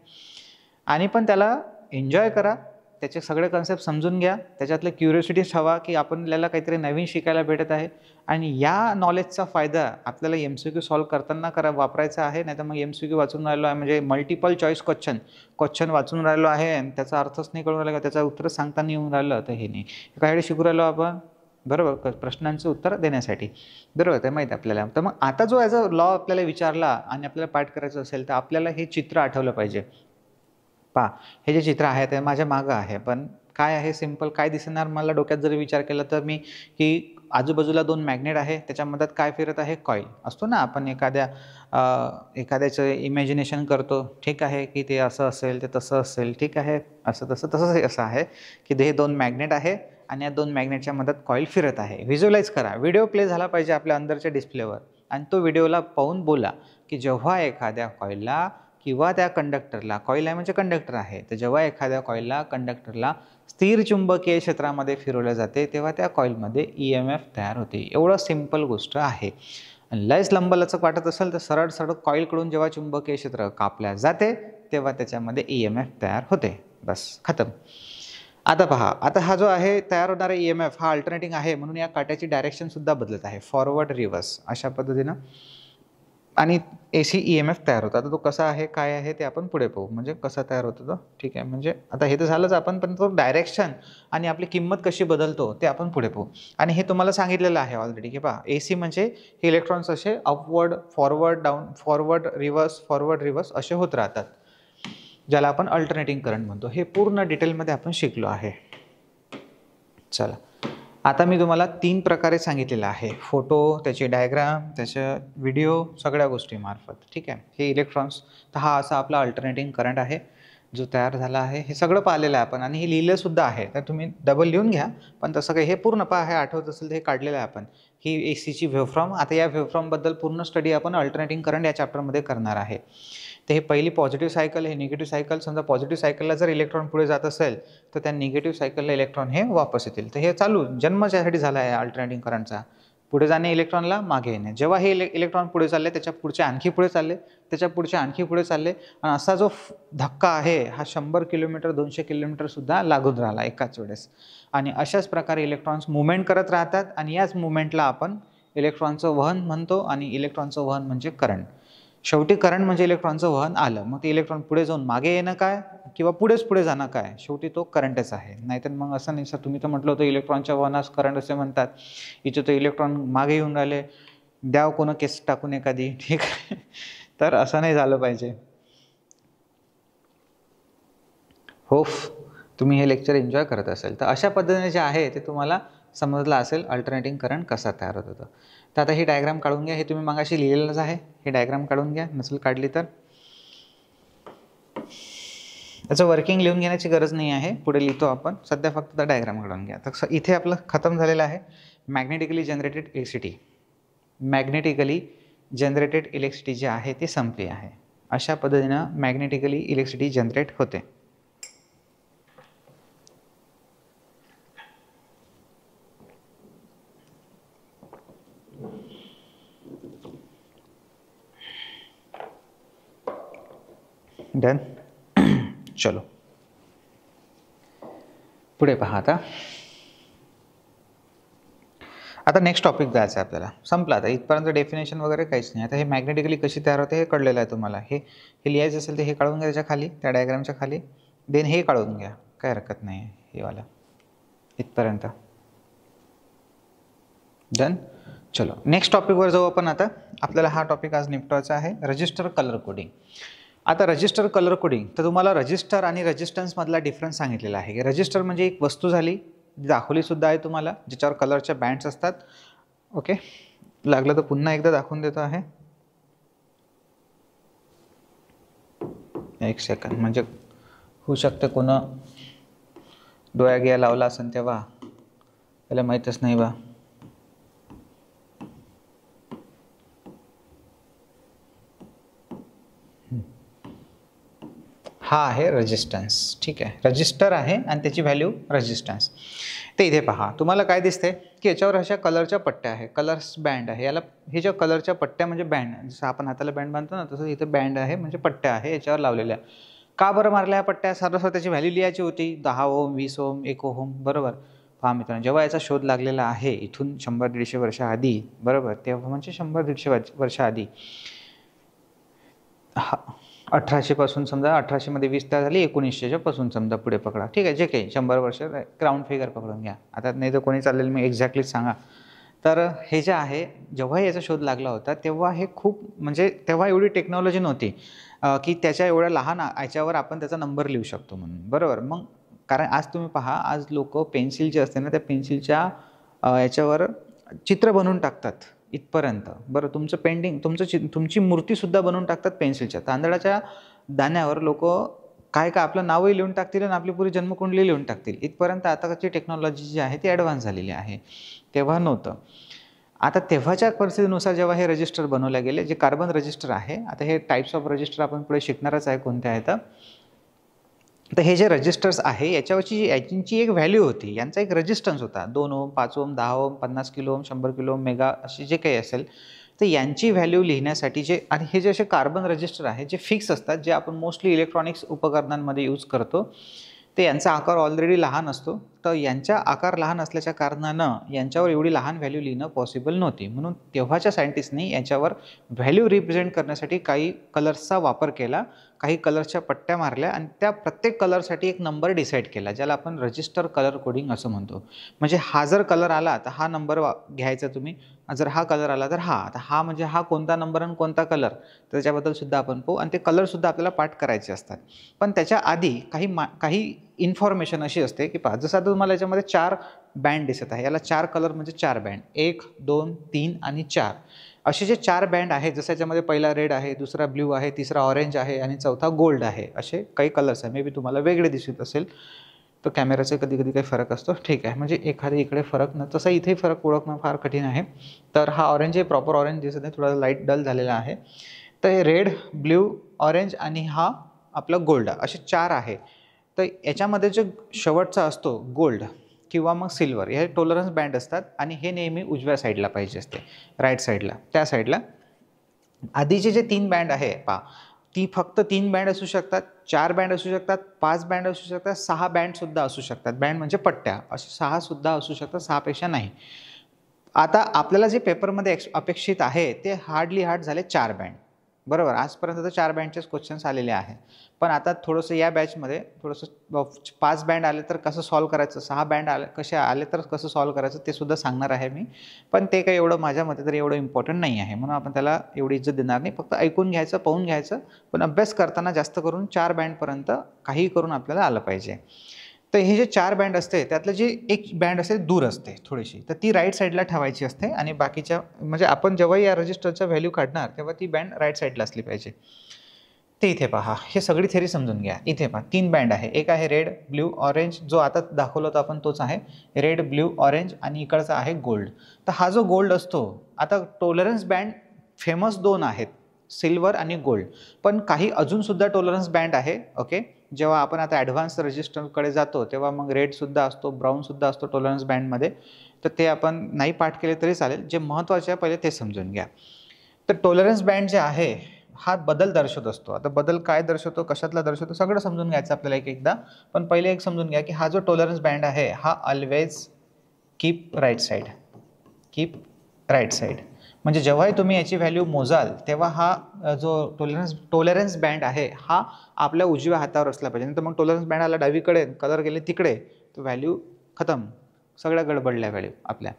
आणि पण त्याला एन्जॉय करा, त्याचे सगळे कन्सेप्ट समजून घ्या, त्याच्यातलं क्युरिओसिटीच हवा की आपल्याला काहीतरी नवीन शिकायला भेटत आहे. आणि या नॉलेजचा फायदा आपल्याला MCQ सॉल्व करताना वापरायचा आहे. नाही तर मग MCQ वाचून राहिलो आहे म्हणजे मल्टिपल चॉईस क्वेश्चन वाचून राहिलो आहे आणि त्याचा अर्थच नाही कळून राहिला, त्याचं उत्तर सांगता नाही येऊन राहिलं, तर हे नाही. काही शिकू राहिलो आपण, बरोबर, प्रश्नांचं उत्तर देण्यासाठी, बरोबर, ते माहीत आपल्याला. तर मग आता जो ॲज अ लॉ आपल्याला विचारला आणि आपल्याला पाठ करायचं असेल तर आपल्याला हे चित्र आठवलं पाहिजे. पहा, हे जे चित्र आहे ते माझ्या मागं आहे, पण काय आहे सिंपल, काय दिसणार मला डोक्यात जरी विचार केला तर मी, की आजूबाजूला 2 मॅग्नेट आहे, त्याच्यामध्ये काय फिरत आहे, कॉईल असतो ना. आपण एखाद्याचं इमॅजिनेशन करतो, ठीक आहे, की ते असं असेल, ते तसं असेल, ठीक आहे, असं आहे की हे 2 मॅग्नेट आहे आणि या 2 मॅग्नेटच्या मधात कॉईल फिरत आहे. व्हिज्युअलाइज करा, व्हिडिओ प्ले झाला पाहिजे आपल्या अंदरच्या डिस्प्लेवर, आणि तो व्हिडिओला पाहून बोला की जेव्हा एखाद्या कॉईलला किंवा त्या कंडक्टरला, कॉईल आहे म्हणजे कंडक्टर आहे, तर जेव्हा एखाद्या कॉईलला कंडक्टरला स्थिर चुंबकीय क्षेत्रामध्ये फिरवले जाते तेव्हा त्या कॉईलमध्ये EMF तयार होते. एवढं सिंपल गोष्ट आहे. लयच लंबलचक वाटत असेल तर सरळ सरळ कॉईलकडून जेव्हा चुंबकीय क्षेत्र कापल्या जाते तेव्हा त्याच्यामध्ये EMF तयार होते. बस खतम. आता पहा, आता हा जो आहे तयार होणारा EMF हा अल्टरनेटिंग आहे म्हणून या काट्याची डायरेक्शन सुद्धा बदलत आहे, फॉरवर्ड रिव्हर्स अशा पद्धतीनं, आणि AC EMF तयार होतो. आता तो कसा आहे काय आहे ते आपण पुढे पाहू, म्हणजे कसा तयार होतो तो. ठीक आहे, म्हणजे आता हे तर झालंच आपण, पण तो डायरेक्शन आणि आपली किंमत कशी बदलतो ते आपण पुढे पाहू. आणि हे तुम्हाला सांगितलेलं आहे ऑलरेडी की पहा AC म्हणजे हे इलेक्ट्रॉन्स असे upward, forward, down, forward reverse असे होत राहतात, ज्याला आपण अल्टरनेटिंग करंट म्हणतो. हे पूर्ण डिटेलमध्ये आपण शिकलो आहे. चला, आता मी तुम्हाला 3 प्रकारे सांगितलेलं आहे, फोटो, त्याचे डायग्राम, त्याच्या व्हिडिओ, सगळ्या गोष्टीमार्फत. ठीक आहे, हे इलेक्ट्रॉन्स, तर हा असा आपला अल्टरनेटिंग करंट आहे जो तयार झाला आहे. हे सगळं पाहिलेलं आहे आपण आणि हे लिहिलंसुद्धा आहे, तर तुम्ही डबल लिहून घ्या. पण तसं काही हे पूर्ण पहा, हे आठवत असेल तर हे काढलेलं आहे आपण, ही ACची वेव्हफॉर्म. आता या वेव्हफॉर्मबद्दल पूर्ण स्टडी आपण अल्टरनेटिंग करंट या चॅप्टरमध्ये करणार आहे. तर हे पहिली पॉझिटिव्ह सायकल, हे निगेटिव्ह सायकल. समजा पॉझिटिव्ह सायकलला जर इलेक्ट्रॉन पुढे जात असेल तर त्या निगेटिव्ह सायकलला इलेक्ट्रॉन हे वापस येतील. तर हे चालू जन्म ज्यासाठी झाला आहे अल्टरनेटिंग करंटचा, पुढे जाणे इलेक्ट्रॉनला, मागे येणे. जेव्हा हे इलेक्ट्रॉन पुढे चालले त्याच्या पुढचे आणखी पुढे चालले, त्याच्या पुढचे आणखी पुढे चालले, आणि असा जो धक्का आहे हा 100 किलोमीटर 200 किलोमीटरसुद्धा लागून राहिला एकाच वेळेस. आणि अशाच प्रकारे इलेक्ट्रॉन्स मुवमेंट करत राहतात आणि याच मुवमेंटला आपण इलेक्ट्रॉनचं वहन म्हणतो. आणि इलेक्ट्रॉनचं वहन म्हणजे करंट. शेवटी करंट म्हणजे इलेक्ट्रॉनचं वहन आलं, मग ते इलेक्ट्रॉन पुढे जाऊन मागे येणं काय किंवा पुढेच पुढे जाणं काय, शेवटी तो करंटच आहे. नाहीतर मग असं नाही सर, तुम्ही तर म्हटलं होतं इलेक्ट्रॉनच्या वहनास करंट असे म्हणतात, इथे तो इलेक्ट्रॉन मागे येऊन राहिले, द्याव कोणं केस टाकून एखादी. ठीक आहे, तर असं नाही झालं पाहिजे. होप तुम्ही हे लेक्चर एन्जॉय करत असेल. तर अशा पद्धतीने जे आहे ते तुम्हाला समजलं असेल अल्टरनेटिंग करंट कसा तयार होत होतं. तर आता ही डायग्राम काढून घ्या, हे तुम्ही मागाशी लिहिलेलंच आहे, हे डायग्राम काढून घ्या नसेल काढली तर. याचं वर्किंग लिहून घेण्याची गरज नाही आहे, पुढे लिहितो आपण, सध्या फक्त डायग्राम काढून घ्या. तर इथे आपलं खतम झालेलं आहे magnetically generated electricity. Magnetically generated electricity जी आहे ती संपली आहे. अशा पद्धतीनं मॅग्नेटिकली इलेक्ट्रिसिटी जनरेट होते. डन. चलो पुढे पहा. आता नेक्स्ट टॉपिक जायचं आहे आपल्याला. संपला आता इथपर्यंत डेफिनेशन वगैरे काहीच नाही. आता हे मॅग्नेटिकली कशी तयार होते हे कळलेलं आहे तुम्हाला. हे लिहायचं असेल तर हे काढून घ्या त्याच्या खाली, त्या डायग्रामच्या खाली. देन हे काढून घ्या, काही हरकत नाही आहे, हे वाला इथपर्यंत. डन. चलो नेक्स्ट टॉपिकवर जाऊ आपण. आता आपल्याला हा टॉपिक आज निपटवायचा आहे, रजिस्टर कलर कोडिंग. आता रजिस्टर कलर कोडिंग, तर तुम्हाला रजिस्टर आणि रेजिस्टन्समधला डिफरन्स सांगितलेला आहे की रजिस्टर म्हणजे एक वस्तू झाली, दाखवलीसुद्धा आहे तुम्हाला, ज्याच्यावर कलरच्या बँड्स असतात. ओके, लागलं तर पुन्हा एकदा दाखवून देतो आहे, एक सेकंड, म्हणजे होऊ शकते कोणा डोळ्या गिया लावला असेल तेव्हा त्याला माहीतच नाही बा. हा आहे रेजिस्टन्स. ठीक आहे, रजिस्टर आहे आणि त्याची व्हॅल्यू रेजिस्टन्स. ते इथे पहा, तुम्हाला काय दिसते की याच्यावर अशा कलरच्या पट्ट्या आहे, कलर्स बँड आहे. याला हे ज्या कलरच्या पट्ट्या म्हणजे बँड, जसं आपण हाताला बँड बांधतो ना तसं इथे बँड आहे, म्हणजे पट्ट्या आहे याच्यावर लावलेल्या. का बरं मारल्या या पट्ट्या? साधारण त्याची व्हॅल्यू लिहायची होती, 10 ओम, 20 ओम, 1 ओम, बरोबर. पहा मित्रांनो, जेव्हा याचा शोध लागलेला आहे इथून 100-150 वर्ष आधी, बरोबर, तेव्हा म्हणजे 100-150 वर्ष आधी, 1800 पासून समजा, 1800 मध्ये 20 तयार झाली, 1900च्या पासून समजा पुढे पकडा. ठीक आहे, जे काही 100 वर्ष ग्राउंड फिगर पकडून घ्या. आता नाही तर कोणी चाललेलं मी एक्झॅक्टलीच सांगा. तर हे जे आहे, जेव्हा याचा शोध लागला होता तेव्हा हे खूप, म्हणजे तेव्हा एवढी टेक्नॉलॉजी नव्हती की त्याच्या एवढ्या लहान याच्यावर आपण त्याचा नंबर लिहू शकतो म्हणून, बरोबर. मग कारण आज तुम्ही पहा, आज लोक पेन्सिल जे असते ना त्या पेन्सिलच्या याच्यावर चित्र बनवून टाकतात इथपर्यंत, बरं. तुमचं पेंटिंग, तुमची मूर्तीसुद्धा बनवून टाकतात पेन्सिलच्या. तांदळाच्या दाण्यावर लोक काय काय आपलं नावही लिहून टाकतील आणि आपली पुरी जन्मकुंडली लिहून टाकतील. इथपर्यंत आताची टेक्नॉलॉजी जी आहे ती ॲडव्हान्स झालेली आहे, तेव्हा नव्हतं. आता तेव्हाच्या परिस्थितीनुसार जेव्हा हे रजिस्टर बनवले गेले, जे कार्बन रजिस्टर आहे, आता हे टाइप्स ऑफ रजिस्टर आपण पुढे शिकणारच आहे कोणते आहेत. तर हे जे रजिस्टर्स आहे याच्यावरची यांची एक व्हॅल्यू होती, यांचा एक रेजिस्टन्स होता. 2 ओम, 5 ओम, 10 ओम, 50 kilo ohm, 100 kilo ohm, mega अशी जे काही असेल, तर यांची व्हॅल्यू लिहिण्यासाठी जे आणि हे जे असे कार्बन रजिस्टर आहे जे फिक्स असतात, जे आपण मोस्टली इलेक्ट्रॉनिक्स उपकरणांमध्ये यूज करतो, ते यांचा आकार ऑलरेडी लहान असतो. तर यांचा आकार लहान असल्याच्या कारणानं यांच्यावर एवढी लहान व्हॅल्यू लिहिणं पॉसिबल नव्हती. म्हणून तेव्हाच्या सायंटिस्टनी याच्यावर व्हॅल्यू रिप्रेझेंट करण्यासाठी काही कलर्सचा वापर केला, काही कलर्सच्या पट्ट्या मारल्या आणि त्या प्रत्येक कलरसाठी एक नंबर डिसाईड केला, ज्याला आपण रजिस्टर कलर कोडिंग असं म्हणतो. म्हणजे हा जर कलर आला तर हा नंबर घ्यायचा तुम्ही, जर हा कलर आला तर हा. आता हा म्हणजे हा कोणता नंबर आणि कोणता कलर त्याच्याबद्दल सुद्धा आपण पाहू आणि ते कलरसुद्धा आपल्याला पाठ करायचे असतात. पण त्याच्या आधी काही इन्फॉर्मेशन अशी असते की पहा, जसं आता तुम्हाला याच्यामध्ये 4 बँड दिसत आहे, याला 4 कलर म्हणजे 4 बँड, 1, 2, 3 आणि 4 असे जे 4 बँड आहेत. जसं याच्यामध्ये पहिला रेड आहे, दुसरा ब्ल्यू आहे, तिसरा ऑरेंज आहे आणि चौथा गोल्ड आहे. असे काही कलर्स आहे. मे बी तुम्हाला वेगळे दिसत असेल, तर कॅमेराचे कधी कधी काही फरक असतो. ठीक आहे, म्हणजे एखादी इकडे फरक न तसा इथे फरक ओळखणं फार कठीण आहे. तर हा ऑरेंज आहे, प्रॉपर ऑरेंज दिसत आहे, थोडा लाईट डल झालेला आहे. तर हे रेड, ब्ल्यू, ऑरेंज आणि हा आपला गोल्ड असे 4 आहे. तर याच्यामध्ये जो शेवटचा असतो गोल्ड किंवा मग सिल्वर, हे टॉलरन्स बँड असतात आणि हे नेहमी उजव्या साईडला पाहिजे असते, राईट साईडला. त्या साईडला आधीचे जे 3 बँड आहे पहा, ती फक्त 3 बँड असू शकतात, 4 बँड असू शकतात, 5 बँड असू शकतात, 6 बँडसुद्धा असू शकतात. बँड म्हणजे पट्ट्या, असे 6 सुद्धा असू शकतात, 6 पेक्षा नाही. आता आपल्याला जे पेपरमध्ये अपेक्षित आहे ते हार्ड झाले 4 बँड. बरोबर, आजपर्यंत तर 4 बँडचेच क्वेश्चन्स आलेले आहे. पण आता थोडंसं या बॅचमध्ये थोडंसं 5 बँड आले तर कसं सॉल्व्ह करायचं, 6 बँड कसे आले तर कसं सॉल्व्ह करायचं ते सुद्धा सांगणार आहे मी. पण ते काही एवढं माझ्या मते तर एवढं इम्पॉर्टंट नाही आहे, म्हणून आपण त्याला एवढी इज्जत देणार नाही. फक्त ऐकून घ्यायचं, पाहून घ्यायचं, पण अभ्यास करताना जास्त करून 4 बँडपर्यंत काही करून आपल्याला आलं पाहिजे. तर हे जे 4 बँड असते त्यातलं जे एक बँड असते दूर असते थोडीशी, तर ती राईट साईडला ठेवायची असते आणि बाकीच्या म्हणजे आपण जेव्हा या रजिस्टरचा व्हॅल्यू काढणार तेव्हा ती बँड राईट साईडला असली पाहिजे. ते इथे पहा, हे सगळी थेरी समजून घ्या. इथे पहा 3 बँड आहे, एक आहे रेड, ब्ल्यू, ऑरेंज, जो आता दाखवला होता आपण तोच आहे रेड, ब्ल्यू, ऑरेंज आणि इकडचा आहे गोल्ड. तर हा जो गोल्ड असतो, आता टॉलरन्स बँड फेमस 2 आहेत, सिल्वर आणि गोल्ड. पण काही अजूनसुद्धा टॉलरन्स बँड आहे. ओके, जेव्हा आपण आता ॲडव्हान्स रजिस्टरकडे जातो तेव्हा मग रेडसुद्धा असतो, ब्राऊनसुद्धा असतो टॉलरन्स बँडमध्ये. तर ते आपण नाही पाठ केले तरी चालेल, जे महत्त्वाचे आहे पहिले ते समजून घ्या. तर टॉलरन्स बँड जे आहे हा बदल दर्शवत असतो. आता बदल काय दर्शवतो, कशातला दर्शवतो, सगळं समजून घ्यायचं आपल्याला एकदा. पण पहिले एक समजून घ्या की हा जो टॉलरन्स बँड आहे हा always keep right side, keep right side. म्हणजे जेव्हाही तुम्ही याची व्हॅल्यू मोजाल तेव्हा हा जो टॉलरन्स बँड आहे हा आपल्या उजव्या हातावर असला पाहिजे. नंतर मग टॉलरन्स बँड आला डावीकडे, कलर गेले तिकडे, तर व्हॅल्यू खतम, सगळ्या गडबडल्या व्हॅल्यू आपल्या.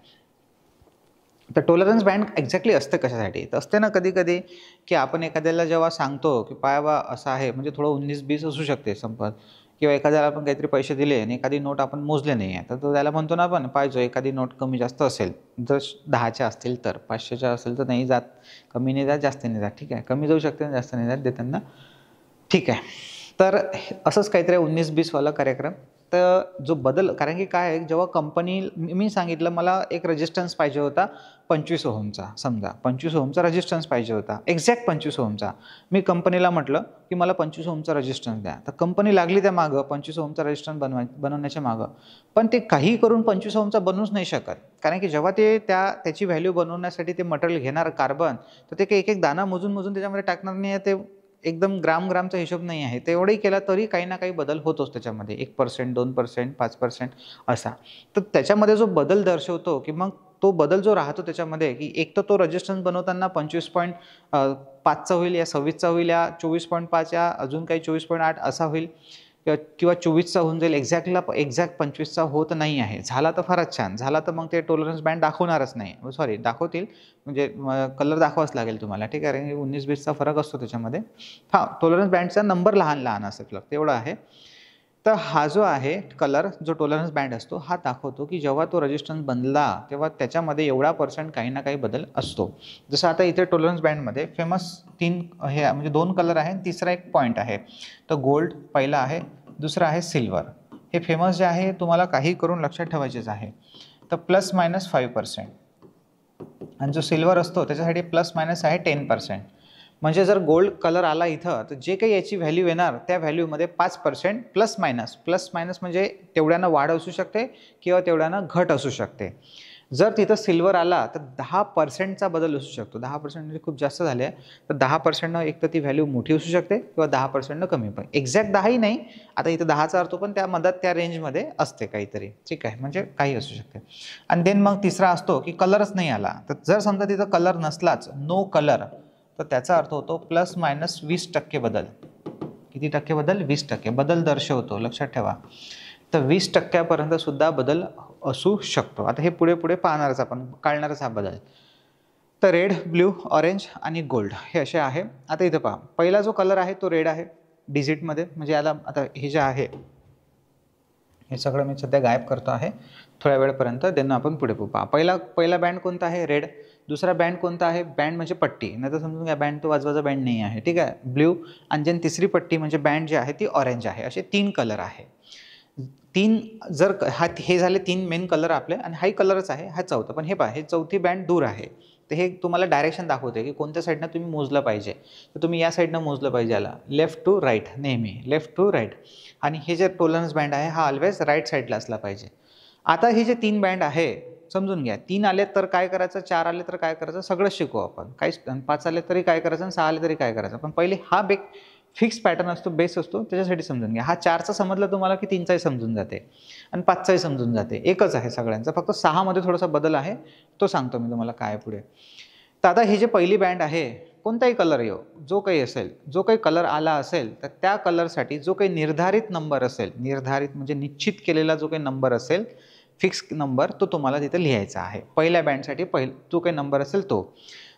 तर टॉलरन्स बँड एक्झॅक्टली असतं कशासाठी, तर असते ना कधी कधी की आपण एखाद्याला जेव्हा सांगतो की पायावा असं आहे, म्हणजे थोडं 19-20 असू शकते संपत, किंवा एखाद्याला आपण काहीतरी पैसे दिले आणि एखादी नोट आपण मोजले नाही आहे, तर तो त्याला म्हणतो ना आपण पाहिजे एखादी नोट कमी जास्त असेल, जर 10च्या असतील तर, 500च्या असेल तर नाही जात, कमी नाही जात, जास्त नाही जात. ठीक आहे, कमी जाऊ शकते, जास्त नाही जात देताना. ठीक आहे, तर असंच काहीतरी 19-20 वाला कार्यक्रम. तर जो बदल, कारण की काय आहे, जेव्हा कंपनी मी सांगितलं मला एक रेजिस्टन्स पाहिजे होता 25 ओहमचा, समजा 25 ओहमचा रेजिस्टन्स पाहिजे होता, एक्झॅक्ट 25 ओहमचा. मी कंपनीला म्हटलं की मला 25 ओहमचा रेजिस्टन्स द्या, तर कंपनी लागली त्या मागं 25 ओहमचा रेजिस्टन्स बनवण्याच्या मागं. पण ते काही करून 25 ओहमचा बनवूच नाही शकत, कारण की जेव्हा ते त्याची व्हॅल्यू बनवण्यासाठी ते मटेरियल घेणार कार्बन, तर ते काही एक दाना मोजून त्याच्यामध्ये टाकणार नाही आहे. ते एकदम ग्रामचा हिशोब नाही आहे. ते एवढंही केला तरी काही ना काही बदल होतोच त्याच्यामध्ये, 1%, 2%, 5% असा. तर त्याच्यामध्ये जो बदल दर्शवतो की मग तो बदल जो राहतो त्याच्यामध्ये, की एक तर तो रेजिस्टन्स बनवताना 25.5चा होईल, या 26चा होईल, या 24.5, या अजून काही 24.8 असा होईल, किंवा 24चा होऊन जाईल. एक्झॅक्ट 25चा होत नाही आहे. झाला तर फारच छान, झाला तर मग ते टॉलरन्स बँड दाखवणारच नाही, सॉरी दाखवतील, म्हणजे कलर दाखवाच लागेल तुम्हाला. ठीक आहे, कारण 19-20चा फरक असतो त्याच्यामध्ये. हां, टॉलरन्स बँडचा नंबर लहान असेल तेवढं आहे. तर हा जो आहे कलर, जो टॉलरन्स बँड असतो, हा दाखवतो की जेव्हा तो रेजिस्टन्स बनला तेव्हा त्याच्यामध्ये एवढा % काही ना काही बदल असतो. जसं आता इथे टॉलरन्स बँडमध्ये फेमस 3 हे म्हणजे 2 कलर आहे, तिसरा एक पॉईंट आहे. तर गोल्ड पहिला आहे, दुसरा आहे सिल्वर. हे फेमस जे आहे तुम्हाला काही करून लक्षात ठेवायचेच आहे. तर ±5%, आणि जो सिल्वर असतो त्याच्यासाठी प्लस मायनस आहे 10%. म्हणजे जर गोल्ड कलर आला इथं तर जे काही याची व्हॅल्यू येणार त्या व्हॅल्यूमध्ये 5% प्लस मायनस म्हणजे तेवढ्यानं वाढ असू शकते किंवा तेवढ्यानं घट असू शकते. जर तिथं सिल्वर आला तर 10%चा बदल असू शकतो. 10% म्हणजे खूप जास्त झाले आहे. तर 10%नं एक तर ती व्हॅल्यू मोठी असू शकते किंवा 10%नं कमी. पण एक्झॅक्ट 10ही नाही. आता इथं 10चा अर्थ पण त्या मधात त्या रेंजमध्ये असते काहीतरी, ठीक आहे, म्हणजे काही असू शकते. आणि देन मग तिसरा असतो की कलरच नाही आला. तर जर समजा तिथं कलर नसलाच, नो कलर, तर त्याचा अर्थ होतो प्लस मायनस 20% बदल. किती टक्के बदल? 20% बदल दर्शवतो, लक्षात ठेवा. तर 20% सुद्धा बदल असू शकतो. आता हे पुढे पुढे पाहणारच आपण, काढणारच हा बदल. तर रेड, ब्ल्यू, ऑरेंज आणि गोल्ड हे असे आहे. आता इथं पहा, पहिला जो कलर आहे तो रेड आहे डिजिटमध्ये. म्हणजे याला आता हे जे आहे हे सगळं मी सध्या गायब करतो आहे थोड्या वेळपर्यंत, देणं आपण पुढे पहा. पहिला बँड कोणता आहे? रेड. दुसरा बँड कोणता आहे? बँड म्हणजे पट्टी, नाही तर समजून घ्या बँड तो वाजवायचा बँड नाही आहे, ठीक आहे, ब्ल्यू. आणि जे तिसरी पट्टी म्हणजे बँड जी आहे ती ऑरेंज आहे. असे 3 कलर आहे. 3 जर हे झाले 3 मेन कलर आपले आणि हाही कलरच आहे, हा चौथा. पण हे पहा, हे चौथी बँड दूर आहे. तर हे तुम्हाला डायरेक्शन दाखवते की कोणत्या साईडनं तुम्ही मोजलं पाहिजे. तर तुम्ही या साईडनं मोजलं पाहिजे याला, लेफ्ट टू राईट, नेहमी लेफ्ट टू राईट. आणि हे जे टॉलरन्स बँड आहे हा ऑलवेज राईट साईडला असला पाहिजे. आता हे जे 3 बँड आहे समजून घ्या, 3 आले तर काय करायचं, 4 आले तर काय करायचं, सगळं शिकू आपण. काहीच 5 आले तरी काय करायचं आणि 6 आले तरी काय करायचं. पण पहिले हा फिक्स पॅटर्न असतो, बेस असतो, त्याच्यासाठी समजून घ्या. हा 4चा समजलं तुम्हाला की 3चाही समजून जाते आणि 5चाही समजून जाते. एकच आहे सगळ्यांचा, फक्त 6मध्ये थोडासा बदल आहे, तो सांगतो मी तुम्हाला काय पुढे. तर आता ही जे पहिली बँड आहे, कोणताही कलर येऊ, जो काही असेल, जो काही कलर आला असेल तर त्या कलरसाठी जो काही निर्धारित नंबर असेल, निर्धारित म्हणजे निश्चित केलेला जो काही नंबर असेल, फिक्स नंबर, तो तुम्हाला तिथे लिहायचा आहे. पहिल्या बँडसाठी जो काही नंबर असेल तो,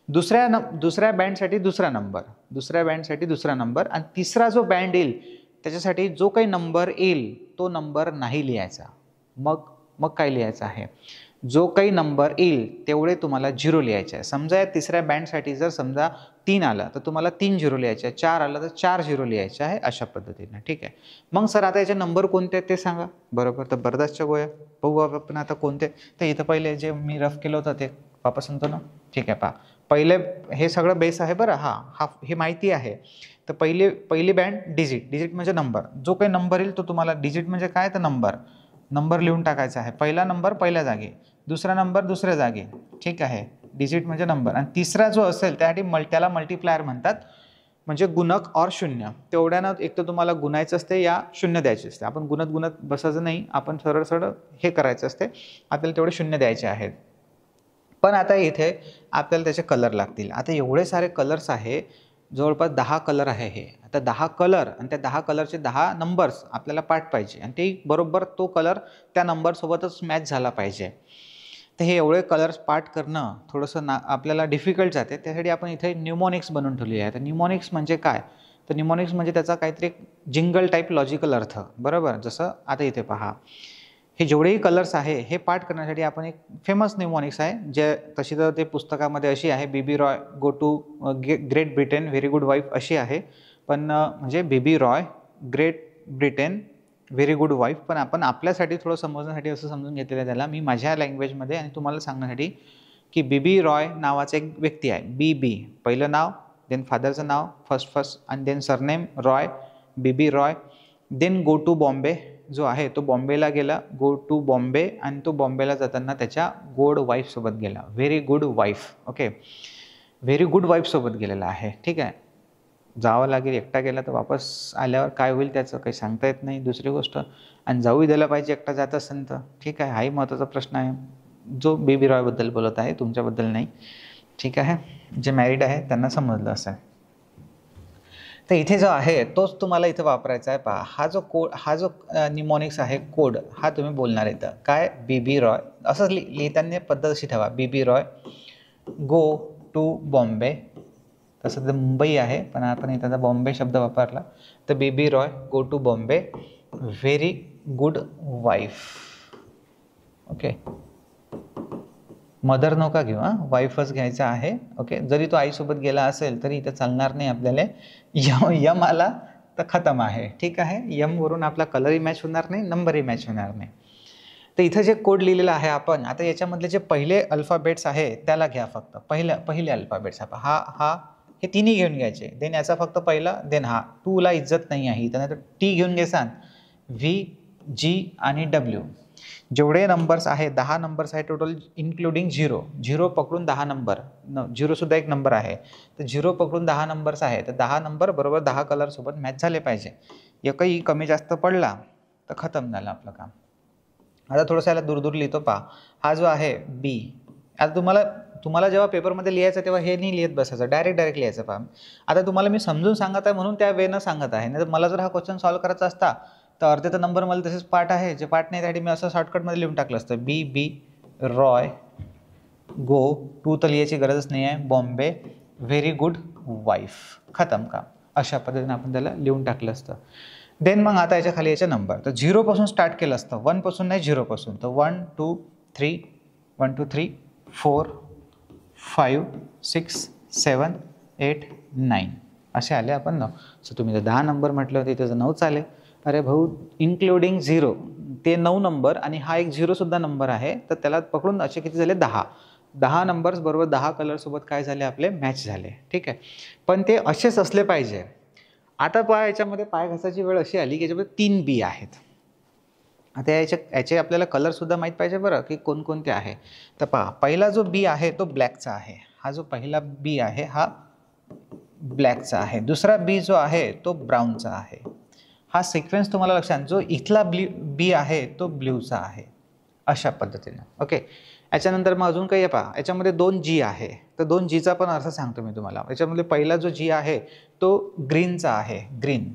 दुसऱ्या बँडसाठी दुसरा नंबर, दुसऱ्या बँडसाठी दुसरा नंबर, आणि तिसरा जो बँड येईल त्याच्यासाठी जो काही नंबर येईल तो नंबर नाही लिहायचा. मग काय लिहायचं आहे? जो काही नंबर येईल तेवढे तुम्हाला 0 लिहायचे आहे. समजा या तिसऱ्या बँडसाठी जर समजा 3 आलं तर तुम्हाला 3 0 लिहायचे आहे, 4 आलं तर 4 0 लिहायचे आहे, अशा पद्धतीने, ठीक आहे. मग सर आता याचे नंबर कोणते आहेत ते सांगा. बरोबर, तर बरदास्तच्या गोळ्या बघू आपण आता कोणते. तर इथं पहिले जे मी रफ केलं होतं ते वापस सांगतो ना, ठीक आहे. पहा, पहिले हे सगळं बेस आहे बरं. हे माहिती आहे. तर पहिली बँड डिजिट म्हणजे नंबर. जो काही नंबर येईल तो तुम्हाला, डिजिट म्हणजे काय तर नंबर लिहून टाकायचा आहे. पहिला नंबर पहिल्या जागी, दुसरा नंबर दुसऱ्या जागी, ठीक आहे. डिजिट म्हणजे नंबर. आणि तिसरा जो असेल त्याला मल्टिप्लायर म्हणतात, म्हणजे गुणक और शून्य. तेवढ्यानं एक तर तुम्हाला गुणायचं असते या शून्य द्यायचे असते. आपण गुणत बसायचं नाही, आपण सरळ हे करायचं असते, आपल्याला तेवढे शून्य द्यायचे आहेत. पण आता इथे आपल्याला त्याचे कलर लागतील. आता एवढे सारे कलर्स आहे, जवळपास 10 कलर आहे हे. आता 10 कलर आणि त्या 10 कलरचे 10 नंबर्स आपल्याला पाठ पाहिजे आणि ते बरोबर तो कलर त्या नंबरसोबतच मॅच झाला पाहिजे. तर हे एवढे कलर्स पाठ करणं थोडंसं आपल्याला डिफिकल्ट जाते. त्यासाठी आपण इथे न्यूमोनिक्स बनवून ठेवली आहे. तर न्यूमोनिक्स म्हणजे काय? तर न्यूमोनिक्स म्हणजे त्याचा काहीतरी जिंगल टाईप लॉजिकल अर्थ, बरोबर. जसं आता इथे पहा, हे जेवढेही कलर्स आहे हे पाठ करण्यासाठी आपण एक फेमस न्यूमॉनिक्स आहे, जे तशी तर ते पुस्तकामध्ये अशी आहे, B B Roy go to Great Britain very good wife अशी आहे. पण म्हणजे B B Roy Great Britain very good wife. पण आपण आपल्यासाठी थोडं समजण्यासाठी असं समजून घेतलेलं आहे त्याला मी माझ्या लँग्वेजमध्ये आणि तुम्हाला सांगण्यासाठी, की बीबी रॉय नावाचा एक व्यक्ती आहे. बीबी पहिलं नाव, देन फादरचं नाव फर्स्ट आणि then surname Roy, B B Roy. Then go to Bombay जो आहे तो बॉम्बेला गेला, गो टू बॉम्बे. आणि तो बॉम्बेला जाताना त्याच्या गोड वाईफसोबत गेला, very good wife. Okay, very good वाईफसोबत गेलेला आहे, ठीक आहे. जावं लागेल, एकटा गेला तर वापस आल्यावर काय होईल त्याचं काही सांगता येत नाही. दुसरी गोष्ट, आणि जाऊही द्यायला पाहिजे एकटा जात असेल तर, ठीक आहे. हाही महत्त्वाचा प्रश्न आहे, जो बीबी रॉयबद्दल बोलत आहे, तुमच्याबद्दल नाही, ठीक आहे. जे मॅरिड आहे त्यांना समजलं असेल. तर इथे जो आहे तोच तुम्हाला इथं वापरायचा आहे. पहा, हा जो निमॉनिक्स आहे कोड, हा तुम्ही बोलणार इथं काय, बीबी रॉय असं लिहिताना पद्धत अशी ठेवा, बीबी रॉय गो टू बॉम्बे. तसं तर मुंबई आहे पण आपण इथं बॉम्बे शब्द वापरला. तर B B Roy go to Bombay very good wife. Okay, mother नका घेऊ, वाईफच घ्यायचा आहे. ओके, जरी तो आईसोबत गेला असेल तरी इथं चालणार नाही आपल्याला. यम आला तर खतम आहे, ठीक आहे. यम वरून आपला कलरही मॅच होणार नाही, नंबरही मॅच होणार नाही. तर इथं जे कोड लिहिलेला आहे आपण आता याच्यामधले जे पहिले अल्फाबेट्स आहे त्याला घ्या फक्त, पहिले अल्फाबेट्स आपण हा हे तिन्ही घेऊन घ्यायचे. देन याचा फक्त पहिला, देन हा. टूला इज्जत नाही आहे इथं, नाही तर टी घेऊन घ्यायचा. व्ही, जी आणि डब्ल्यू जेवढे नंबर्स आहे 10 नंबर्स आहे टोटल इन्क्लुडिंग झिरो पकडून 10 नंबर, झिरोसुद्धा एक नंबर आहे. तर झिरो पकडून 10 नंबर्स आहे. तर 10 नंबर बरोबर 10 कलरसोबत मॅच झाले पाहिजे. एकही कमी जास्त पडला तर खतम झालं आपलं काम. आता थोडंसं याला दूर लिहितो पहा. हा जो आहे बी, आता तुम्हाला जेव्हा पेपरमध्ये लिहायचं तेव्हा हे नाही लिहित बसायचं, डायरेक्ट लिहायचं पहा. आता तुम्हाला मी समजून सांगत आहे म्हणून त्या वेनं सांगत आहे, नाही तर मला जर हा क्वेश्चन सॉल्व्ह करायचा असता तर अर्धे तर नंबर मला तसेच पाठ आहे, जे पाठ नाही त्यासाठी मी असं शॉर्टकटमध्ये लिहून टाकलं असतं. बी रॉय, गो, टू तर लिहायची गरजच नाही आहे, बॉम्बे, व्हेरी गुड वाईफ, खतम काम. अशा पद्धतीने आपण त्याला लिहून टाकलं असतं. देन मग आता याच्या खाली याचे नंबर, तर 0 पासून स्टार्ट केलं असतं, 1 पासून नाही 0 पासून. तर 1 2 3 4 5 6 7 8 9 असे आले आपण 9. सो तुम्ही जर 10 नंबर म्हटलं होते इथे 9च आले. अरे भाऊ, इन्क्लुडिंग 0 ते 9 नंबर आणि हा एक 0 सुद्धा नंबर आहे, तर त्याला पकडून असे किती झाले 10 नंबर्स बरोबर 10 कलरसोबत काय झाले आपले मॅच झाले. ठीक आहे, पण ते असेच असले पाहिजे. आता पहा याच्यामध्ये पाय घासायची वेळ अशी आली की याच्यामध्ये 3 बी आहेत. आता याचे आपल्याला कलरसुद्धा माहीत पाहिजे बरं की कोणकोणते आहे. तर पहा, पहिला जो बी आहे तो ब्लॅकचा आहे. हा जो पहिला बी आहे हा ब्लॅकचा आहे. दुसरा बी जो आहे तो ब्राऊनचा आहे. हा सिक्वेन्स तुम्हाला लक्षात, जो इथला बी आहे तो ब्ल्यूचा आहे, अशा पद्धतीने. ओके, याच्यानंतर मग अजून काही पहा, याच्यामध्ये 2 जी आहे. तर 2 जीचा पण अर्थ सांगतो मी तुम्हाला. याच्यामध्ये पहिला जो जी आहे तो ग्रीनचा आहे, ग्रीन.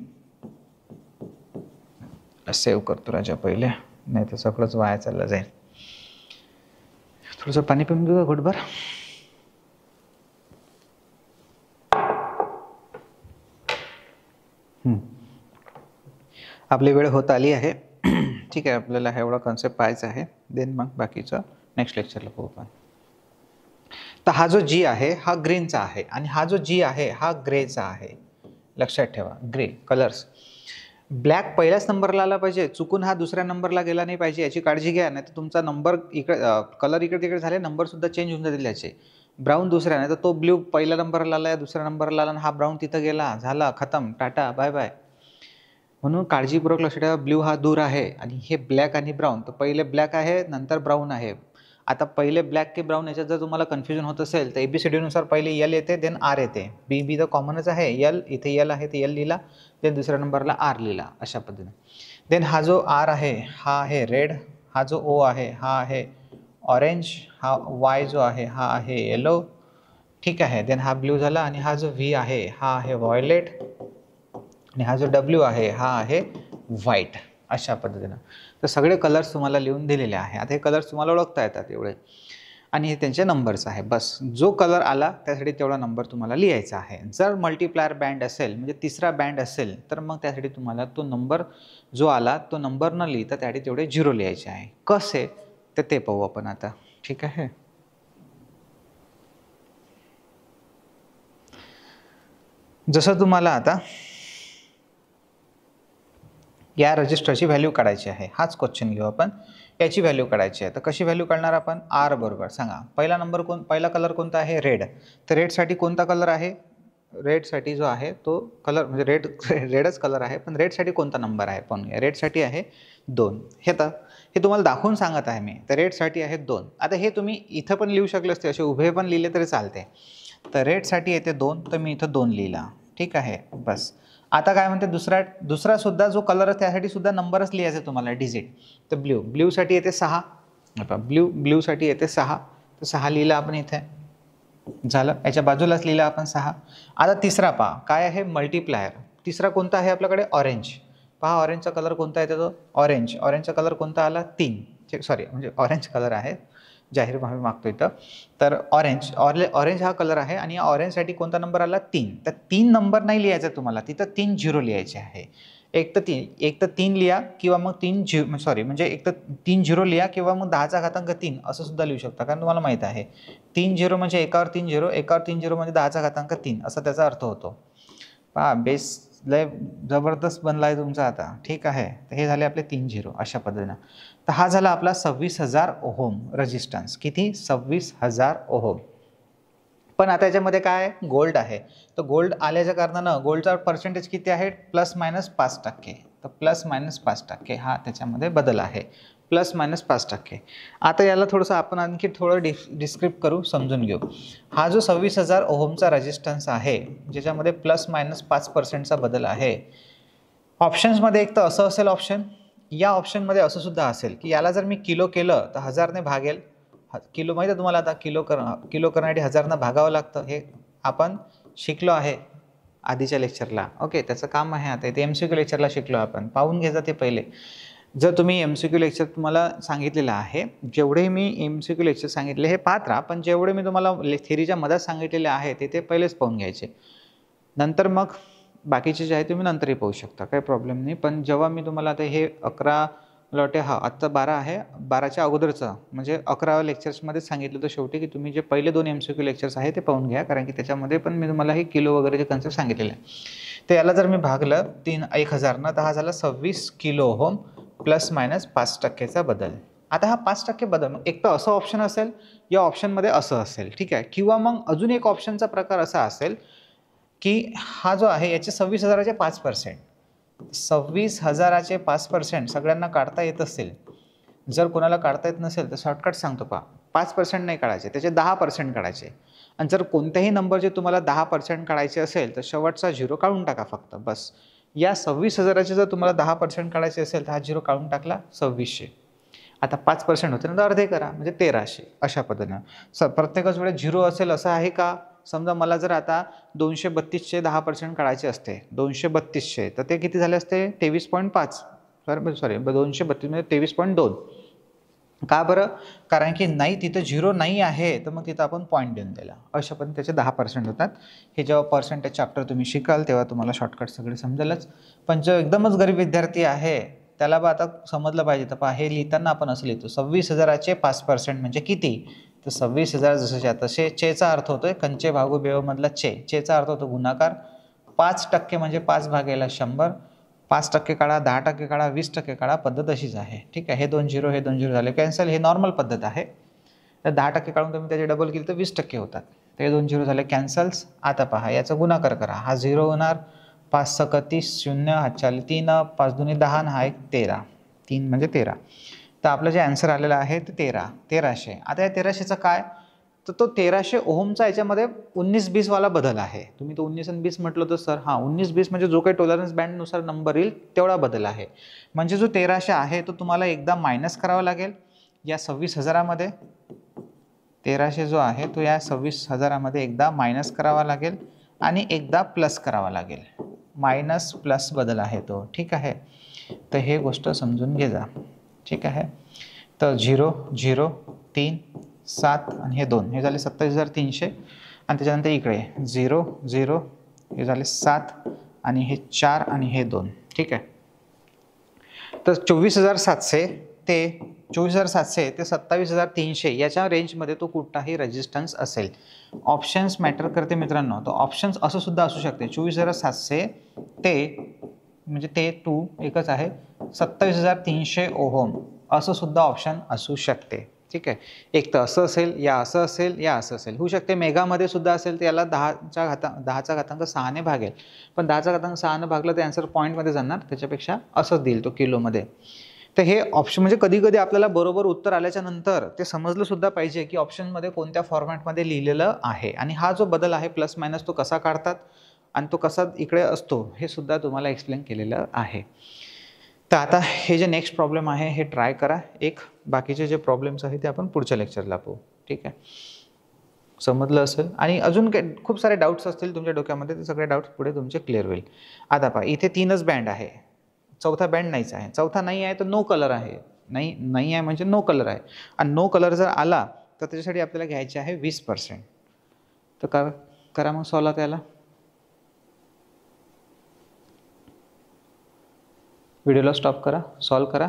सेव्ह करतो राजा पहिले, नाही तर सगळंच वाया चाललं जाईल. थोडंसं पाणी पिऊन घेऊ घोटभर. आपली वेळ होत आली आहे. ठीक आहे, आपल्याला हा एवढा कॉन्सेप्ट पाहायचा आहे. देन मग बाकीचं नेक्स्ट लेक्चरला पाहू आपण. तर हा जो जी आहे हा ग्रीनचा आहे आणि हा जो जी आहे हा ग्रेचा आहे. लक्षात ठेवा, ग्रे कलर्स. ब्लॅक पहिल्याच नंबरला आला पाहिजे, चुकून हा दुसऱ्या नंबरला गेला नाही पाहिजे, याची काळजी घ्या. नाही तर तुमचा नंबर कलर इकडे तिकडे झाले, नंबरसुद्धा चेंज होऊन जातील याचे. ब्राऊन दुसऱ्या, नाही तर तो ब्ल्यू पहिल्या नंबरला आला, दुसऱ्या नंबरला आला, हा ब्राऊन तिथं गेला, झाला खतम, टाटा बाय बाय. म्हणून काळजीपूर्वक लक्ष ठेवा, ब्ल्यू हा दूर आहे आणि हे ब्लॅक आणि ब्राऊन. तर पहिले ब्लॅक आहे नंतर ब्राऊन आहे. आता पहिले ब्लॅक की ब्राऊन याच्यात जर तुम्हाला कन्फ्युजन होत असेल तर ABCDनुसार पहिले यल येते, देन आर येते. बी तर कॉमनच आहे, यल इथे यल आहे ते यल लिहिला, देन दुसऱ्या नंबरला आर लिहिला, अशा पद्धतीने. देन हा जो आर आहे हा आहे रेड, हा जो ओ आहे हा आहे ऑरेंज, हा वाय जो आहे हा आहे येलो. ठीक आहे, देन हा ब्ल्यू झाला आणि हा जो व्ही आहे हा आहे व्हायलेट आणि हा जो डब्ल्यू आहे हा आहे व्हाईट, अशा पद्धतीनं. तर सगळे कलर्स तुम्हाला लिहून दिलेले आहे. आता हे कलर्स तुम्हाला ओळखता येतात एवढे, आणि हे त्यांचे नंबर्स आहे. बस जो कलर आला त्यासाठी तेवढा नंबर तुम्हाला लिहायचा आहे. जर मल्टीप्लायर बँड असेल म्हणजे तिसरा बँड असेल तर मग त्यासाठी तुम्हाला तो नंबर जो आला तो नंबर न लिहिता त्यासाठी तेवढे 0 लिहायचे आहे. कसे तर ते पाहू आपण आता. ठीक आहे, जसं तुम्हाला आता या रजिस्टरची व्हॅल्यू काढायची आहे, हाच क्वेश्चन घेऊ आपण. याची व्हॅल्यू काढायची आहे. तर कशी व्हॅल्यू काढणार आपण? आर बरोबर सांगा पहिला कलर कोणता आहे? रेड. तर रेडसाठी कोणता कलर आहे? रेडसाठी जो आहे तो कलर म्हणजे रेडच कलर आहे, पण रेडसाठी कोणता नंबर आहे पण रेडसाठी आहे 2. हे तुम्हाला दाखवून सांगत आहे मी. तर रेडसाठी आहे 2. आता हे तुम्ही इथं पण लिहू शकले असते, असे उभे पण लिहिले तरी चालते. तर रेडसाठी येते 2, तर मी इथं 2 लिहिला. ठीक आहे, बस. आता काय म्हणते, दुसरा सुद्धा जो कलर आहे त्यासाठी सुद्धा नंबरच लिहायचा तुम्हाला, डिजिट. तर ब्ल्यूसाठी येते 6. ब्ल्यूसाठी येते 6, तर 6 लिहिला आपण इथे, झालं. याच्या बाजूलाच लिहिला आपण 6. आता तिसरा पहा काय आहे, मल्टीप्लायर. तिसरा कोणता आहे आपल्याकडे? ऑरेंज. पहा ऑरेंजचा कलर कोणता येतो? तो ऑरेंजचा कलर कोणता आला? 3. सॉरी, म्हणजे ऑरेंज कलर आहे, जाहीर भावे मागतो इथं. तर ऑरेंज हा कलर आहे आणि ऑरेंजसाठी कोणता नंबर आला? 3. तर 3 नंबर नाही लिहायचा तुम्हाला, तिथं 3 0 लिहायचे आहे. एक तर 3 लिहा किंवा मग 3 0 लिहा किंवा मग 10⁻3 असं सुद्धा लिहू शकता, कारण तुम्हाला माहीत आहे 3 0 म्हणजे एकावर 3 0 म्हणजे 10⁻3 असा त्याचा अर्थ होतो. पहा, बेस लय जबरदस्त बनला आहे तुमचा आता, ठीक आहे. तर हे झाले आपले 3 झिरो अशा पद्धतीनं. तर हा झाला आपला 26,000 ओहम रेजिस्टन्स. किती? 26,000 ओहम. पण आता याच्यामध्ये काय गोल्ड आहे, तर गोल्ड आल्याच्या कारणानं गोल्डचा पर्सेंटेज किती आहे? +-5%. तर +-5% हा त्याच्यामध्ये बदल आहे, +-5%. आता याला थोडंसं आपण आणखी थोडं डिस्क्रिप्ट करू, समजून घेऊ. हा जो 26,000 ओहमचा रेजिस्टन्स आहे, ज्याच्यामध्ये +-5%चा बदल आहे, ऑप्शन्समध्ये एक तर असं असेल ऑप्शन, या ऑप्शनमध्ये असं सुद्धा असेल की याला जर मी किलो केलं तर 1000ने भागेल. किलो माहिती आहे तुम्हाला, आता किलो करण्यासाठी 1000ने भागावं लागतं, हे आपण शिकलो आहे आधीच्या लेक्चरला. ओके, त्याचं काम आहे. आता इथे MCQ लेक्चरला शिकलो आपण, पाहून घ्यायचं ते पहिले. जर तुम्ही MCQ लेक्चर तुम्हाला सांगितलेलं आहे, जेवढे मी MCQ लेक्चर सांगितले हे पाहत राहा, पण जेवढे मी तुम्हाला थेरीच्या मधात सांगितलेले आहे ते पहिलेच पाहून घ्यायचे. नंतर मग बाकीचे जे आहे तुम्ही नंतरही पाहू शकता, काही प्रॉब्लेम नाही. पण जेव्हा मी तुम्हाला आता हे 11 मला वाटते, आत्ता 12 आहे, 12च्या अगोदरचं म्हणजे 11व्या लेक्चर्समध्ये सांगितलं होतं शेवटी की तुम्ही जे पहिले 2 MCQ लेक्चर्स आहे ते पाहून घ्या, कारण की त्याच्यामध्ये पण मी तुम्हाला हे किलो वगैरेचे कन्सेप्ट सांगितलेले आहे. तर याला जर मी भागलं 1000 तर हा झाला 26 किलो ओहम +-5%चा बदल. आता हा 5% बदल, एक तर असं ऑप्शन असेल, या ऑप्शनमध्ये असं असेल, ठीक आहे. किंवा मग अजून एक ऑप्शनचा प्रकार असा असेल की हा जो आहे याचे 26,000चे 5%. 26,000चे 5% सगळ्यांना काढता येत असेल. जर कोणाला काढता येत नसेल तर शॉर्टकट सांगतो पहा, 5% नाही काढायचे, त्याचे 10% काढायचे. आणि जर कोणत्याही नंबरचे तुम्हाला 10% काढायचे असेल तर शेवटचा 0 काढून टाका फक्त, बस. या 26,000चे जर तुम्हाला 10% काढायचे असेल तर हा 0 काढून टाकला, 2600. आता 5% होते ना, तर अर्धे करा म्हणजे 1300. अशा पद्धतीनं प्रत्येकच वेळेस 0 असेल असं आहे का? समजा मला जर आता 232चे 10% काढायचे असते, 232चे, तर ते किती झाले असते? 23.5. सॉरी 232 म्हणजे 23.2. का बरं? कारण की नाही, तिथं 0 नाही आहे, तर मग तिथं आपण पॉईंट देऊन दिला. अशा पद्धतीने त्याचे 10% होतात. हे जेव्हा पर्सेंटेज चॅप्टर तुम्ही शिकाल तेव्हा तुम्हाला शॉर्टकट सगळे समजेलच. पण जो एकदमच गरीब विद्यार्थी आहे त्याला बा आता समजलं पाहिजे. तर पहा, हे लिहिताना आपण असं लिहितो 26,000चे 5% म्हणजे किती? तर 26,000 जसंच्या तसे. चेचा अर्थ होतोय कंचे भागू बेवमधला चेचा अर्थ होतो गुणाकार. 5% म्हणजे 5/100. 5% काढा, 10% काढा, 20% काढा, पद्धत अशीच आहे, ठीक आहे. हे 2 झिरो, हे 2 झिरो झाले कॅन्सल, हे नॉर्मल पद्धत आहे. तर 10% काढून तुम्ही त्याचे डबल केले तर 20% होतात. ते 2 झिरो झाले कॅन्सल्स. आता पहा, याचा गुणाकार करा, हा 0 होणार. 5 × 30 0, हातच्या 3, 5 × 2 = 10, हा 1 13, 3 म्हणजे 13. तर आपलं जे आन्सर आलेलं आहे ते 1300. आता या 1300चं काय? तर तो 1300 ओहमचा याच्यामध्ये 19-20 वाला बदल आहे. तुम्ही तो 19 आणि 20 म्हटलं तर सर, हां 19-20 म्हणजे जो काही टॉलरन्स बँडनुसार नंबर येईल तेवढा बदल आहे. म्हणजे जो 1300 आहे तो तुम्हाला एकदा मायनस करावा लागेल या 26,000मध्ये. 1300 जो आहे तो या 26,000मध्ये एकदा मायनस करावा लागेल आणि एकदा प्लस करावा लागेल. मायनस प्लस बदल आहे तो, ठीक आहे. तर हे गोष्ट समजून घे जा, ठीक आहे. तर 0 0 3 7 आणि हे 2, हे झाले 27,300. आणि त्याच्यानंतर इकडे 0 0, हे झाले 7 आणि हे 4 आणि हे 2, ठीक आहे. तर 24,700 ते 24,700 ते 27,300 याच्या रेंजमध्ये तो कुठलाही रेजिस्टन्स असेल. ऑप्शन्स मॅटर करते मित्रांनो. तर ऑप्शन्स असं सुद्धा असू शकते, 24,700 ते म्हणजे ते टू एकच आहे 27,300 ओहम असं सुद्धा ऑप्शन असू शकते, ठीक आहे. एक तर असं असेल, या असं असेल, या असं असेल. होऊ शकते मेगामध्ये सुद्धा असेल, तर याला 10चा घातांक 6ने भागेल. पण 10चा घातांक 6ने भागलं तर आन्सर पॉईंटमध्ये जाणार, त्याच्यापेक्षा असंच देईल तो किलोमध्ये. तर हे ऑप्शन म्हणजे कधी कधी आपल्याला बरोबर उत्तर आल्याच्या नंतर ते समजलं सुद्धा पाहिजे की ऑप्शनमध्ये कोणत्या फॉर्मॅटमध्ये लिहिलेलं आहे आणि हा जो बदल आहे प्लस मायनस तो कसा काढतात आणि तो कसा इकडे असतो हे सुद्धा तुम्हाला एक्सप्लेन केलेलं आहे. तर आता हे जे नेक्स्ट प्रॉब्लेम आहे हे ट्राय करा. एक बाकीचे जे प्रॉब्लेम्स आहेत ते आपण पुढच्या लेक्चरला पाहू, ठीक आहे. समजलं असेल आणि अजून काही खूप सारे डाऊट्स असतील तुमच्या डोक्यामध्ये, ते सगळे डाऊट्स पुढे तुमचे क्लिअर होईल. आता पहा, इथे 3च बँड आहे, चौथा बँड नाहीच आहे. चौथा नाही आहे तर नो कलर आहे. नाही आहे म्हणजे नो कलर आहे. आणि नो कलर जर आला तर त्याच्यासाठी आपल्याला घ्यायचे आहे 20%. तर करा मग सॉल्व त्याला. व्हिडिओला स्टॉप करा, सॉल्व करा,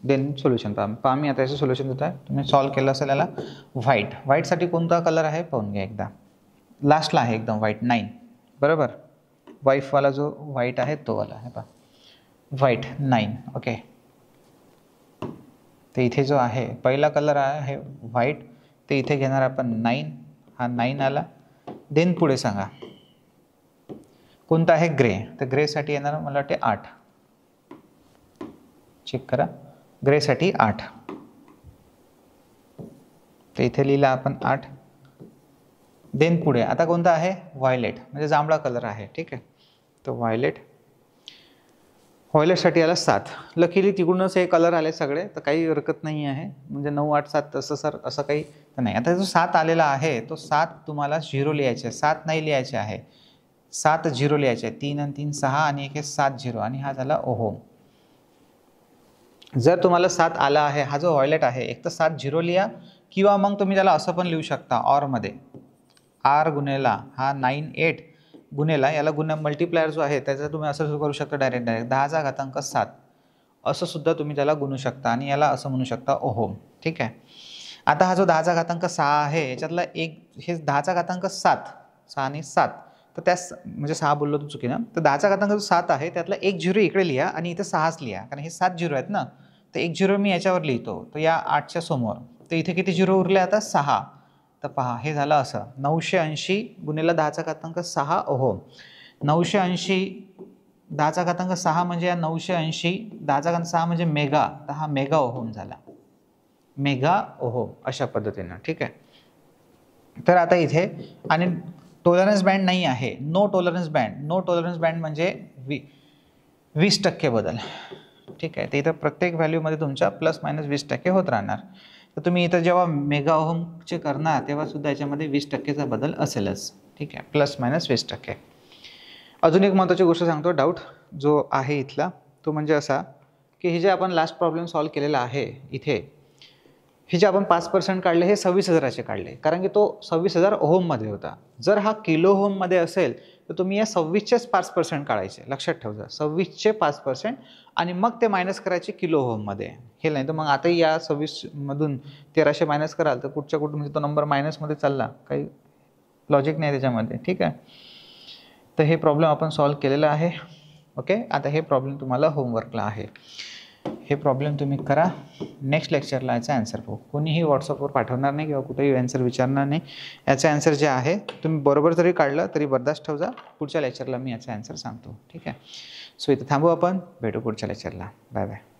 देन सोल्युशन पहा. मी आता याचं सोल्युशन देत आहे. तुम्ही सॉल्व केलं असेल याला. व्हाईटसाठी कोणता कलर आहे पाहून घ्या एकदा. लास्टला आहे एकदम व्हाईट 9, बरोबर. वाईफवाला जो व्हाईट आहे तो वाला आहे पहा, व्हाईट 9. ओके, तर इथे जो आहे पहिला कलर आहे व्हाईट, ते इथे घेणार आपण 9. हा 9 आला. देन पुढे सांगा कोणता आहे, ग्रे. तर ग्रेसाठी येणार मला वाटते 8. चेक करा, ग्रेसाठी 8. तर इथे लिहिला आपण 8. देन पुढे आता कोणता आहे, व्हायलेट, म्हणजे जांभळा कलर आहे. ठीक आहे, तर व्हायलेटसाठी आला 7. लकीली तिकडूनच हे कलर आले सगळे, तर काही हरकत नाही आहे. म्हणजे 9, 8, 7 तसं सर असं काही तर नाही. आता जो 7 आलेला आहे तो 7 तुम्हाला 0 लिहायचे आहे, 7 नाही लिहायचे आहे, 7 0 लिहायचे आहे. 3 आणि 3 6 आणि 1 7 0 आणि हा झाला ओहोम. जर तुम्हाला 7 आला आहे, हा जो व्हायलेट आहे, एक तर 7 0 लिहा किंवा मग तुम्ही त्याला असं पण लिहू शकता ऑरमध्ये, आर गुणेला हा 9 8 गुणेला याला मल्टिप्लायर जो आहे त्याचा तुम्ही असं करू शकता डायरेक्ट 10चा घातांक 7 असं सुद्धा तुम्ही त्याला गुणू शकता आणि याला असं म्हणू शकता ओहोम. ठीक आहे. आता हा जो 10चा घातांक 6 आहे याच्यातला एक, हे 10चा घातांक 7, 6 आणि 7, तर त्या म्हणजे 6 बोललो तर चुकी ना. तर 10चा घातांक जो 7 आहे त्यातला एक 0 इकडे लिहा आणि इथे 6च लिहा, कारण हे 7 0 आहेत ना. तर एक 0 मी याच्यावर लिहितो, तर या 8च्या समोर, तर इथे किती 0 उरले आता, 6. तर पहा हे झालं असं 980 गुणिले 10चा घातांक 6 ओहोम. 980 10चा घातांक 6 म्हणजे या 980, 10चा घातांक 6 म्हणजे मेगा, तर हा मेगा ओहोम झाला, मेगा ओहोम अशा पद्धतीनं. ठीक आहे. तर आता इथे आणि टॉलरन्स बँड नाही आहे, no tolerance band. No tolerance band म्हणजे 20% बदल. ठीक आहे. तर इथं प्रत्येक व्हॅल्यूमध्ये तुमच्या ±20% होत राहणार. तर तुम्ही इथं जेव्हा मेगा ओहमचे करणार तेव्हा सुद्धा याच्यामध्ये 20%चा बदल असेलच. ठीक आहे, ±20%. अजून एक महत्त्वाची गोष्ट सांगतो, डाऊट जो आहे इथला तो म्हणजे असा की हे जे आपण लास्ट प्रॉब्लेम सॉल्व केलेला आहे इथे, हे जे आपण 5% काढले हे 26,000चे काढले, कारण की तो 26,000 ओहममध्ये होता. जर हा किलो ओहममध्ये असेल तर तुम्ही या 26चेच 5% काढायचे, लक्षात ठेवा. 26चे 5% आणि मग ते मायनस करायचे किलो ओहममध्ये. हे नाही तर मग आताही या 26मधून 1300 मायनस कराल तर कुठच्या कुठं म्हणजे तो नंबर मायनसमध्ये चालला, काही लॉजिक नाही त्याच्यामध्ये. ठीक आहे. तर हे प्रॉब्लेम आपण सॉल्व केलेला आहे. ओके, आता हे प्रॉब्लेम तुम्हाला होमवर्कला आहे. हे प्रॉब्लेम तुम्ही करा. नेक्स्ट लेक्चरला याचा आन्सर पाहू. कोणीही व्हॉट्सअपवर पाठवणार नाही किंवा कुठेही आन्सर विचारणार नाही. याचा आन्सर जे आहे तुम्ही बरोबर जरी काढलं तरी बर्दाश्त ठेवा. पुढच्या लेक्चरला मी याचा आन्सर सांगतो. ठीक आहे. सो इथं थांबू आपण, भेटू पुढच्या लेक्चरला. Bye bye.